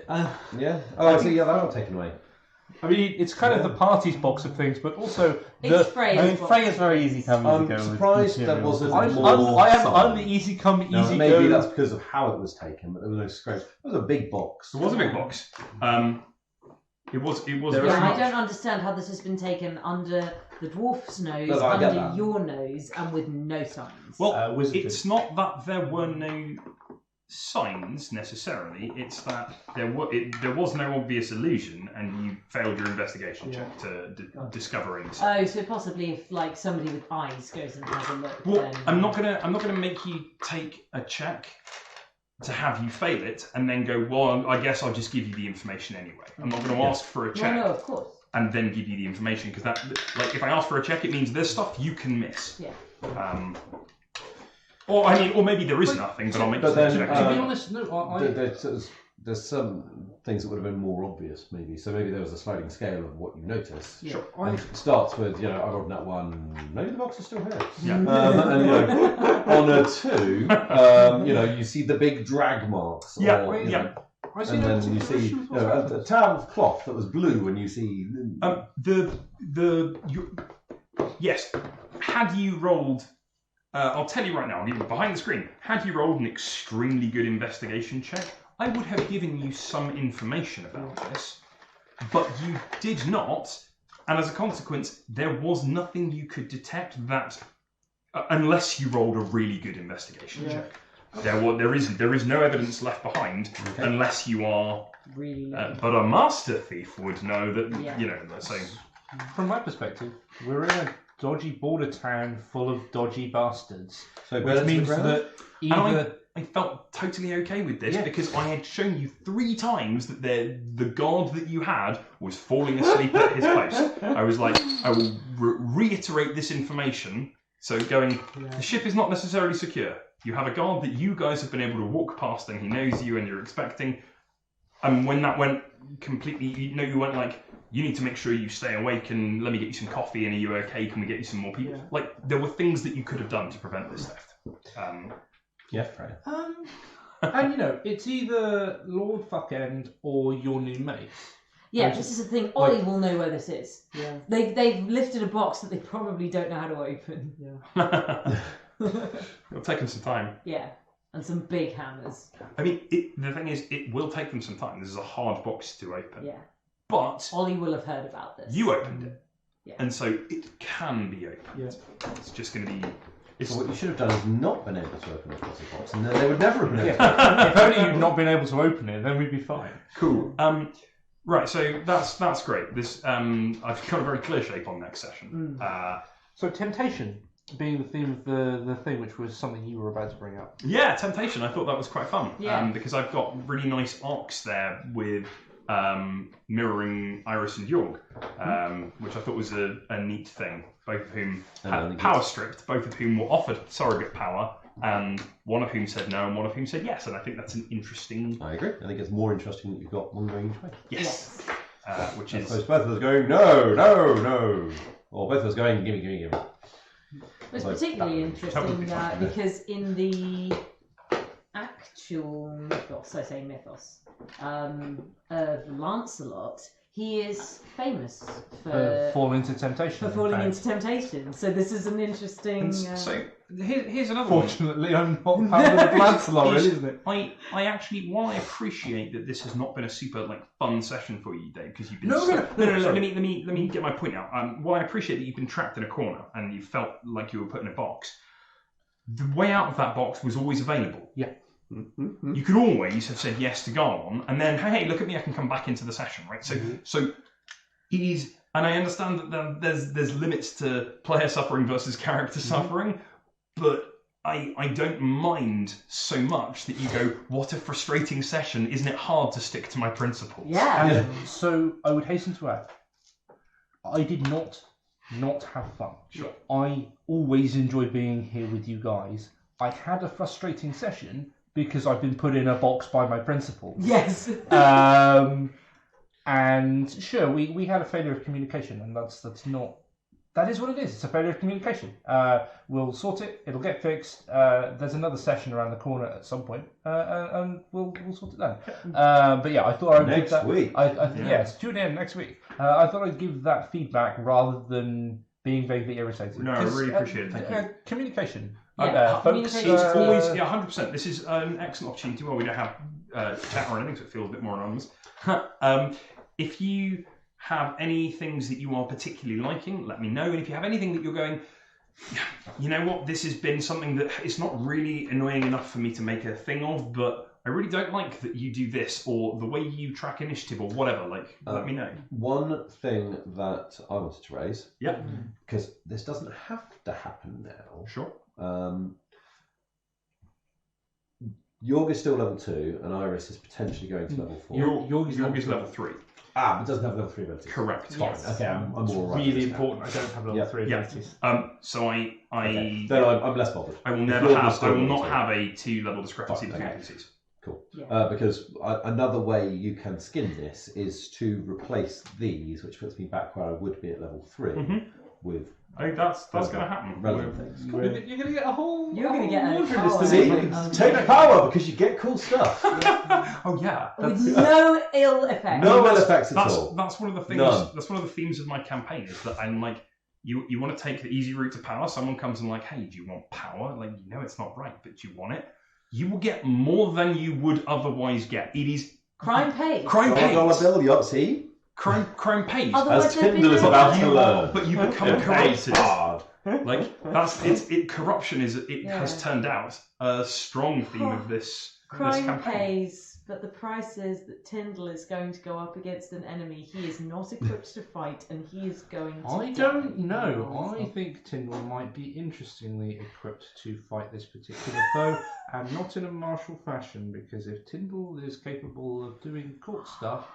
on. Yeah. Oh, so yeah, that got taken away. I mean, it's kind of the party's box of things, but also It's Freya's I mean, box. Freya's very easy come, easy I'm go. with surprised there materials. wasn't I'm more the easy come, No, easy Maybe go. that's because of how it was taken, but there was no scrape. It was a big box. It was a big box. It was There very is Yeah, I much... don't understand how this has been taken under the dwarf's nose, No, I get under that. your nose, and with no signs. Well, wizardry. it's not that there were no signs necessarily. It's that there was no obvious illusion, and you failed your investigation check to discovering. Oh, so possibly if like somebody with eyes goes and has a look. Well, then... I'm not gonna make you take a check to have you fail it and then go, well, I guess I'll just give you the information anyway. I'm not going to ask for a check No, of course. and then give you the information, because that, like, if I ask for a check, it means there's stuff you can miss. Yeah. Or maybe there is nothing, but I'll make you But take a then, check. To be anyway. honest, no, There's some things that would have been more obvious, maybe. So maybe there was a sliding scale of what you notice. Yeah. And it starts with, I rolled that one. Maybe the box is still here. Yeah. And on a 2, you see the big drag marks. Yeah, or, you yeah. know, I see and no then you particular see issue with what's a tab of cloth that was blue, and you see. Yes, had you rolled, I'll tell you right now, behind the screen, had you rolled an extremely good investigation check, I would have given you some information about this, but you did not, and as a consequence, there was nothing you could detect that, unless you rolled a really good investigation check. There is no evidence left behind unless you are. Really. But a master thief would know that. Yeah. So From my perspective, we're in a dodgy border town full of dodgy bastards, So which means that either I felt totally okay with this Yeah. because I had shown you 3 times that the guard that you had was falling asleep at his post. I was like, I will reiterate this information. So going, the ship is not necessarily secure. You have a guard that you guys have been able to walk past, and he knows you, and you're expecting. And when that went completely, you went like, you need to make sure you stay awake, and let me get you some coffee, and are you okay? Can we get you some more people? Yeah. Like, there were things that you could have done to prevent this theft. Yeah, Freya. and it's either Lord Fuckend or your new mate. Yeah, this is the thing. Ollie will know where this is. Yeah. They've lifted a box that they probably don't know how to open. It'll take them some time. Yeah, and some big hammers. I mean, the thing is, it will take them some time. This is a hard box to open. Yeah, But Ollie will have heard about this. you opened it. Yeah. And so it can be opened. Yeah. It's just going to be... It's, So what you should have done is not been able to open a plastic box, and then they would never have been able to. Yeah. If only you'd not been able to open it, then we'd be fine. cool. Right, so that's great. This I've got a very clear shape on next session. So temptation being the theme of the thing, which was something you were about to bring up. Yeah, temptation. I thought that was quite fun. Yeah. Because I've got really nice arcs there with mirroring Iris and Jorg, which I thought was a neat thing. Both of whom had power stripped, both of whom were offered surrogate power, and one of whom said no, and one of whom said yes. And I think that's an interesting. I agree. I think it's more interesting that you've got one going each way. Yes. Which I is. suppose both of us going no, no, no, or both of us going gimme, gimme, gimme. It's Like, particularly that would be interesting fun. because in the actual mythos, I say mythos, of Lancelot, He is famous For falling into temptation. for in falling fact. into temptation. So this is an interesting. And so here's another one. Fortunately, I'm not part of the plan slot, Is- isn't it? I actually, while I appreciate that this has not been a super fun session for you, Dave, because you've been No. Let me get my point out. While I appreciate that you've been trapped in a corner and you felt like you were put in a box, the way out of that box was always available. Yeah. Mm-hmm. You could always have said yes to go on, and then hey, look at me, I can come back into the session, right? So it is, and I understand that there's limits to player suffering versus character suffering, but I don't mind so much that you go, what a frustrating session, isn't it hard to stick to my principles? Yeah. So I would hasten to add, I did not have fun. Sure. I always enjoy being here with you guys. I had a frustrating session because I've been put in a box by my principals. Yes. And sure, we had a failure of communication, and that is what it is. It's a failure of communication. We'll sort it. It'll get fixed. There's another session around the corner at some point, and we'll sort it then. But yeah, I thought I would give Next that. week. Yes, tune in next week. I thought I'd give that feedback rather than being vaguely irritated. No, I 'Cause, really appreciate it. Thank you. Communication. Yeah, Folks, communication. It's always 100%. This is an excellent opportunity where we don't have chat or anything, so it feels a bit more anonymous. If you have any things that you are particularly liking, let me know. And if you have anything that you're going, you know what, this has been something that it's not really annoying enough for me to make a thing of, but I really don't like that you do this, or the way you track initiative, or whatever. Let me know. One thing that I wanted to raise, Yeah, because this doesn't have to happen now. sure. Yorg is still level 2, and Iris is potentially going to level 4. Yorg is level 3. But doesn't have level 3 abilities. Correct. Fine. Yes. Okay, I'm all right. Really with this important. I don't have level Yeah. 3 Yeah. abilities. So Okay. Then I'm less bothered. I will If never Yorg is have. still I will level not 2. have a 2-level discrepancy Fine, between okay. abilities. Cool. Yeah. Because another way you can skin this is to replace these, which puts me back where I would be at level 3, Mhm. with I think that's going to happen. relevant things. You're going to get a whole. You're going to get a laundry whole- list. See, Um, take power because you get cool stuff. Oh yeah, With no ill effect. No ill effects at that's all. that's one of the things. None. That's one of the themes of my campaign is that I'm like, you want to take the easy route to power. Someone comes and like, hey, do you want power? Like, you know it's not right, but you want it. You will get more than you would otherwise get. It is Crime pays. crime $12 pays. bill, yup, see? Crime pays. Otherwise As they'd be Tyndall is dead. about to learn. But you become It pays corrupted. hard. Like that's corruption is Yeah. has turned out a strong theme of this Crime campaign. pays, but the price is that Tyndall is going to go up against an enemy he is not equipped to fight, and he is going to I die. don't know. I think Tyndall might be interestingly equipped to fight this particular foe, and not in a martial fashion, because if Tyndall is capable of doing court stuff,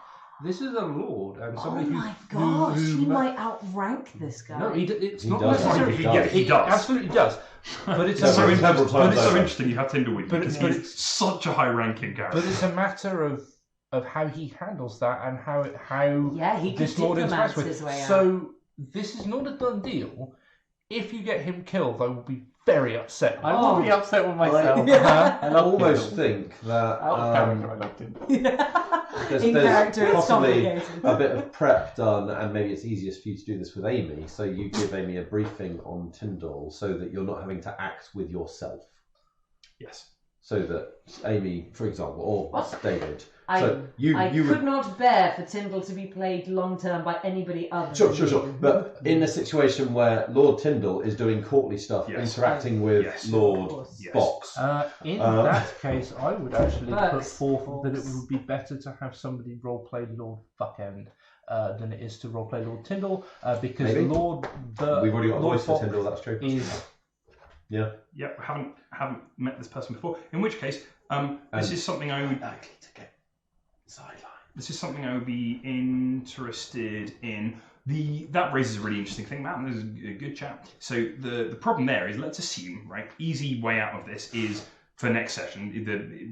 this is a lord and Oh somebody my gosh, who he might outrank this guy. No, it's He not does. necessarily. He does. He does. absolutely does. But it's Yeah, a so matter, several But times it's so over. interesting you have Tinder with you But- because but- he's such a high-ranking character. but it's a matter of how he handles that and how Yeah, he could this lord diplomats interacts with. his way out. So this is not a done deal. If you get him killed, I will be very upset. I will be upset with myself. Yeah. I I love almost him. think that Out of character, I loved him. there's In character, it's possibly complicated. a bit of prep done, and maybe it's easiest for you to do this with Amy. So you give Amy a briefing on Tyndall, so that you're not having to act with yourself. Yes. So that Amy, for example, or What? David. I So you could would. not bear for Tyndall to be played long term by anybody other Sure, than sure, sure. you. But in a situation where Lord Tyndall is doing courtly stuff, Yes. interacting with Yes. Lord Of course. Yes. Box. In Um, that case, I would actually put Burks, forth that it Fox. would be better to have somebody roleplay Lord Fuckend than it is to roleplay Lord Tyndall, because Maybe. We've We've already got a Lord voice for Fox Tyndall, that's true. is Yep. Haven't met this person before. In which case, this is something I would. Likely to get sidelined. This is something I would be interested in. That raises a really interesting thing, Matt. This is a good chat. So the problem there is, let's assume, right, easy way out of this is for next session.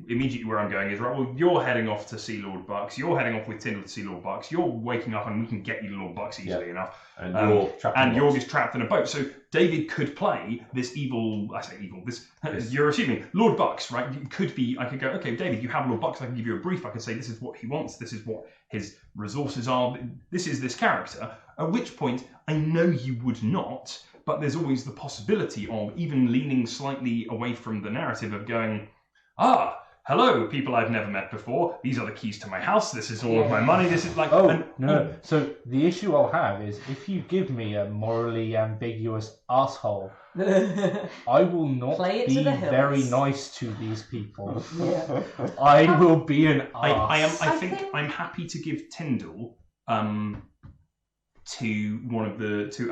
Immediately where I'm going is, right, well, you're heading off to see Lord Bucks. You're heading off with Tyndall to see Lord Bucks. You're waking up and we can get you to Lord Bucks easily enough. And you're trapped in a box. Yorg is trapped in a boat. So David could play this evil. I say evil. This you're assuming Lord Bucks, right? It could be. I could go, okay, David, you have Lord Bucks. I can give you a brief. I can say this is what he wants. This is what his resources are. This is this character. At which point, I know you would not, but there's always the possibility of even leaning slightly away from the narrative of going, hello, people I've never met before. These are the keys to my house. This is all of my money. This is like... No. So the issue I'll have is if you give me a morally ambiguous asshole, I will not be very nice to these people. Yeah. I will be an arse. I think I'm happy to give Tyndall to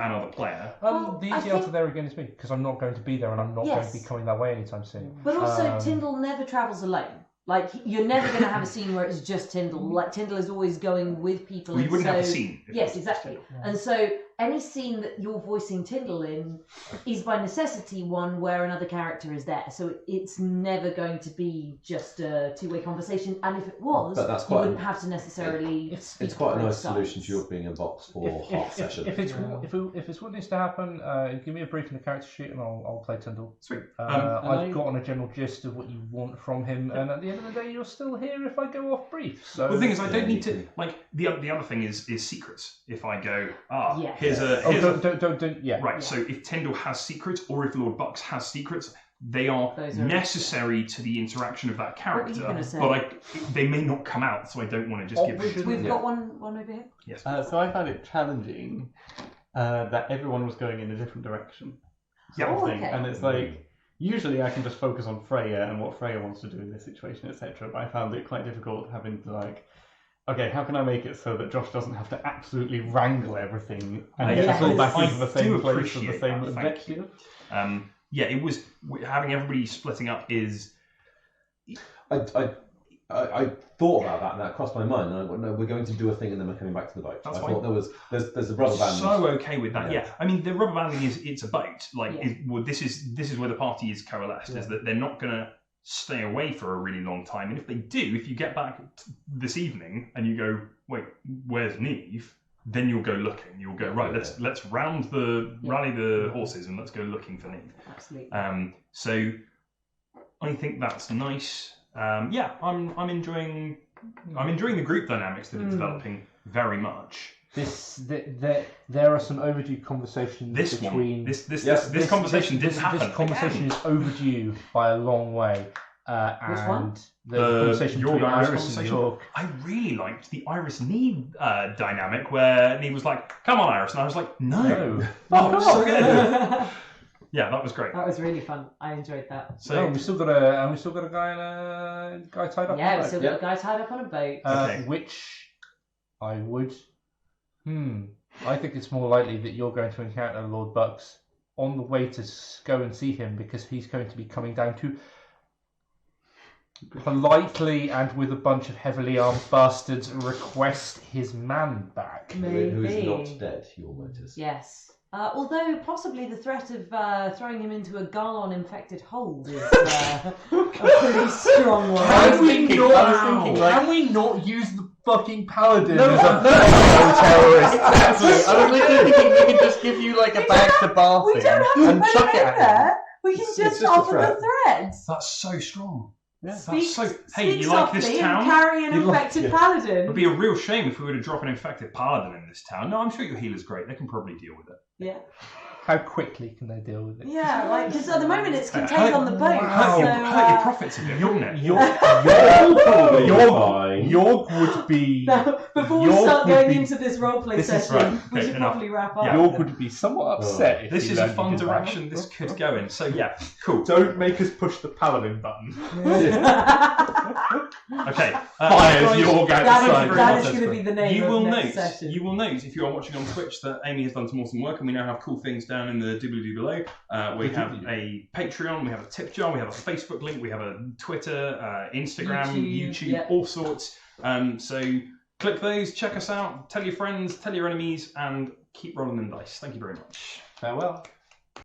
another player. The easy answer there again is me, because I'm not going to be there and I'm not going to be coming that way anytime soon. But also, Tyndall never travels alone. Like, you're never going to have a scene where it's just Tyndall. Like, Tyndall is always going with people. Well, you wouldn't have a scene. Yes, exactly. And so, any scene that you're voicing Tyndall in is by necessity one where another character is there. So it's never going to be just a two-way conversation. And if it was, you wouldn't have to necessarily. It's quite a nice solution to your being in box for half session. If it's what needs to happen, give me a brief in the character sheet and I'll play Tyndall. Sweet. I've gotten a general gist of what you want from him, and at the end of the day, you're still here if I go off brief. So the thing is, I don't need to like the other thing is secrets. If I go, Right. So if Tyndall has secrets, or if Lord Bucks has secrets, they are necessary to the interaction of that character. But they may not come out, so I don't want to just give them. We've got one over here. Yes. So I found it challenging that everyone was going in a different direction. And it's like, usually I can just focus on Freya and what Freya wants to do in this situation, etc. But I found it quite difficult having to like, okay, how can I make it so that Josh doesn't have to absolutely wrangle everything and get us all back into the same place with the same objective? It was having everybody splitting up is. I thought about that and that crossed my mind. And I went, no, we're going to do a thing and then we're coming back to the boat. That's I thought there's the rubber band. So okay with that, yeah. I mean, the rubber banding it's a boat. Like, this is where the party is coalesced. Is that they're not going to stay away for a really long time, and if they do, if you get back this evening and you go, wait, where's Neve? Then you'll go looking. You'll go right. Let's rally the horses and let's go looking for Neve. Absolutely. So I think that's nice. I'm enjoying the group dynamics that are developing very much. There are some overdue conversations between. This conversation didn't happen. This conversation is overdue by a long way. Which one? The conversation between Iris and York. I really liked the Iris-Neve dynamic where Neve was like, "Come on, Iris," and I was like, "No." Oh, so good. Yeah, that was great. That was really fun. I enjoyed that. So we still got a guy tied up. Yeah, we still got a guy tied up on a boat. Which I would. I think it's more likely that you're going to encounter Lord Bucks on the way to go and see him, because he's going to be coming down to politely and with a bunch of heavily armed bastards request his man back. Maybe. Who is not dead, you'll notice. Yes. Although possibly the threat of throwing him into a Garlon-infected hold is a pretty strong one. Can we not use the fucking paladin as a terrorist? Exactly. I was literally thinking we can just give you like a bag to bath We don't have to and put chuck him it in at him. there. We can just offer the threats. that's so strong. Yeah. Hey, you like this town? And carry an infected paladin. It would be a real shame if we were to drop an infected paladin in this town. No, I'm sure your healer's great. They can probably deal with it. Yeah. How quickly can they deal with it? Yeah, like, because at the moment it's contained on the boat. Hurt your profits a bit, wouldn't it? York would be. Now, before we start going into this roleplay session, we should probably wrap up. York would be somewhat upset. If this is a fun direction this could go in. So yeah, cool. Don't make us push the paladin button. Okay. Fires York outside. That is going to be the name of next session. You will note if you are watching on Twitch that Amy has done some awesome work, and we now have cool things down in the doobly-doo below. We have a Patreon, we have a tip jar, we have a Facebook link, we have a Twitter, Instagram, YouTube, all sorts. So click those, check us out, tell your friends, tell your enemies, and keep rolling them dice. Thank you very much. Farewell.